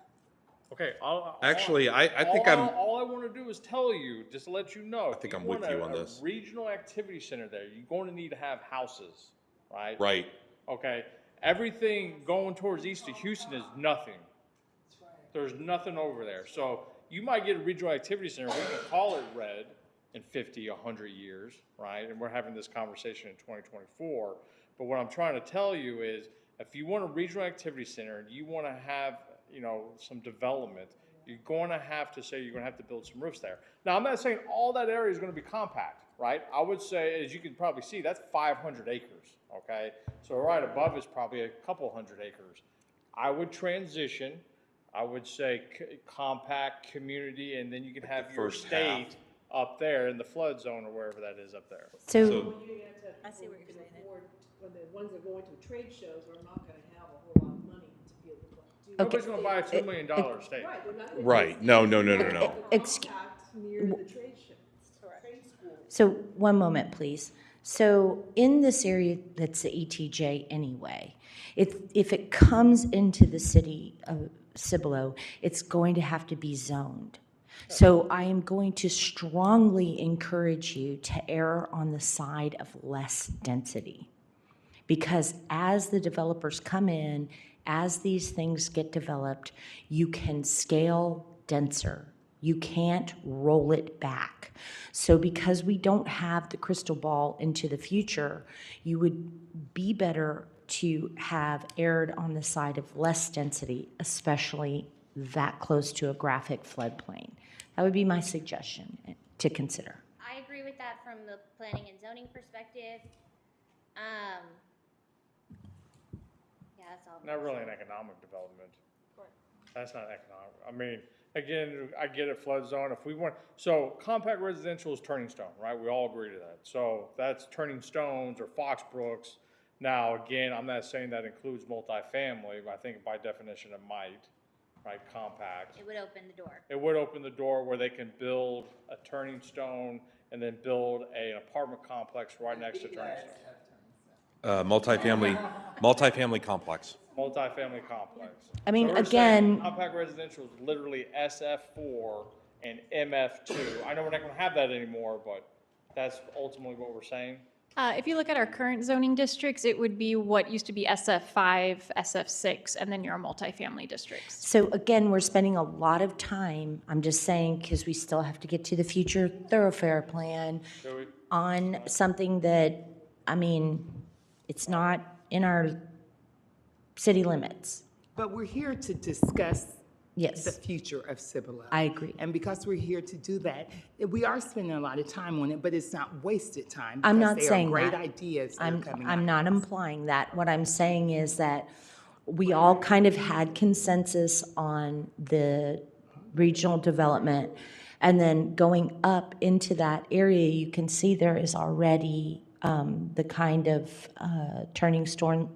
Okay, Actually, I think I'm, all I want to do is tell you, just to let you know. I think I'm with you on this. Regional activity center there, you're going to need to have houses, right? right. Okay, everything going towards east of Houston is nothing. There's nothing over there. So you might get a regional activity center, we can call it red in 50, 100 years, right? And we're having this conversation in 2024. But what I'm trying to tell you is, if you want a regional activity center and you want to have, some development, you're going to have to say you're going to have to build some roofs there. Now, I'm not saying all that area is going to be compact, right? I would say, as you can probably see, that's 500 acres, okay? So right above is probably a couple hundred acres. I would transition, I would say compact, community, and then you can have your first state up there in the flood zone or wherever that is up there. So, I see what you're saying. When the ones that are going to trade shows are not gonna have a whole lot of money to be able to do. Nobody's going to buy a $2 million state. Right, they're not gonna Right. No. excuse, compact near the trade show, trade school. so one moment, please. So in this area that's the ETJ anyway, if it comes into the city of Cibolo, it's going to have to be zoned. So I am going to strongly encourage you to err on the side of less density. Because as the developers come in, as these things get developed, you can scale denser. You can't roll it back. So because we don't have the crystal ball into the future, you would be better to have erred on the side of less density, especially that close to a graphic floodplain. That would be my suggestion to consider. I agree with that from the planning and zoning perspective. Yeah, that's all. Not really an economic development. That's not economic. I mean, again, I get it, flood zone, if we want, so compact residential is turning stone, right? We all agree to that. So that's turning stones or Foxbrooks. Now, again, I'm not saying that includes multifamily, but I think by definition it might, right, compact. It would open the door. It would open the door where they can build a turning stone and then build an apartment complex right next to turning stone. Multifamily complex. Multifamily complex. I mean, So we're saying again- compact residential is literally SF4 and MF2. I know we're not gonna have that anymore, but that's ultimately what we're saying. If you look at our current zoning districts, it would be what used to be SF5, SF6, and then your multifamily districts. So again, we're spending a lot of time, I'm just saying, because we still have to get to the future thoroughfare plan on something that, I mean, it's not in our city limits. But we're here to discuss the Yes, future of Cibolo. I agree. And because we're here to do that, we are spending a lot of time on it, but it's not wasted time. I'm because not they are saying great that. ideas that are coming I'm out. not implying that. What I'm saying is that we all kind of had consensus on the regional development. And then going up into that area, you can see there is already the kind of turning storm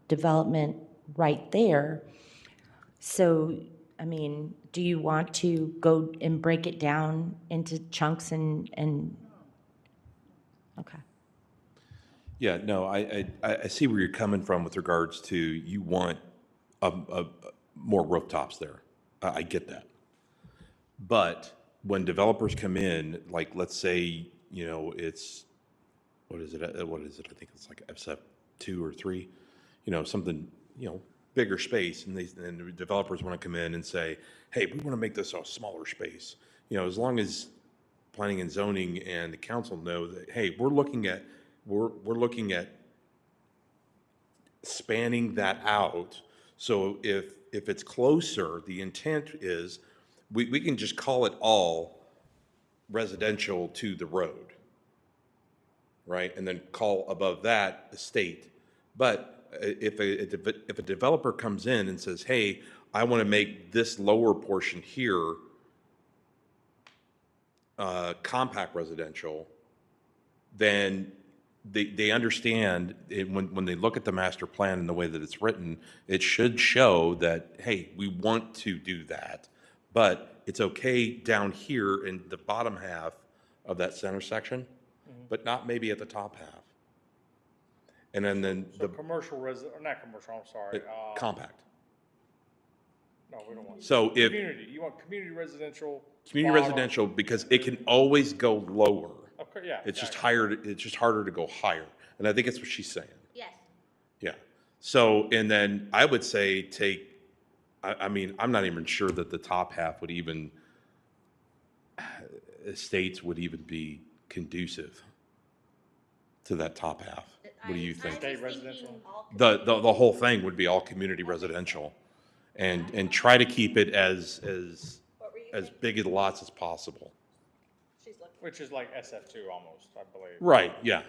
development right there. So, I mean, do you want to go and break it down into chunks and okay. Yeah, no, I see where you're coming from with regards to you want more rooftops there. I get that. But when developers come in, like, let's say, you know, it's, what is it? I think it's like SF 2 or 3, you know, something, you know, bigger space. And the developers want to come in and say, hey, we want to make this a smaller space. You know, as long as planning and zoning and the council know that, hey, we're looking at spanning that out. So if it's closer, the intent is we can just call it all residential to the road, right? And then call above that estate. But if a developer comes in and says, hey, I want to make this lower portion here compact residential, then they understand when they look at the master plan and the way that it's written, it should show that, hey, we want to do that, but it's okay down here in the bottom half of that center section, but not maybe at the top half. And then So commercial or not commercial, I'm sorry. compact. No, we don't want. So if Community, you want community residential? community bottom. residential, because it can always go lower. Okay, yeah. It's just exactly. higher, it's just harder to go higher. And I think that's what she's saying. Yes. Yeah. So, and then I would say I mean, I'm not even sure that the top half would even, estates would even be conducive to that top half. What do you think? State residential? The whole thing would be all community residential, and try to keep it as big of lots as possible. Which is like SF2 almost, I believe. Right, yeah.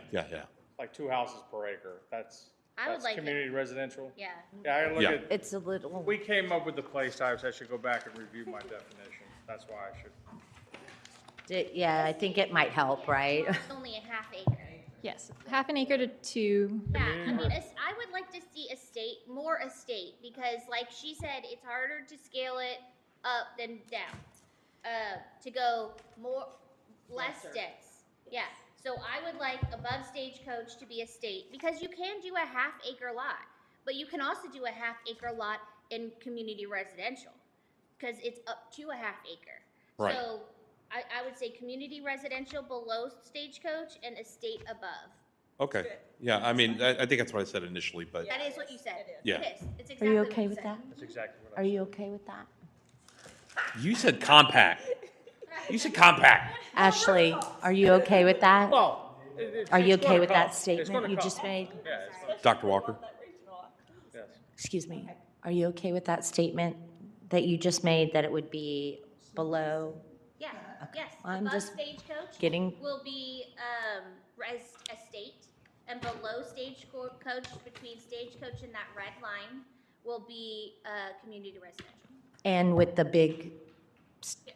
Like 2 houses per acre. That's I would like it. community residential? Yeah. Yeah, I look Yeah. at, It's a little, we came up with the place types. I should go back and review my definition. That's why I should. yeah, I think it might help, right? It's only a half acre. Yes, half an acre to 2. Yeah, I mean, I would like to see more estate, because like she said, it's harder to scale it up than down. To go less dense. Yeah, so I would like above Stagecoach to be estate, because you can do a half acre lot, but you can also do a half acre lot in community residential, because it's up to a half acre. Right. So I would say community residential below Stagecoach and estate above. Okay, yeah, I mean, I think that's what I said initially, but, That is what you said. Yeah. It is. It's Are exactly you what okay you with said. that? That's exactly what Are you okay with that? you said compact. You said compact. Ashley, are you okay with that? Well. Are you it's okay gonna with come. that It's statement gonna you come. just made? Yeah, it's gonna, Dr. Walker? yes. Excuse me, are you okay with that statement that you just made, that it would be below? Yeah, yes. I'm Above just Stagecoach getting- will be estate, and below Stagecoach, between Stagecoach and that red line, will be community residential. And with the big,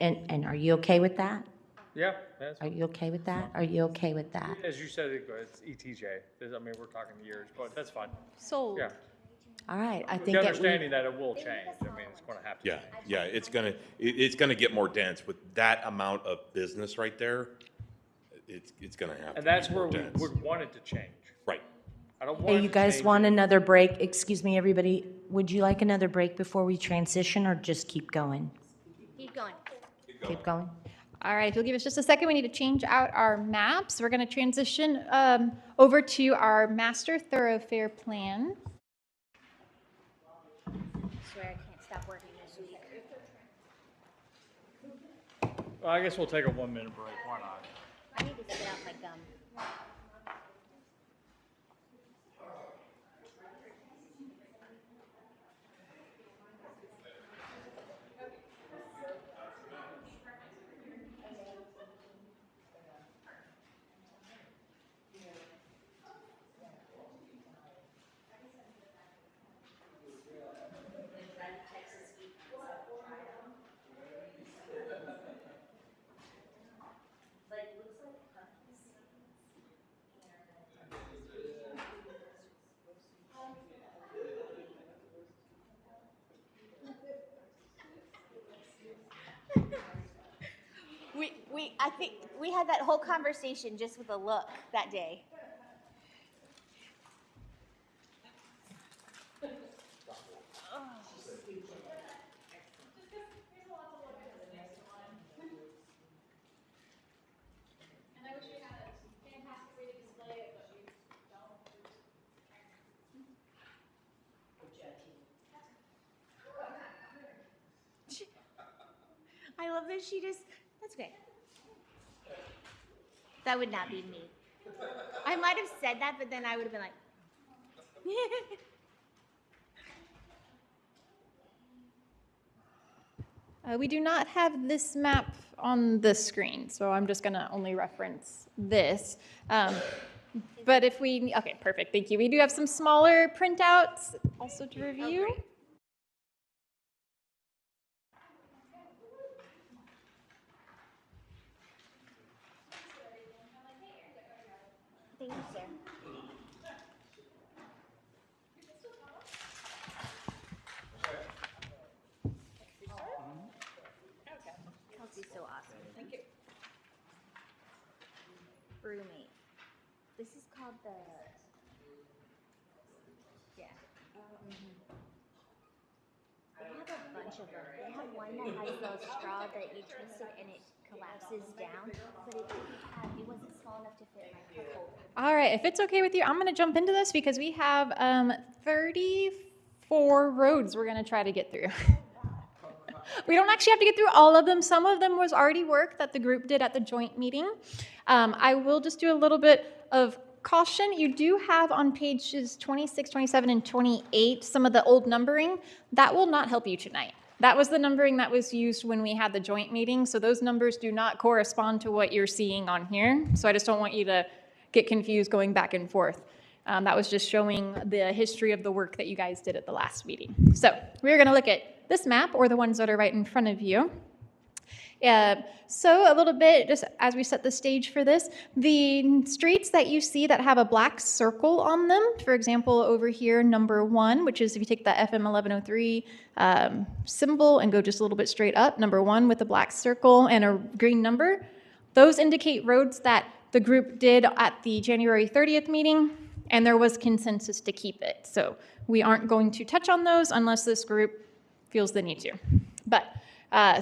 and are you okay with that? Yeah, that's, Are you okay with that? Are you okay with that? as you said, it's ETJ. I mean, we're talking years, but that's fine. Sold. Yeah. All right, I The think that we, understanding that it will change. I mean, it's gonna have to. Yeah, yeah, it's gonna get more dense with that amount of business right there. It's gonna have to And that's be where more we dense. would want it to change. Right. I don't want hey, it you to guys change want it. another break? Excuse me, everybody, would you like another break before we transition, or just keep going? Keep going. Keep going? All right, if you'll give us just a second, we need to change out our maps. We're going to transition over to our master thoroughfare plan. I swear I can't stop working this week. Well, I guess we'll take a 1 minute break. Why not? I need to spit out my gum. I think we had that whole conversation just with a look that day. I love that she just, that's okay. That would not be me. I might have said that, but then I would have been like, We do not have this map on the screen, so I'm just going to only reference this. But if we, okay, perfect, thank you. We do have some smaller printouts also to review. Oh, thank you, sir. Kelsey's so awesome. Thank you. Brewmate. This is called the, yeah. They have a bunch of them. They have one that has the straw that you twist it and it collapses down, but it wasn't small enough to fit my cup holder. All right, if it's okay with you, I'm going to jump into this because we have 34 roads we're going to try to get through. We don't actually have to get through all of them. Some of them was already work that the group did at the joint meeting. I will just do a little bit of caution. You do have on pages 26, 27, and 28 some of the old numbering. That will not help you tonight. That was the numbering that was used when we had the joint meeting, so those numbers do not correspond to what you're seeing on here. So I just don't want you to get confused going back and forth. That was just showing the history of the work that you guys did at the last meeting. So we're going to look at this map, or the ones that are right in front of you. So a little bit, just as we set the stage for this, the streets that you see that have a black circle on them, for example, over here, number 1, which is if you take the FM 1103 symbol and go just a little bit straight up, number 1 with a black circle and a green number, those indicate roads that the group did at the January 30th meeting, and there was consensus to keep it. So we aren't going to touch on those unless this group feels the need to. But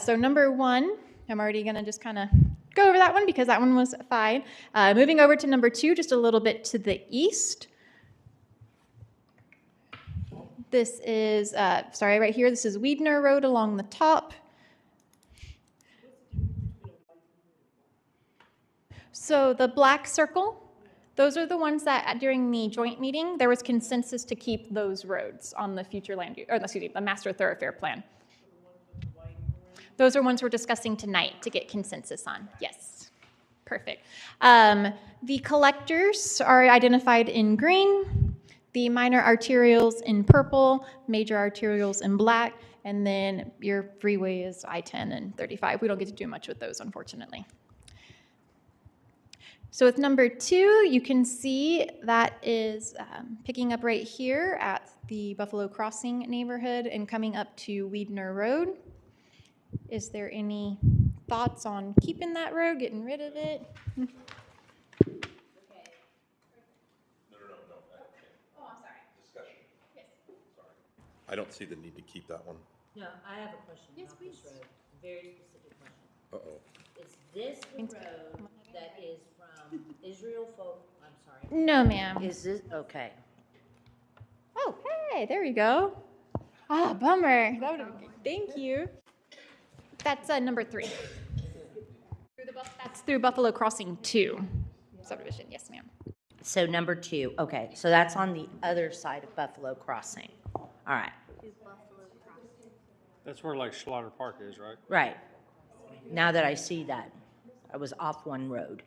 so number 1, I'm already going to just kind of go over that one because that one was fine. Moving over to number 2, just a little bit to the east. This is, right here, this is Weidner Road along the top. So the black circle, those are the ones that during the joint meeting, there was consensus to keep those roads on the future land use, or excuse me, the master thoroughfare plan. Those are ones we're discussing tonight to get consensus on. Yes, perfect. The collectors are identified in green, the minor arterials in purple, major arterials in black, and then your freeway is I-10 and 35. We don't get to do much with those, unfortunately. So with number 2, you can see that is picking up right here at the Buffalo Crossing neighborhood and coming up to Weidner Road. Is there any thoughts on keeping that road, getting rid of it? No. Oh, I'm sorry. Discussion. Yes. Sorry. I don't see the need to keep that one. No, I have a question. Yes, about this please. road. Very specific question. Uh-oh. Is this the road that is from Israel Folk, I'm sorry. No, ma'am. Is this, okay. Oh, hey, there you go. Ah, bummer. That would have been good. Thank you. That's number 3. That's through Buffalo Crossing 2 subdivision. Yes, ma'am. So number 2, okay, so that's on the other side of Buffalo Crossing. All right, That's where like Slaughter Park is, right? right. Now that I see that, I was off one road.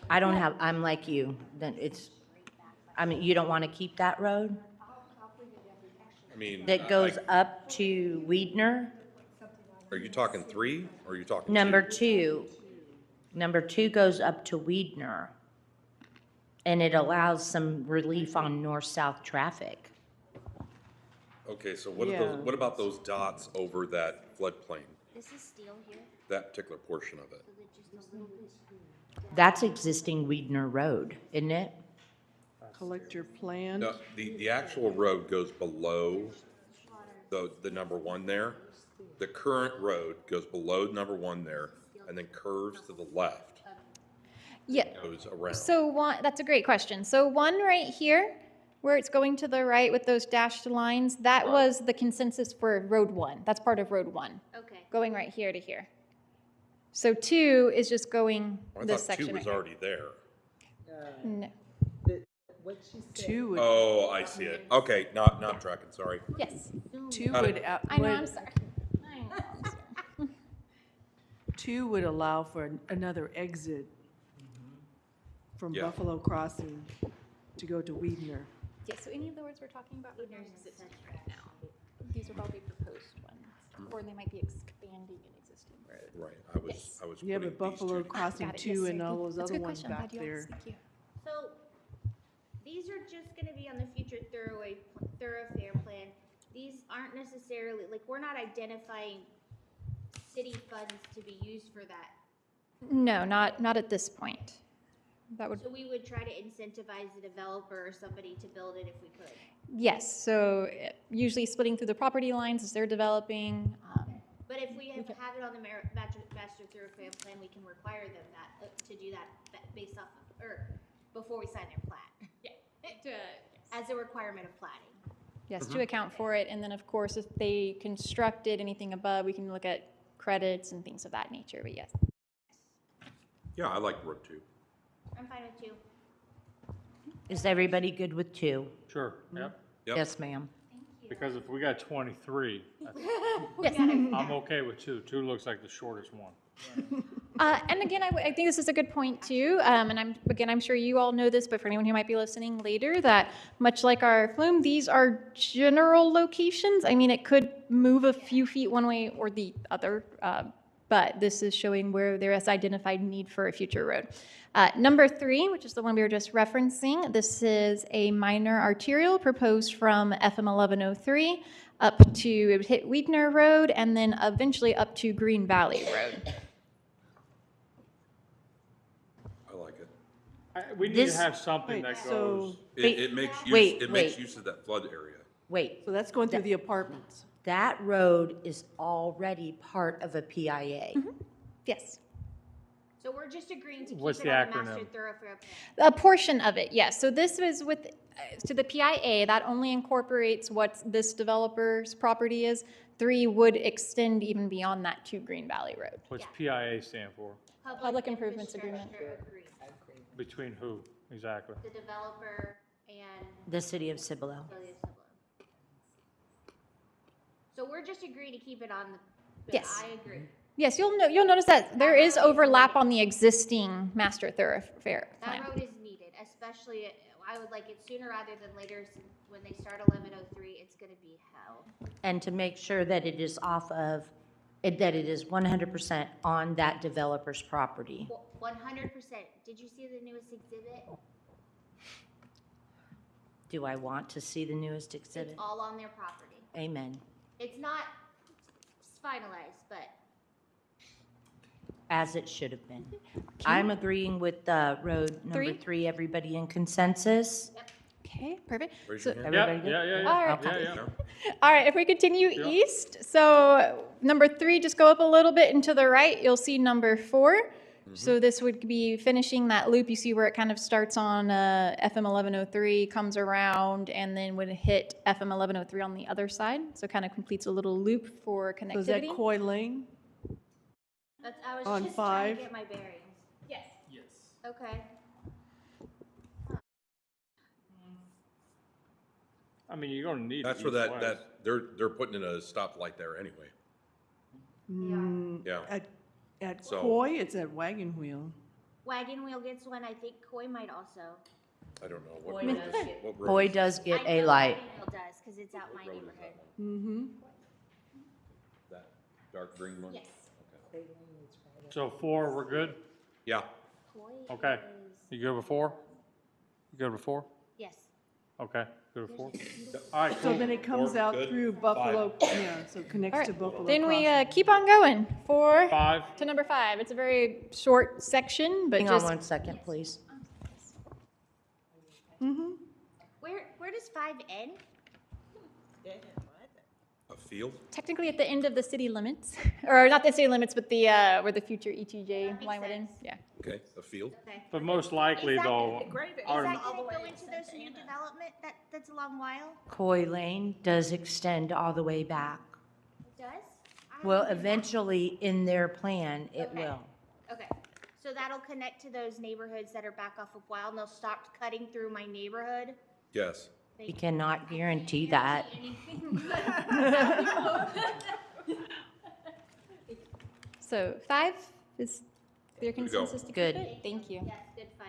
I don't have, I'm like you, then it's, I mean, you don't want to keep that road I mean, that goes up to Weedner? are you talking 3 or are you talking Number 2? 2, number 2 goes up to Weedner, and it allows some relief on north-south traffic. Okay, so what about those dots over that floodplain, This is steel here, that particular portion of it? so that just a little bit. That's existing Weedner Road, isn't it? Collect your plan. No, the actual road goes below the number 1 there. The current road goes below number 1 there and then curves to the left, Yeah. goes around. So one, that's a great question. So one right here, where it's going to the right with those dashed lines, that was the consensus for Road 1. That's part of Road 1, Okay. going right here to here. So 2 is just going I this thought 2 section was right here. already there. No. What she said. 2 would, Oh, I see it. Okay, now I'm tracking, sorry. Yes. 2 Got it. would, I know, I'm sorry. I know, I'm sorry. 2 would allow for another exit from Yeah. Buffalo Crossing to go to Weedner. Yeah, so any of the words we're talking about are non-existent right now. These are probably proposed ones, or they might be expanding an existing road. Right, Yes. I was You have putting a these Buffalo two. Crossing Got it, 2 yes, and sir. all those That's a other good ones question. I'm back glad you there. asked. Thank you. So, these are just gonna be on the future thoroughfare plan. These aren't necessarily, like, we're not identifying city funds to be used for that. No, not at this point. That would, So we would try to incentivize the developer or somebody to build it if we could. yes, so usually splitting through the property lines as they're developing. But if we have it on the master thoroughfare plan, we can require them to do that based off of, or before we sign their plat. Yeah. As a requirement of platting. Yes, to account for it, and then of course, if they constructed anything above, we can look at credits and things of that nature, but yes. Yeah, I like Road 2. I'm fine with 2. Is everybody good with 2? Sure, yep. Yep. Yes, ma'am. Because if we got 23, Yes. I'm okay with 2. 2 looks like the shortest one. And again, I think this is a good point too. And I'm sure you all know this, but for anyone who might be listening later, that much like our flume, these are general locations. I mean, it could move a few feet one way or the other, but this is showing where there is identified need for a future road. Number 3, which is the one we were just referencing, this is a minor arterial proposed from FM 1103 up to, it would hit Weidner Road and then eventually up to Green Valley Road. I like it. We need to This- have something Wait, that so- goes, It makes use, wait, it makes wait. use of that flood area. Wait, So that's going through the apartments. that road is already part of a PIA. Yes. So we're just agreeing to keep What's it the on the master acronym? thoroughfare plan. A portion of it, yes. So this was with, to the PIA, that only incorporates what this developer's property is. 3 would extend even beyond that to Green Valley Road. what's PIA stand for? Public Improvements Agreement. Infrastructure Between who, exactly? The developer and The city of Cibolo. Village of Cibolo. So we're just agreeing to keep it on the, Yes. I agree. Yes, you'll notice that there is overlap on the existing master thoroughfare That plan. road is needed, especially, I would like it sooner rather than later, since when they start 1103, it's gonna be hell. And to make sure that it is off of, that it is 100% on that developer's property. 100%. Did you see the newest exhibit? Do I want to see the newest exhibit? It's all on their property. Amen. It's not finalized, but As it should have been. I'm agreeing with road number 3? 3. Everybody in consensus? Okay. Okay, perfect. Raise So, your hand. Everybody good? All right. Yeah. All right, if we continue east, so number 3, just go up a little bit and to the right, you'll see number 4. So this would be finishing that loop. You see where it kind of starts on FM 1103, comes around, and then would hit FM 1103 on the other side. So kind of completes a little loop for So is that connectivity. Coy Lane? I was On just trying 5? to get my bearings. Yes. Yes. Okay. I mean, you're gonna need. That's it where east west. they're putting in a stoplight there anyway. Yeah. At So- Coy, it's at Wagon Wheel. Wagon Wheel gets one. I think Coy might also. I don't know what Boy road does is- get- what road Boy is does get I a know light. Wagon Wheel does, because it's out my neighborhood. Mm-hmm. that dark green one? Yes. So 4, we're good? Yeah. Coy Okay. is- You good with 4? You good with 4? Yes. Okay, good with 4? All right, So cool. then it comes 4, out good. through Buffalo, yeah, so it connects All to right. Buffalo. Then we Crossing. keep on going for 5, to number 5. It's a very short section, but Hang on just one second, please. Where does 5 end? A field? technically at the end of the city limits, or not the city limits, but the where the future ETJ line would end. Yeah. Okay, a field? Okay. But most likely Is that- though, Is our, that gonna go into those new development that's a long while? Coy Lane does extend all the way back. It does? Well, eventually, in their plan, it Okay. will. Okay, so that'll connect to those neighborhoods that are back off of Wild, and they'll stop cutting through my neighborhood? Yes. We cannot guarantee that. So 5 is your to go. consensus to keep Good. it? Thank you. Yes, good 5.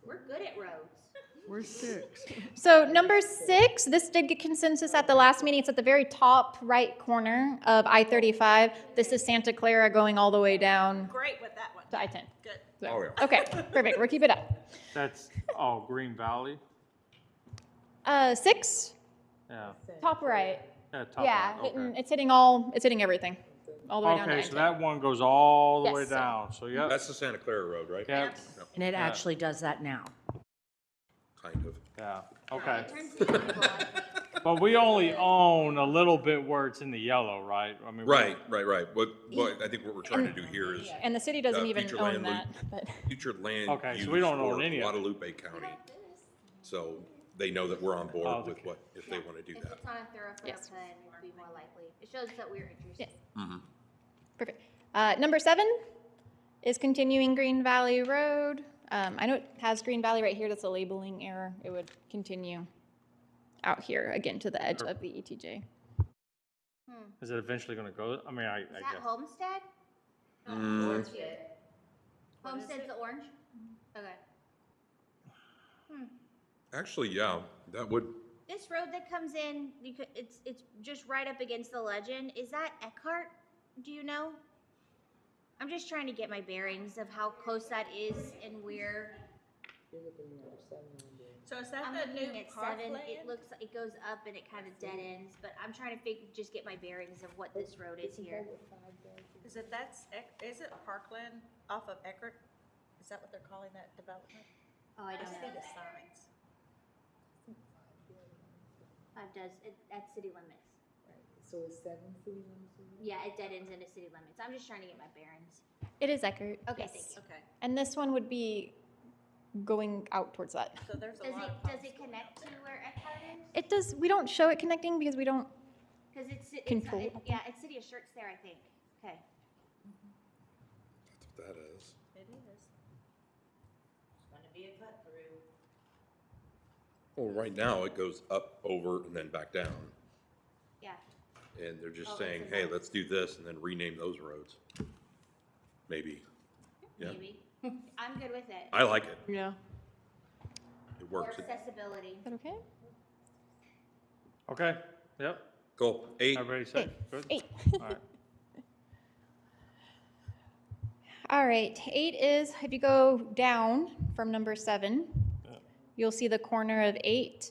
We're good at roads. We're 6. So number 6, this did get consensus at the last meeting. It's at the very top right corner of I-35. This is Santa Clara going all the way down Great with that one. to I-10. Good. So- Oh, yeah. Okay, perfect. We'll keep it up. that's, Green Valley? 6, Yeah. top right. Yeah, top Yeah, right, okay. it's hitting everything, all the way down to Okay, so I-10. that one goes all the way Yes, sir. down, so yeah, That's the Santa Clara Road, right? yeah, And it actually does that now. Kind of. yeah, okay. Turns the yellow on. But we only own a little bit where it's in the yellow, right? I mean, we- Right. What I think what we're trying to do here is And the city doesn't even future own land that, but. future land Okay, so use we don't own for any of it. Guadalupe County. So they know that we're on board Oh, with okay. what, if they want to do If that. it's on a thoroughfare Yes. plan, it'd be more likely. It shows that we're interested. Yes. Perfect. Number 7 is continuing Green Valley Road. I know it has Green Valley right here. That's a labeling error. It would continue out here again to the edge of the ETJ. Is it eventually gonna go, I mean, I Is that guess. Homestead? Mm, Homestead's the orange? Okay. Actually, yeah, that would, This road that comes in, it's just right up against the legend. Is that Eckhart? Do you know? I'm just trying to get my bearings of how close that is and where. So is that I'm the new looking at 7. parkland? It looks, it goes up and it kind of dead ends, but I'm trying to just get my bearings of what this road is here. Is it, is it Parkland off of Eckert? Is that what they're calling that development? Oh, I I don't see know. the signs. 5 does, at city limits. So it's 7 city limits? Yeah, it dead ends into city limits. I'm just trying to get my bearings. It is Eckert. Okay, yes. thank you. Okay, And this one would be going out towards that. so there's a Does lot it, of. does it connect to where Eckhart is? It does, we don't show it connecting because we don't, Because it's Control. yeah, it's City of Shirts there, I think. Okay. that's what that is. It is. Well, right now, it goes up, over, and then back down. Yeah. And they're just Oh, saying, it's a hey, map. let's do this, and then rename those roads. Maybe. Yeah, Maybe. I'm good with it. I like it. Yeah. It More works. accessibility. is that okay? Okay, yep, Cool. 8, everybody safe, good? 8. All right. All right, 8 is, if you go down from number 7, you'll see the corner of 8.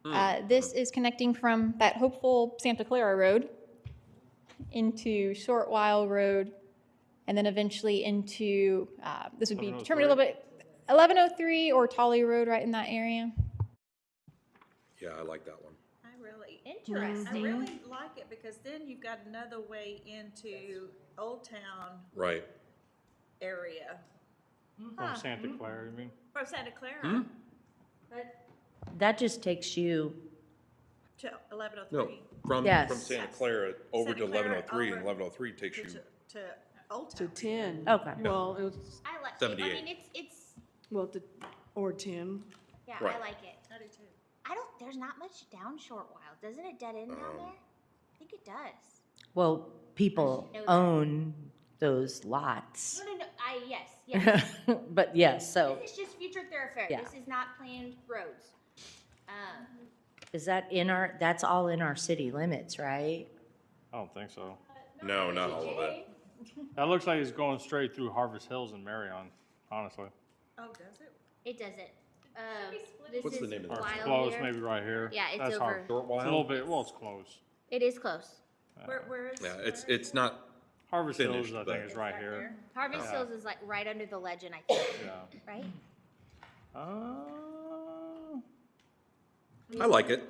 Okay. This is connecting from that hopeful Santa Clara Road into Short While Road, and then eventually into, this would be determined a little bit, 1103 or Tolly Road right in that area. Yeah, I like that one. I really, Interesting. I really like it because then you've got another way into Old Town Right. area From Santa Clara, you mean? from Santa Clara That just takes you, to No, 1103. from Yes. Santa Clara over Santa to Clara 1103, and over 1103 takes you. To Old To Town. 10. Okay. Well, it was, I like, I 78. mean, it's, well, or 10. yeah, Right. I like it. I do too. There's not much down Short Wild. Doesn't it dead end down there? I think it does. well, people I should know that. own those lots. No, yes. But yes, so This is just future thoroughfare. Yeah. This is not planned roads. is that that's all in our city limits, right? I don't think so. No, not all of it. That looks like it's going straight through Harvest Hills and Marion, honestly. Oh, does it? It doesn't. This What's the is name of Or that? it's Wild close, here. maybe right here. Yeah, it's That's over. Harvest. Short It's a little Wild? bit, well, it's close. It is close. Where is? Yeah, it's not. Harvest Finished, Hills, I but- think, is right here. Harvest Yeah. Hills is like right under the legend, I think, Yeah. right? I like it.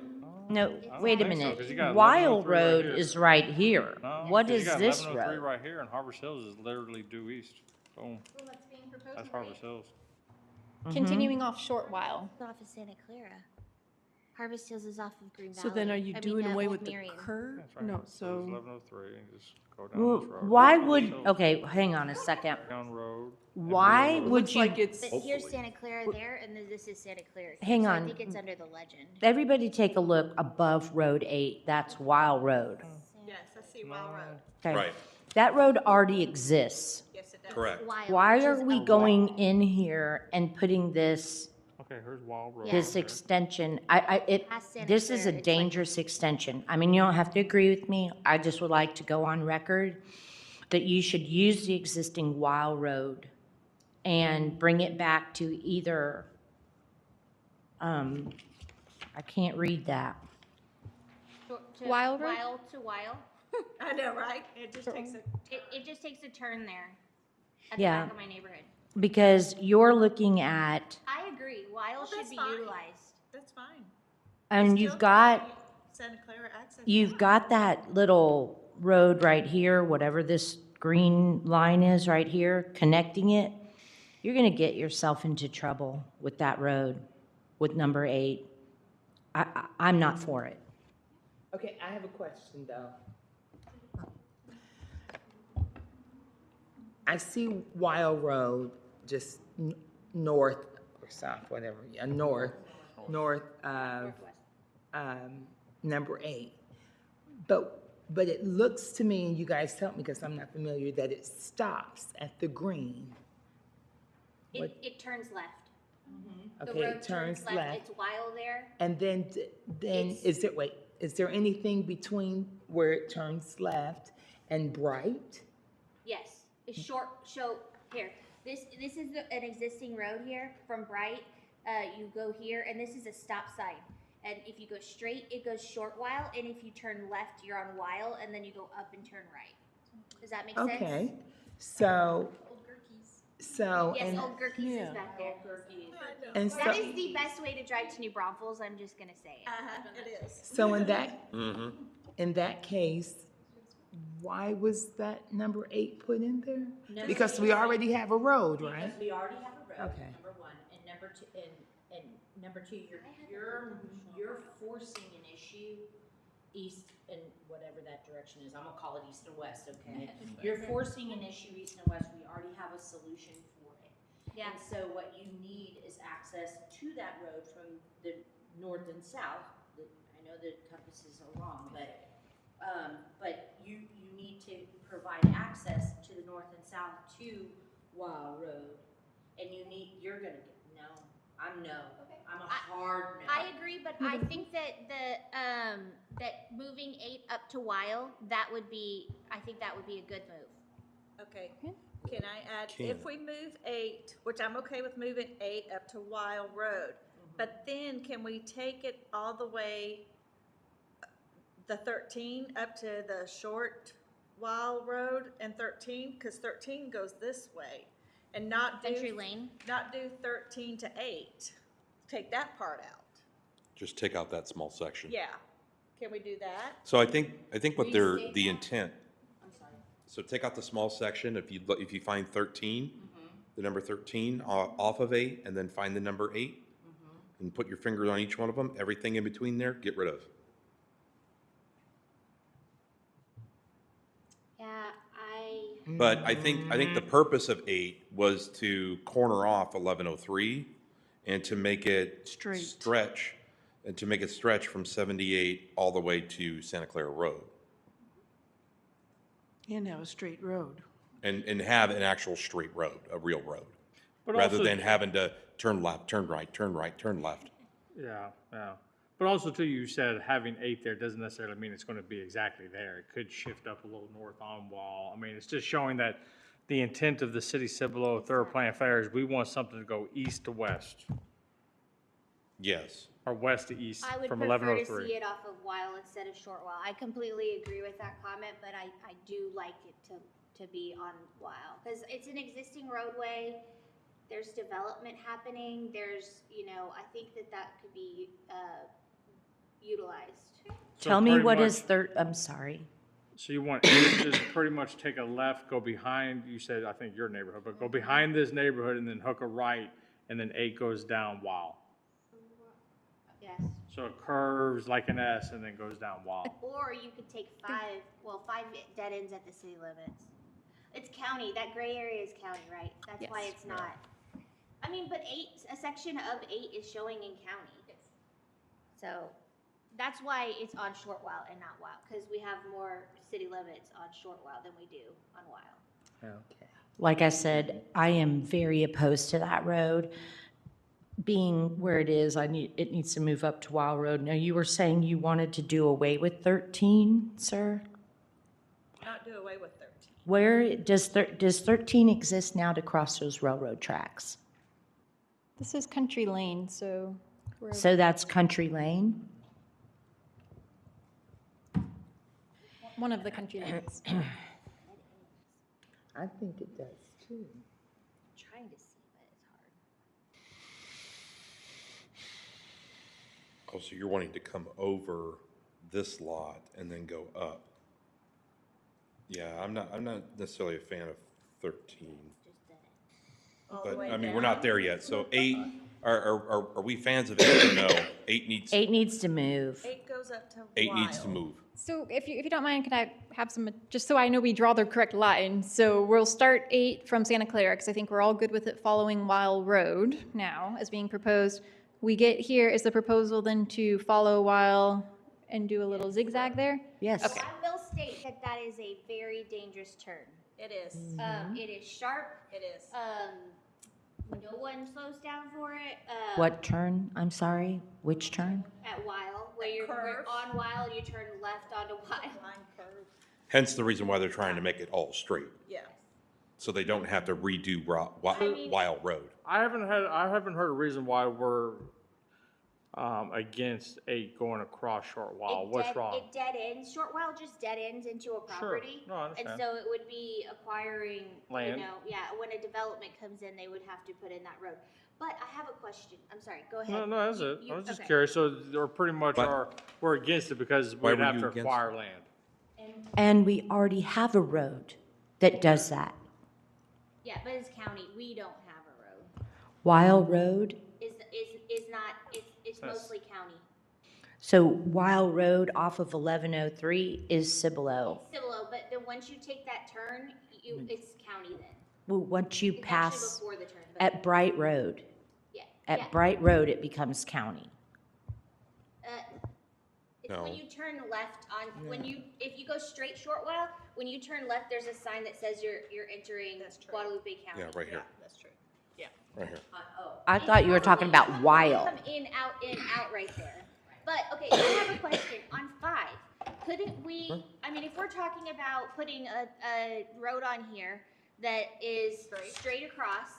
No, I don't wait a think so, minute. 'cause you got Wild 1103 right Road here. is right here. No, What 'cause is you got this 1103 road? right here, and Harvest Hills is literally due east. Boom. Well, that's being proposed. That's Harvest Hills. Continuing off Short While. It's off of Santa Clara. Harvest Hills is off of Green Valley. So then are you doing away with the Marion. curve? That's right. No, It's so, 1103, and just go down Well, this road. why Harvest would, Hills, okay, hang on a second. Down road. and Why Willow Road. would looks you, like it's, But here's Hopefully. Santa Clara there, and then this is Santa Clara. here. Hang So on. I think it's under the legend. everybody take a look above Road 8. That's Wild Road. Yes, I see Wild Road. Okay. Right. That road already exists. Yes, it does. Correct. Wild, Why which are is we a going in here and putting this, Okay, here's Wild Road. this here. extension? Past Santa This is Clara, a it's like- dangerous extension. I mean, you don't have to agree with me. I just would like to go on record that you should use the existing Wild Road and bring it back to either, I can't read that. to Wild Road? Wild to Wild. I know, right? It just takes a. It just takes a turn there at Yeah. the back of my neighborhood. Because you're looking at, I agree. Wild Well, should that's be fine. utilized. That's fine. and Still you've got, Santa Clara access. you've got that little road right here, whatever this green line is right here, connecting it. You're gonna get yourself into trouble with that road, with number 8. I'm not for it. Okay, I have a question though. I see Wild Road just north or south, whatever, yeah, north of number 8. But it looks to me, and you guys help me because I'm not familiar, that it stops at the green. What- It turns left. The Okay, road it turns left. It's Wild there. And then, It's- is there anything between where it turns left and Bright? Yes, it's short. So here, this is an existing road here from Bright. You go here, and this is a stop sign. And if you go straight, it goes Short While, and if you turn left, you're on While, and then you go up and turn right. Does that make sense? Okay, so, Yes, and, Old Gurkeys Yeah. is back there. and That so, is the best way to drive to New Braunfels. I'm just gonna say it. It is. so in that case, why was that number 8 put in there? Because we already have a road, right? We already have a road, Okay. number 1, and number 2, and number 2, you're forcing an issue east and whatever that direction is. I'm gonna call it east and west, okay? You're forcing an issue east and west. We already have a solution for it. Yeah. And so what you need is access to that road from the north and south. I know the compasses are wrong, but you need to provide access to the north and south to Wild Road. And you're gonna get, no, I'm no. I'm a hard no. I agree, but I think that that moving 8 up to Wild, I think that would be a good move. Okay, can I add, Can. if we move 8, which I'm okay with moving 8 up to Wild Road, but then can we take it all the way, the 13 up to the short Wild Road and 13? Because 13 goes this way. And not Country do, Lane. not do 13 to 8. Take that part out. Just take out that small section. Yeah. Can we do that? So I think what they're, the intent. So take out the small section, if you find 13, the number 13 off of 8, and then find the number 8, and put your finger on each one of them, everything in between there, get rid of. Yeah, I. But I think the purpose of 8 was to corner off 1103 and to make it stretch, and to make it stretch from 78 all the way to Santa Clara Road. And have a straight road. And have an actual straight road, a real road, But rather also- than having to turn left, turn right, turn right, turn left. Yeah, yeah. But also too, you said having 8 there doesn't necessarily mean it's going to be exactly there. It could shift up a little north on Wall. I mean, it's just showing that the intent of the city Cibolo Thorough Plan Affairs, we want something to go east to west, Yes. or west to east I would from prefer to 1103. see it off of Weil instead of Short Weil. I completely agree with that comment, but I do like it to be on Weil. Because it's an existing roadway, there's development happening, there's, I think that could be utilized. So Tell me pretty what much- is I'm sorry. So you want 8 to just pretty much take a left, go behind, you said, I think your neighborhood, but go behind this neighborhood and then hook a right, and then 8 goes down Wall. Yes. So it curves like an S and then goes down Wall. Or you could take 5 dead ends at the city limits. It's county, that gray area is county, right? That's why Yes. it's not. I mean, but a section of 8 is showing in county. So that's why it's on Short Weil and not Weil, because we have more city limits on Short Weil than we do on Weil. Like I said, I am very opposed to that road. Being where it is, it needs to move up to Wild Road. Now, you were saying you wanted to do away with 13, sir? Not do away with 13. Where does 13 exist now to cross those railroad tracks? This is Country Lane, so we're So that's Country Lane? one of the country lanes. I think it does too. Trying to see, but it's hard. Oh, so you're wanting to come over this lot and then go up? Yeah, I'm not necessarily a fan of 13. All the But, way I mean, down. we're not there yet. So 8, are we fans of 8 or no? 8 needs 8 to move. 8 goes up to 8 needs to Weil. move. So if you don't mind, can I have some, just so I know we draw the correct line? So we'll start 8 from Santa Clara, because I think we're all good with it following Weil Road now as being proposed. We get here, is the proposal then to follow Weil and do a little zigzag there? Yes. Okay. I will state that is a very dangerous turn. It is. It is sharp. It is. No one slows down for it. What turn? I'm sorry, which turn? At Weil, where you're curve. on Weil, you turn left onto Weil. Line curve. Hence the reason why they're trying to make it all straight, Yeah. so they don't have to redo Wild Road. I haven't heard a reason why we're against 8 going across Short Wall. What's wrong? It dead ends. Short Weil just dead ends into a property. No, I And understand. so it would be acquiring, Land. when a development comes in, they would have to put in that road. But I have a question. I'm sorry, go ahead. No, that's it. I was just okay. curious. So they're pretty much we're against it because Why we'd were have you to against acquire land. And we already have a road that does that. Yeah, but it's county. We don't have a road. Wild Road. Is not, it's mostly county. So Wild Road off of 1103 is Cibolo. Cibolo, but then once you take that turn, it's county then. Well, once you It's actually pass before the turn, but at Bright Road, yeah. at yeah. Bright Road, it becomes county. It's No. when you turn left on, if you go straight Short Weil, when you turn left, there's a sign that says you're entering That's true. Guadalupe County. Yeah, right here, That's true. right here. I thought you were talking about You Wild. come in, out right there. But, okay, I have a question. On 5, couldn't we, I mean, if we're talking about putting a road on here that is straight across,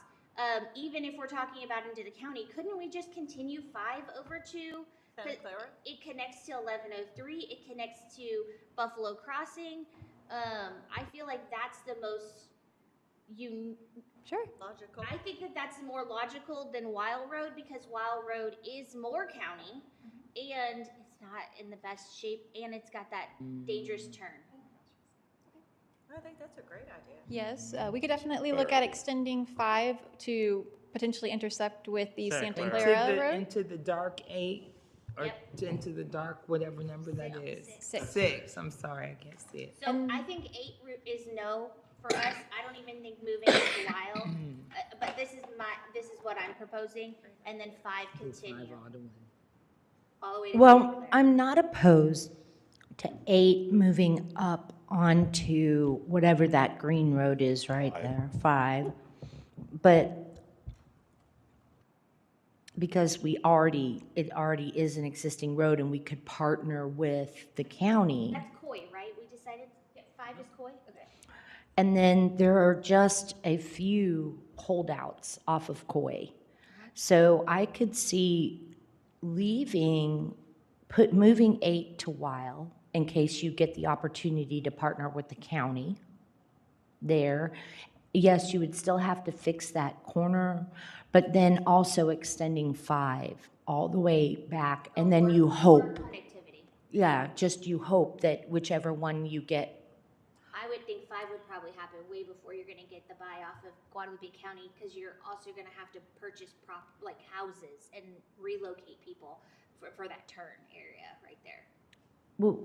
even if we're talking about into the county, couldn't we just continue 5 over to? Santa Clara? It connects to 1103, it connects to Buffalo Crossing. I feel like that's the most Sure. Logical. I think that that's more logical than Wild Road because Wild Road is more county and it's not in the best shape and it's got that dangerous turn. I think that's a great idea. Yes, we could definitely look at extending 5 to potentially intersect with the Santa Santa Clara. Clara Road. Into the dark 8, or Yep. into the dark, whatever number that is. 6. 6, I'm sorry, I can't see it. So I think 8 route is no for us. I don't even think moving is Wild. But this is what I'm proposing and then 5 continue all the way to Santa Well, Clara. I'm not opposed to 8 moving up onto whatever that green road is right there, 5. But because it already is an existing road and we could partner with the county. That's Coy, right? We decided 5 is Coy? Okay. And then there are just a few holdouts off of Coy. So I could see moving 8 to Weil in case you get the opportunity to partner with the county there. Yes, you would still have to fix that corner, but then also extending 5 all the way back. And then you hope, Connectivity. yeah, just you hope that whichever one you get. I would think 5 would probably happen way before you're gonna get the buy off of Guadalupe County, because you're also gonna have to purchase houses and relocate people for that turn area right there. Well,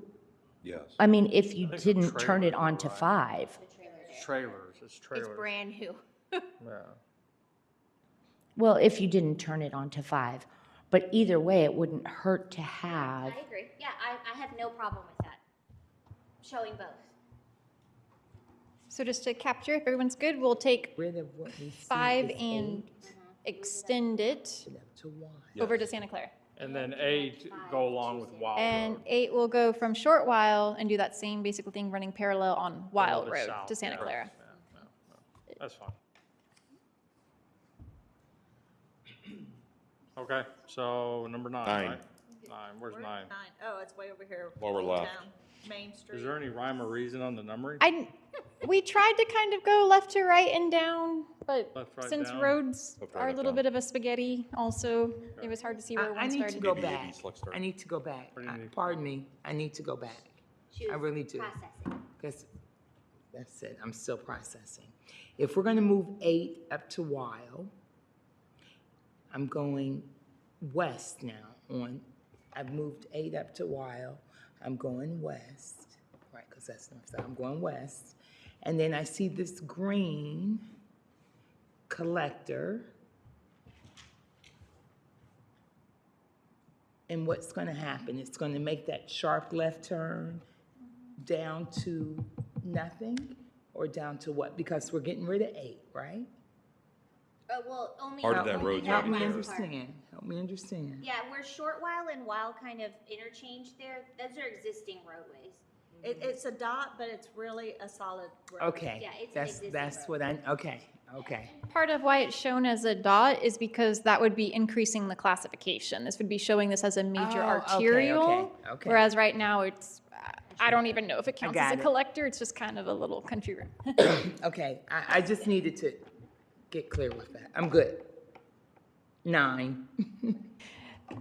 Yes. I mean, if you I think didn't the turn it trailers are on to right. 5. It's trailers, it's trailers. It's brand new. Yeah. Well, if you didn't turn it on to 5. But either way, it wouldn't hurt to have. I agree. Yeah, I have no problem with that. Showing both. So just to capture, if everyone's good, we'll take Rid of what we see 5 is and 8, extend it put up to 1. over to Santa Clara. And then 8 go along with Wild And Road. 8 will go from Short While and do that same basic thing, running parallel on Wild the Road south, to Santa yeah. Clara. Yeah. That's fine. Okay, so number 9, 9. right? 9, where's 9? Oh, it's way over here. Lower Old left. Town, Main Street. Is there any rhyme or reason on the numbering? We tried to kind of go left to right and down, but Left, right, since down? roads Left, right, are a up, little down. bit of a spaghetti also, it was hard to see where I one need started. to go Maybe back. East Lake Star. I need to go back. What do you need? Pardon me, I need to go back. Choose I really do. processing. Because, that's it, I'm still processing. If we're gonna move 8 up to Weil, I'm going west now I've moved 8 up to Weil, I'm going west, right, because that's north side, I'm going west. And then I see this green collector. And what's gonna happen, it's gonna make that sharp left turn down to nothing, or down to what? Because we're getting rid of 8, right? Well, only. Part of that only road's that Help me last part. understand, help me understand. Yeah, where Short While and While kind of interchange there, those are existing roadways. It's a dot, but it's really a solid road. Okay, Yeah, it's an that's, existing that's road. what okay. Part of why it's shown as a dot is because that would be increasing the classification. This would be showing this as a major Oh, okay, arterial. okay. Whereas right now it's, I don't even know if it counts as got a it. collector, it's just kind of a little country road. Okay, I just needed to get clear with that, I'm good. 9,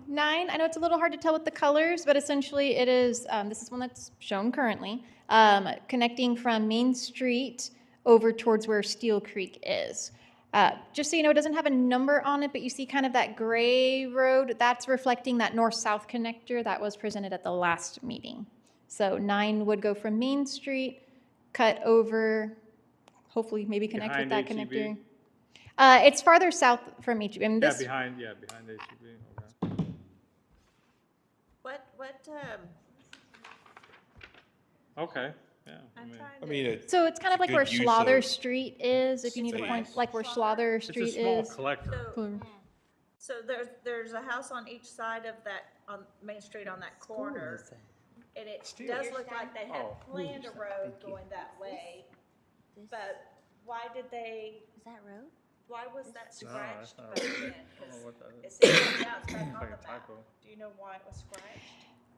9, I know it's a little hard to tell with the colors, but essentially it is, this is one that's shown currently, connecting from Main Street over towards where Steel Creek is. Just so you know, it doesn't have a number on it, but you see kind of that gray road, that's reflecting that north-south connector that was presented at the last meeting. So 9 would go from Main Street, cut over, hopefully maybe connect with that Behind connector. HEB? It's farther south from HEB. I mean, Yeah, this, behind HEB, okay. What, Okay, yeah, I I'm mean, trying I to. mean, it, so it's kind of like Good where use Schlother of Street is, if you need to space. point, like where Schlother it's a Street small is. collector. So there's a house on each side of that, on Main Street on that corner. And it does look like they had Oh. planned a road going that way. But why did they, Is that road? why was that No, scratched? that's not back a road. then? I don't know what that It is. seems like now it's back on Like a the map. typo. Do you know why it was scratched?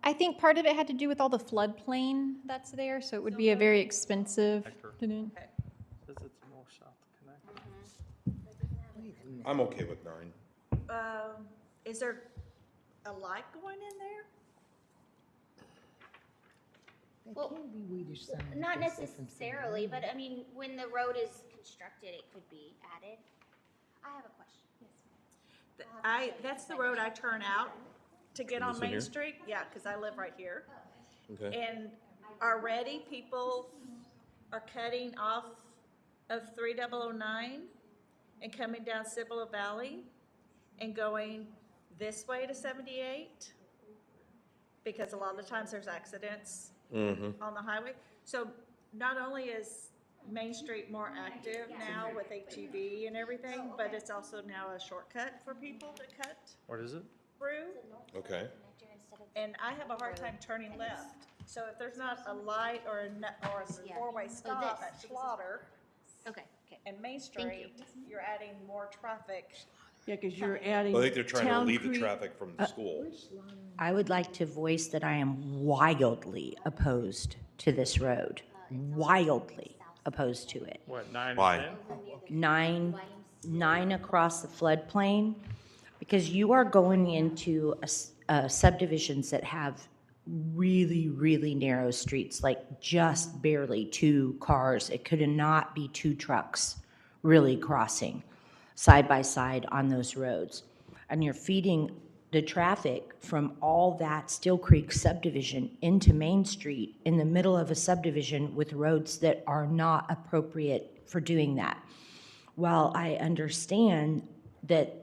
I think part of it had to do with all the floodplain that's there, so it would be a very expensive. Connector. to do. Says it's more south connector. I'm okay with 9. Is there a light going in there? Well, not necessarily, but I mean, when the road is constructed, it could be added. I have a question. Yes. That's the road I turn out to get on This one Main here? Street. Yeah, because I live right here. Okay. And already people are cutting off of 3009 and coming down Cibolo Valley and going this way to 78. Because a lot of the times there's accidents on the highway. So not only is Main Street more active now with HEB and everything, but it's also now a shortcut for people to cut What is it? through. Okay. And I have a hard time turning left. So if there's not a light or a four-way stop at Slaughter Okay, okay. and Main Thank you. Street, you're adding more traffic. Yeah, because you're adding. Well, I think they're trying to Town relieve the Creek- traffic from the school. I would like to voice that I am wildly opposed to this road. Wildly opposed to it. What, 9 Why? and 10? Nine across the floodplain, because you are going into subdivisions that have really, really narrow streets, like just barely 2 cars. It could not be 2 trucks really crossing side by side on those roads. And you're feeding the traffic from all that Steel Creek subdivision into Main Street in the middle of a subdivision with roads that are not appropriate for doing that. While I understand that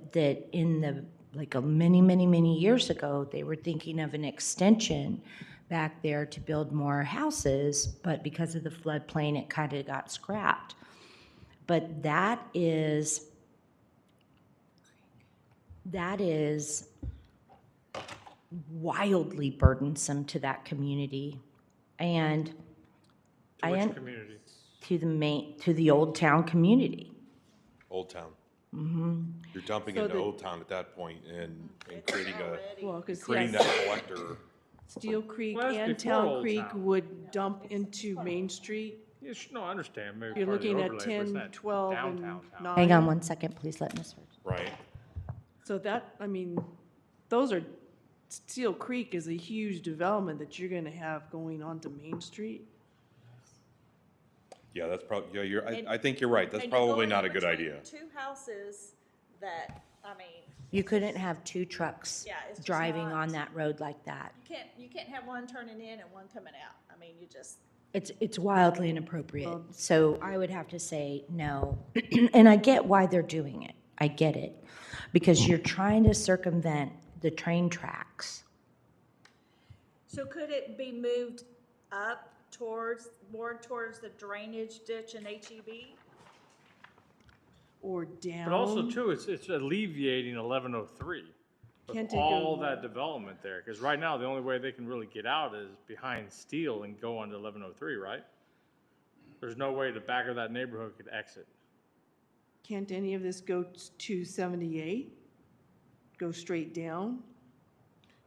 in the, like many years ago, they were thinking of an extension back there to build more houses, but because of the floodplain, it kind of got scrapped. But that is wildly burdensome to that community. And To which community? to the Old Town community. Old Town. Mm-hmm. You're dumping So into the- Old Town at that point and creating Well, because creating that collector. Steel Creek Well, that's and before Town Old Creek Town. would dump into Main Street. Yeah, no, I understand. Maybe You're part of the looking at overlay, but it's 10, not 12, and downtown town. 9. Hang on one second, please let Ms. Hurd. Right. So that, I mean, those are, Steel Creek is a huge development that you're gonna have going onto Main Street. Yeah, that's probably, yeah, And- I think you're right. That's And you're probably going not in a good between idea. 2 houses that, I mean, You couldn't have 2 trucks Yeah, it's just driving not- on that road like that. you can't have one turning in and one coming out. I mean, you just. It's wildly inappropriate. So I would have to say no. And I get why they're doing it. I get it. Because you're trying to circumvent the train tracks. So could it be moved up more towards the drainage ditch and HEB? Or down. But also too, it's alleviating 1103 Can't with it all go- that development there. Because right now, the only way they can really get out is behind Steel and go onto 1103, right? There's no way the back of that neighborhood could exit. Can't any of this go to 78? Go straight down?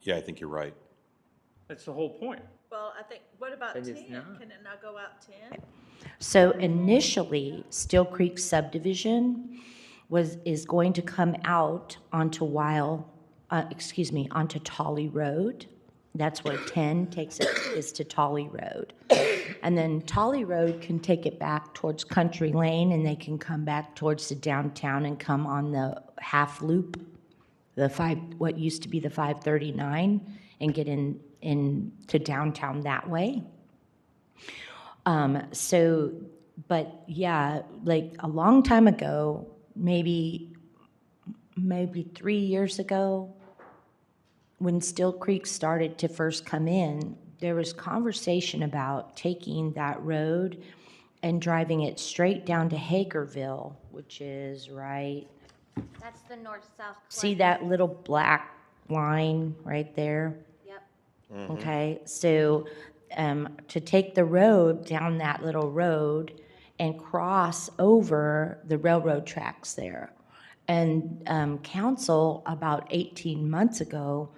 Yeah, I think you're right. That's the whole point. Well, I think, what about But 10? it's not. Can it not go out 10? So initially, Steel Creek subdivision is going to come out onto onto Tolly Road. That's where 10 takes it, is to Tolly Road. And then Tolly Road can take it back towards Country Lane, and they can come back towards the downtown and come on the half loop, what used to be the 539, and get into downtown that way. But yeah, like a long time ago, maybe 3 years ago, when Steel Creek started to first come in, there was conversation about taking that road and driving it straight down to Hagerville, which is right. That's the north-south. See that little black line right there? Yep. Okay, so to take the road down that little road and cross over the railroad tracks there. And council, about 18 months ago,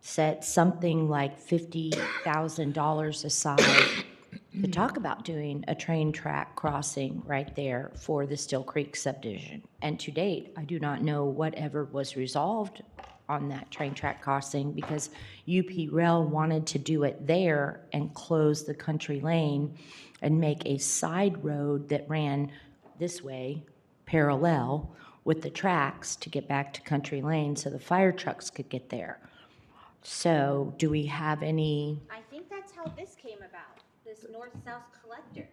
set something like $50,000 aside to talk about doing a train track crossing right there for the Still Creek subdivision. And to date, I do not know whatever was resolved on that train track crossing because UP Rail wanted to do it there and close the country lane and make a side road that ran this way, parallel with the tracks to get back to country lane so the fire trucks could get there. So do we have any? I think that's how this came about, this north-south collector.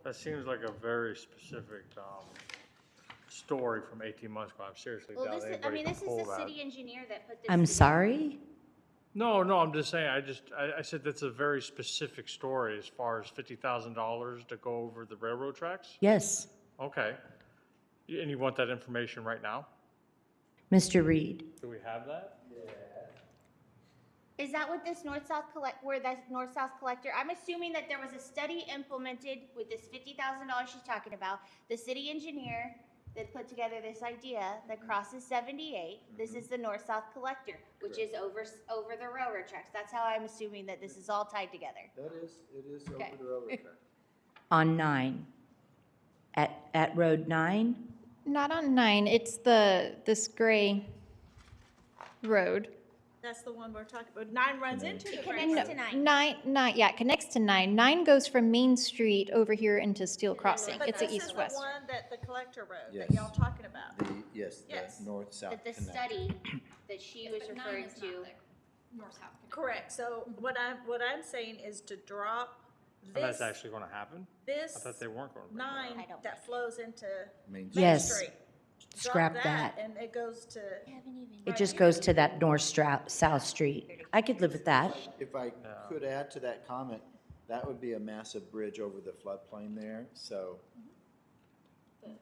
That seems like a very specific, story from 18 months ago. I'm seriously Well, doubt this is, I anybody mean, can this is pull the that. city engineer that put this. I'm together. sorry? No, I'm just saying, I said that's a very specific story as far as $50,000 to go over the railroad tracks? Yes, Okay. And you want that information right now? Mr. Reed. Do we have that? Is that what this where that north-south collector, I'm assuming that there was a study implemented with this $50,000 she's talking about, the city engineer that put together this idea that crosses 78, this is the north-south collector, which is over the railroad tracks. That's how I'm assuming that this is all tied together. It is Okay. over the railroad track. On 9. At Road 9? Not on 9, it's this gray road. That's the one we're talking about. 9 runs into the It Grand connects Road. to 9. 9, yeah, it connects to 9. 9 goes from Main Street over here into Steel Crossing. But It's a this is the east-west. one that the collector road Yes. that y'all talking about. Yes, Yes. the north-south That the connect. study that she was referring to. Correct. So what I'm saying is to drop And that's this, actually going to happen? I this thought they weren't going to. bring that up. 9 I don't that flows into Main Main Yes. Street. Drop Scrap that. And it goes to, It just goes to that south street. I could live with that. If I could add to that comment, that would be a massive bridge over the floodplain there, so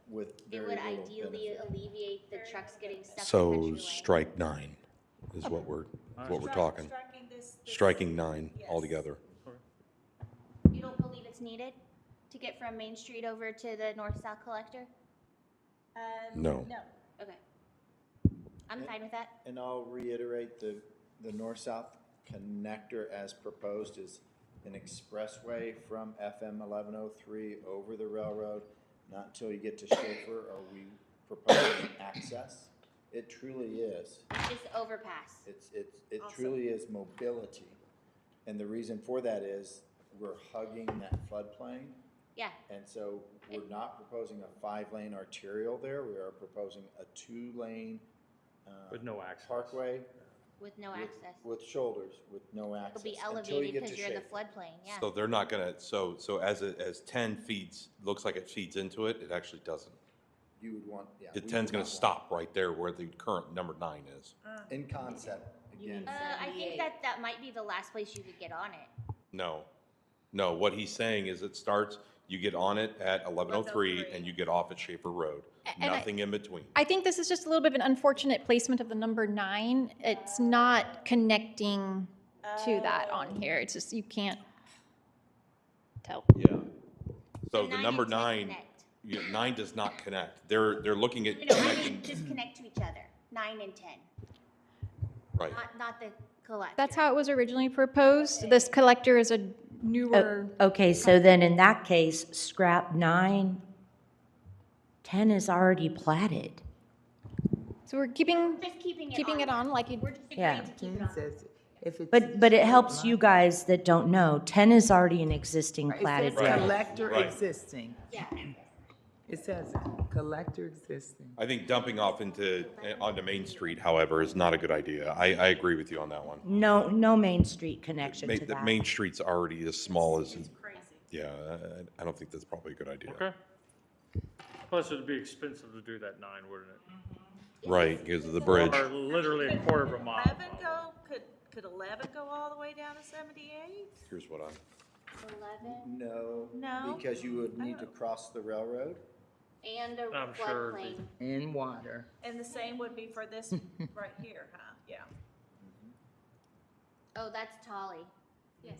with It very would little ideally benefit. alleviate the trucks getting stuck in So country lane. strike 9 is what we're talking. striking this. Striking 9 Yes. altogether. You don't believe it's needed to get from Main Street over to the north-south collector? No. No. Okay. I'm fine with that. And I'll reiterate, the north-south connector as proposed is an expressway from FM 1103 over the railroad, not until you get to Schaefer are we proposing access. It truly is. Just the overpass. It truly is mobility. And the reason for that is we're hugging that floodplain. Yeah. And so we're not proposing a 5-lane arterial there. We are proposing a 2-lane With no access. parkway With no access. with shoulders, with no access. It'll be until you elevated get because to you're in the Schaefer. floodplain, yeah. So they're not gonna, so as 10 feeds, looks like it feeds into it, it actually doesn't. You would want, yeah. The we 10's would gonna not want- stop right there where the current number 9 is. In concept, again. I think that might be the last place you could get on it. No, what he's saying is it starts, you get on it at 1103 and you get off at Schaefer Road. And Nothing in between. I think this is just a little bit of an unfortunate placement of the number 9. It's not connecting to that on here. It's just, you can't tell. Yeah. So the 9 number and 10 9, connect. 9 does not connect. They're looking at No, I connecting, mean, just connect to each other, 9 and 10, right. not the collector. That's how it was originally proposed. This collector is a newer, Okay, so then in that case, scrap 9. 10 is already platted. so we're keeping Just keeping it on like you. We're just Yeah. agreeing to keep it 10 on. says if it's. But it helps you guys that don't know, 10 is already an existing It platted says road. collector Right. existing. Yeah. It says collector existing. I think dumping off onto Main Street, however, is not a good idea. I agree with you on that one. No Main Street connection to The that. Main Street's already as small as, yeah, I don't think that's probably a good idea. Okay. Plus, it'd be expensive to do that 9, wouldn't it? Right, because of the bridge. Or literally a quarter of a mile. 11 go, could 11 go all the way down to 78? Here's what I'm, 11 No. No? Because you would need to cross the railroad. and a I'm sure floodplain. In water. And the same would be for this right here, huh? Yeah. Oh, that's Tolly. Yes.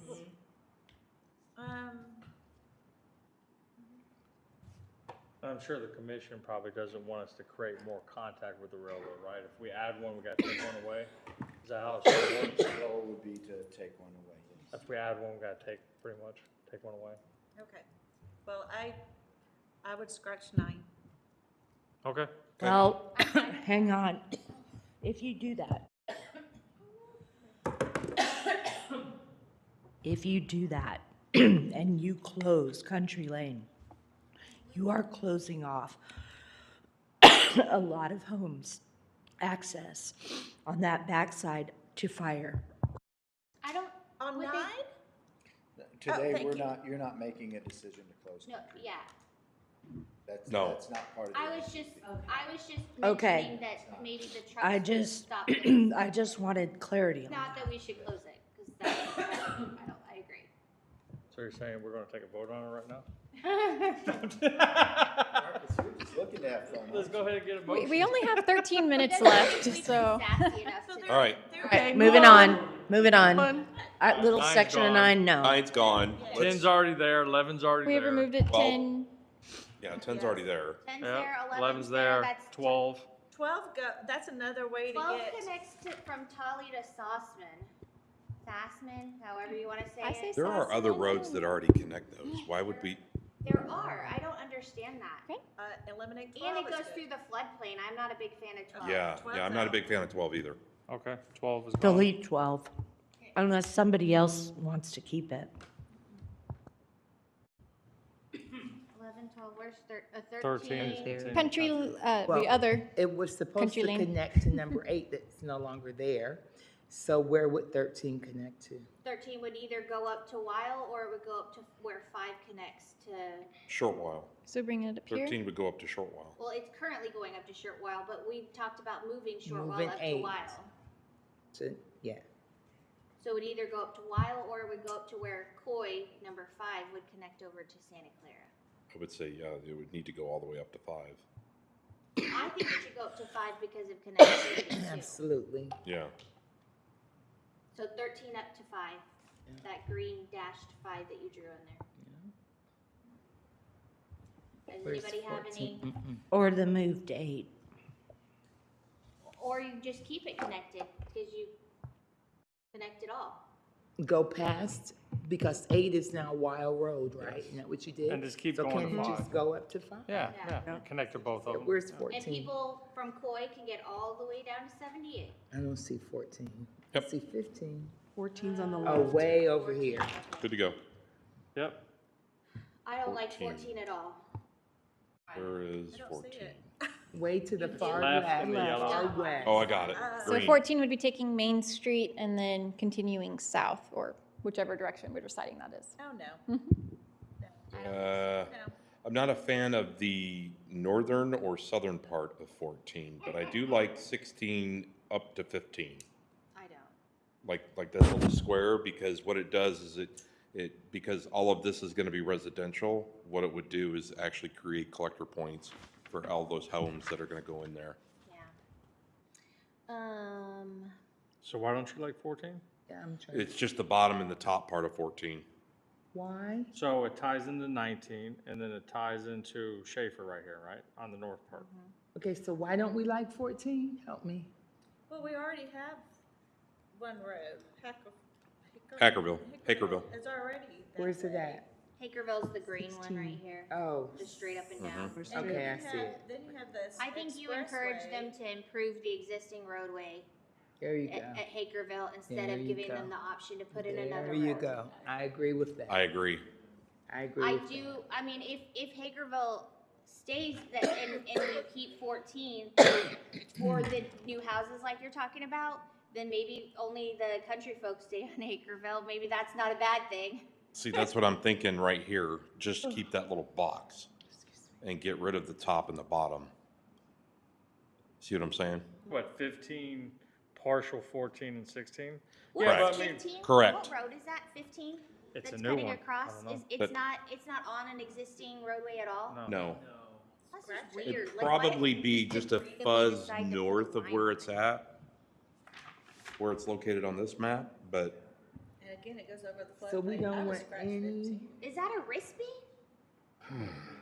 I'm sure the commission probably doesn't want us to create more contact with the railroad, right? If we add one, we gotta take one away. Is that how it works? The goal would be to take one away, yes. If we add one, we gotta take, pretty much, take one away. Okay. Well, I would scratch 9. Okay. Well, hang on. If you do that, and you close Country Lane, you are closing off a lot of homes access on that backside to fire. I don't, On Would 9? they- Today, thank we're you. not, you're not making a decision to close. no, yeah. No. That's not part of the. I was just Okay. mentioning that maybe the trucks I would just, stop this. I just wanted clarity on Not that. that we should close it, because that, I agree. So you're saying we're gonna take a vote on it right now? Marcus, we're just looking to have fun. Let's go ahead and get a motion. We only have 13 minutes Doesn't left, make me so. sassy enough to- All right, Okay, moving on, moving on. Little Nine's section of gone. 9, no. 9's gone. Let's- 10's already there, 11's already We there. have removed it Well, 10. Yeah, 10's already there. 10's Yep, there, 11's 11's there, that's 12. 12 go, that's another way to 12 get. connects to, from Tolly to Sassman, however you want to say I it. say There are other Sassman. roads that already connect those. Why would we? There are, I don't understand that. Eliminate 12 And it is goes good. through the floodplain, I'm not a big fan of 12. Yeah, 12's yeah, I'm not a out. big fan of 12 either. Okay, 12 is gone. Delete 12, unless somebody else wants to keep it. 11, 12, where's 13? 13. Country, Well, the other. It was supposed Country to lane. connect to number 8 that's no longer there. So where would 13 connect to? 13 would either go up to Weil or it would go up to where 5 connects to, Short while. So bring it up here. 13 would go up to short while. well, it's currently going up to Short Weil, but we talked about moving Short Weil Moving up to 8. Weil. So, yeah. So it would either go up to Weil or it would go up to where Coy, number 5, would connect over to Santa Clara. I would say, yeah, it would need to go all the way up to 5. I think it should go up to 5 because of connectivity too. Absolutely. Yeah. So 13 up to 5, that green dashed 5 that you drew in there. Does Where's anybody have 14? any, Or the move to 8. or you just keep it connected because you connect it all. Go past, because 8 is now Wild Road, right? Isn't that what you did? And just keep So going can to it 5. just go up to 5? Yeah, Yeah. yeah, connect to both of them. Where's And 14? people from Coy can get all the way down to 78. I don't see 14. Yep. I see 15. 14's on the Oh, left. way over here. Good to go. Yep. I don't like 14. 14 at all. Where is I don't 14? see it. Way to the far Left left, in the yellow. far west. Oh, I got it. So Green. 14 would be taking Main Street and then continuing south, or whichever direction we're deciding that is. Oh, no. I'm not a fan of the northern or southern part of 14, but I do like 16 up to 15. I don't. Like that little square, because what it does is it because all of this is going to be residential, what it would do is actually create collector points for all those homes that are going to go in there. Yeah. So why don't you like 14? Yeah, I'm trying. It's just the bottom and the top part of 14. Why? So it ties into 19, and then it ties into Schaefer right here, right, on the north part. Okay, so why don't we like 14? Help me. Well, we already have one road, Hackerville. It's already. that Where's it way. at? Hakerville's the green one right here, Oh, just straight up and down. okay, And I Then see you it. Then you have this. I think you encourage them to improve the existing roadway There you at, go. at Hakerville instead There of you giving go. them the option to put in another There road. you go. I agree with that. I agree. I agree I with do, that. I mean, if Hagerville stays that, and you keep 14 for the new houses like you're talking about, then maybe only the country folks stay on Hagerville. Maybe that's not a bad thing. See, that's what I'm thinking right here. Just keep that little box and get rid of the top and the bottom. See what I'm saying? What, 15, partial 14 and 16? What Correct. is 15? Correct. What road is that, 15? It's a That's new cutting one. across? I don't know. It's But- not on an existing roadway at all? No. That's just It'd weird. Like, why probably didn't be you just a randomly fuzz decide to put north a of line where on it's it? at, where it's located on this map, but And again, it goes over the floodplain. So we I don't would want scratch any, 15. Is that a Rispy?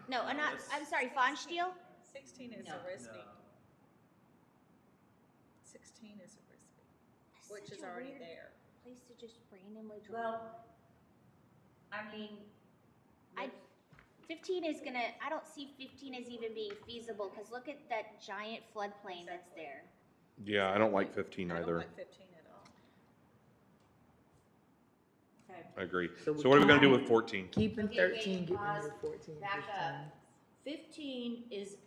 No, I'm sorry, Fonsteel? 16 is a Rispy. 16 is a Rispy, That's which such is a already weird there. Place to just randomly draw. Well, I mean, 15 is gonna, I don't see 15 as even being feasible, because look at that giant floodplain that's there. Yeah, I don't like 15 I don't either. like 15 at all. I agree. So So what are we gonna do with 14? Keeping Okay, 13, wait, getting pause, rid of 14, back 15. up. 15 is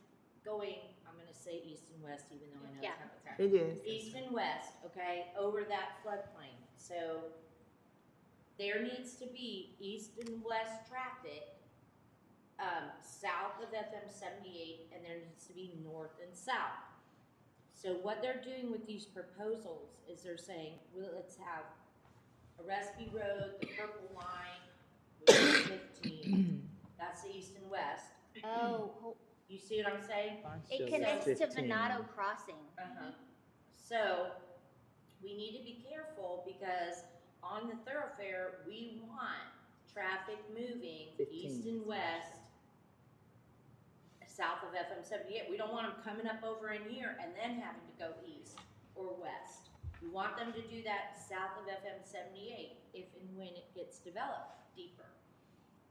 going, I'm gonna say east and west, even though I know Yeah. it's happening. It is. East and west, okay, over that floodplain. So there needs to be east and west traffic, south of FM 78, and there needs to be north and south. So what they're doing with these proposals is they're saying, well, let's have a Resby Road, the purple line, which is 15. That's the east and west. Oh, You see what I'm saying? it connects to Venado Crossing. So we need to be careful because on the thoroughfare, we want traffic moving east and west, south of FM 78. We don't want them coming up over in here and then having to go east or west. We want them to do that south of FM 78 if and when it gets developed deeper.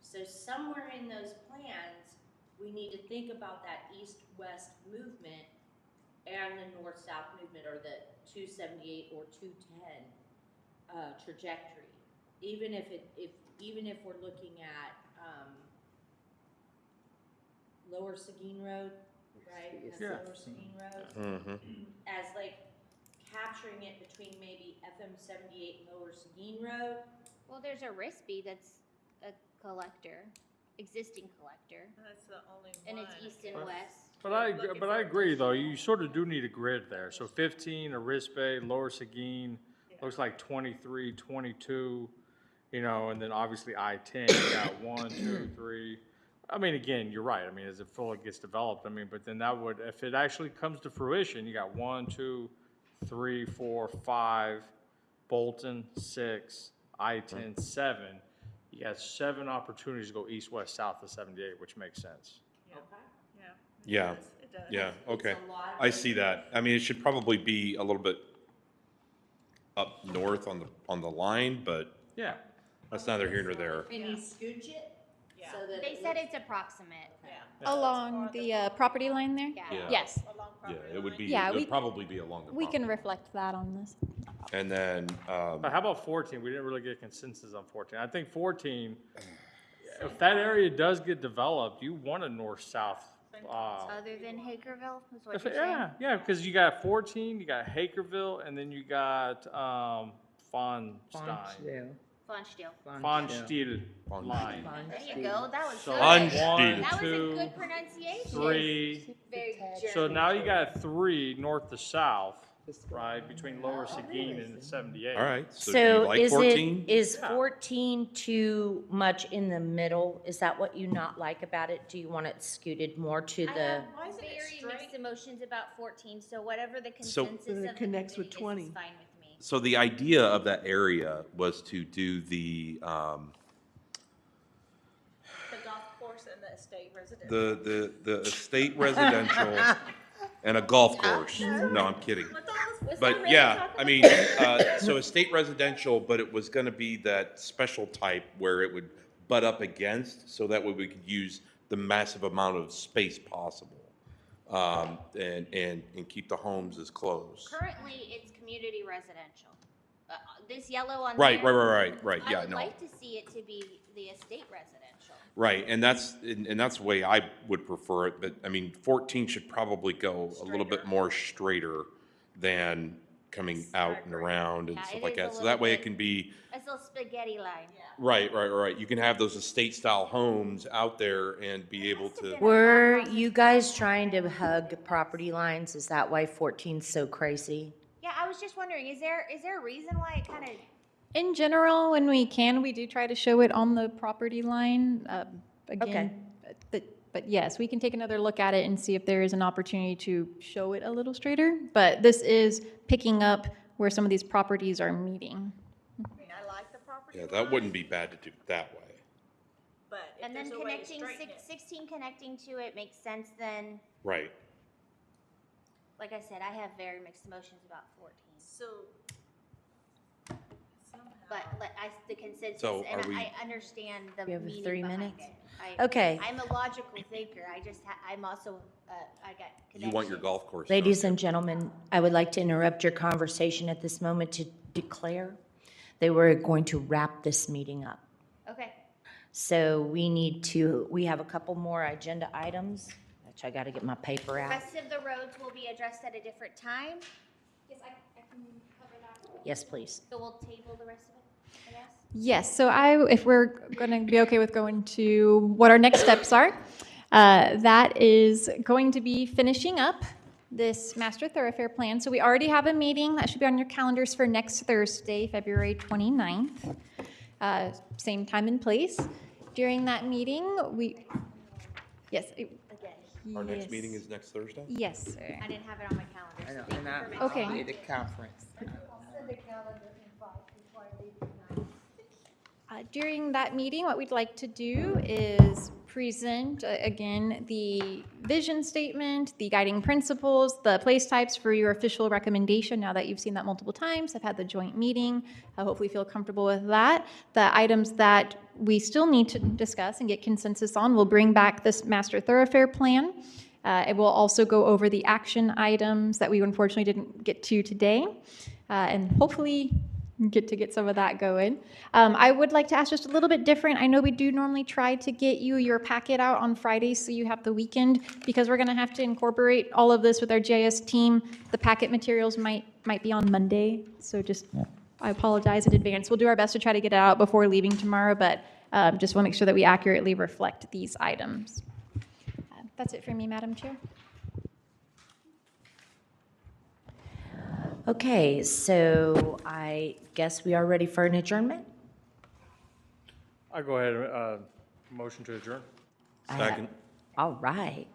So somewhere in those plans, we need to think about that east-west movement and the north-south movement, or the 278 or 210 trajectory. Even if we're looking at Lower Seguin Road, right? That's Yeah. Lower Seguin Road, Mm-hmm. as like capturing it between maybe FM 78 and Lower Seguin Road. Well, there's a Risby that's a collector, existing collector, That's the only and one. it's east and west. But I agree, though, you sort of do need a grid there. So 15, Arispe, Lower Seguin, looks like 23, 22, you know, and then obviously I-10, you got 1, 2, 3. I mean, again, you're right. I mean, as it fully gets developed, I mean, but then that would, if it actually comes to fruition, you got 1, 2, 3, 4, 5, Bolton, 6, I-10, 7. You got 7 opportunities to go east, west, south of 78, which makes sense. Yeah, It does. yeah, okay. It's a lot. I see that. I mean, it should probably be a little bit up north on the line, but Yeah. that's neither here nor there. Can you scooch it? So that They it said looks- it's approximate. Along the property line there? Yeah. Yeah. Yes, Along Yeah, property it would line. be, Yeah, it would we- probably be along the we can property. reflect that on this. And then, But how about 14? We didn't really get consensus on 14. I think 14, if that area does get developed, you want a north-south. Other than Hagerville, is what you're saying? Yeah, yeah, because you got 14, you got Hakerville, and then you got Fonstein. Fonstiel. Fonstiel line. There you go, that was So good. Fonstiel. That was a 2, good pronunciation. 3. Very So German. now you got 3 north to south, right, between Lower Seguin and 78. all right, so do you So like is 14? is Yeah. 14 too much in the middle? Is that what you not like about it? Do you want it scooted more to I the? have Why isn't it very straight? mixed emotions about 14, so whatever the So- consensus Then it of the connects with committee is 20. fine with me. So the idea of that area was to do the The golf course and the estate residential. the estate residential and a golf course. No, I'm kidding. But yeah, I mean, so estate residential, but it was gonna be that special type where it would butt up against, so that way we could use the massive amount of space possible. And keep the homes as close. Currently, it's community residential. This yellow on Right, there. right, I yeah, would no. like to see it to be the estate residential. Right, and that's the way I would prefer it, but I mean, 14 should probably go a little bit more straighter than coming out and around and Yeah, stuff it like is a that. So little that way it bit- can be, It's a little spaghetti line. right. You can have those estate style homes out there and be able to, Were you guys trying to hug property lines? Is that why 14's so crazy? Yeah, I was just wondering, is there a reason why it kind of, In general, when we can, we do try to show it on the property line. Again, but yes, we can take another look at it and see if there is an opportunity to show it a little straighter. But this is picking up where some of these properties are meeting. I mean, I like the property yeah, that wouldn't line, be bad to do it that way. But if and then there's a way to connecting, straighten it. 16 connecting to it makes sense then. Right. Like I said, I have very mixed emotions about 14. So somehow but the consensus, So and are we- I understand the We have meaning 3 behind minutes? it. Okay. I'm a logical thinker. I'm also, I got You want your connections. golf course. Ladies don't and gentlemen, I would like to interrupt your conversation at this moment to declare that we're going to wrap this meeting up. Okay. So we have a couple more agenda items, which I got to get my paper out. Rest of the roads will be addressed at a different time, Yes, I can cover that. Yes, please. so we'll table the rest of it, I guess? Yes, so if we're going to be okay with going to what our next steps are, that is going to be finishing up this master thoroughfare plan. So we already have a meeting that should be on your calendars for next Thursday, February 29th, same time and place. During that meeting, yes. Again, Our next yes. meeting is next Thursday? Yes, sir. I didn't have it on my calendar, so thank you for mentioning. Okay. I'll be at the conference. During that meeting, what we'd like to do is present, again, the vision statement, the guiding principles, the place types for your official recommendation. Now that you've seen that multiple times, I've had the joint meeting, I hopefully feel comfortable with that. The items that we still need to discuss and get consensus on, we'll bring back this master thoroughfare plan. It will also go over the action items that we unfortunately didn't get to today, and hopefully get some of that going. I would like to ask just a little bit different. I know we do normally try to get you your packet out on Fridays so you have the weekend, because we're going to have to incorporate all of this with our JS team. The packet materials might be on Monday, so just I apologize in advance. We'll do our best to try to get it out before leaving tomorrow, but just want to make sure that we accurately reflect these items. That's it for me, Madam Chair. Okay, so I guess we are ready for an adjournment? I go ahead and, motion to adjourn. Second. All right.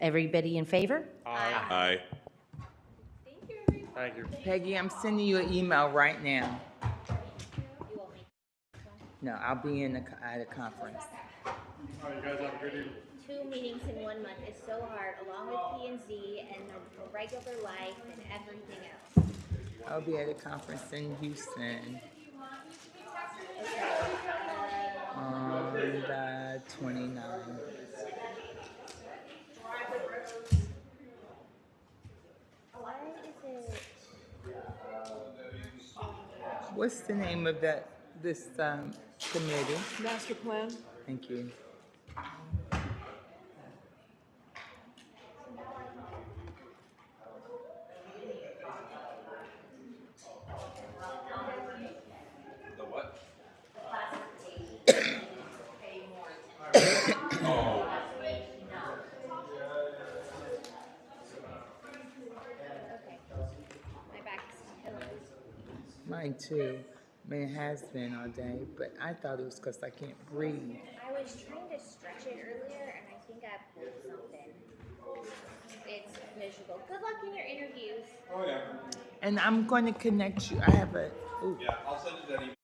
Everybody in favor? Aye. Thank you. Peggy, I'm sending you an email right now. No, I'll be at a conference. All right, you guys have a good evening. 2 meetings in 1 month is so hard, along with P&Z and the regular life and everything else. I'll be at a conference in Houston on the 29th. Why is it? What's the name of this committee? Master plan? Thank you. The what? My back is killing me. Mine too. I mean, it has been all day, but I thought it was because I can't breathe. I was trying to stretch it earlier, and I think I pulled something. It's miserable. Good luck in your interviews. And I'm going to connect you. I have a. Ooh. Yeah, I'll send it to that email.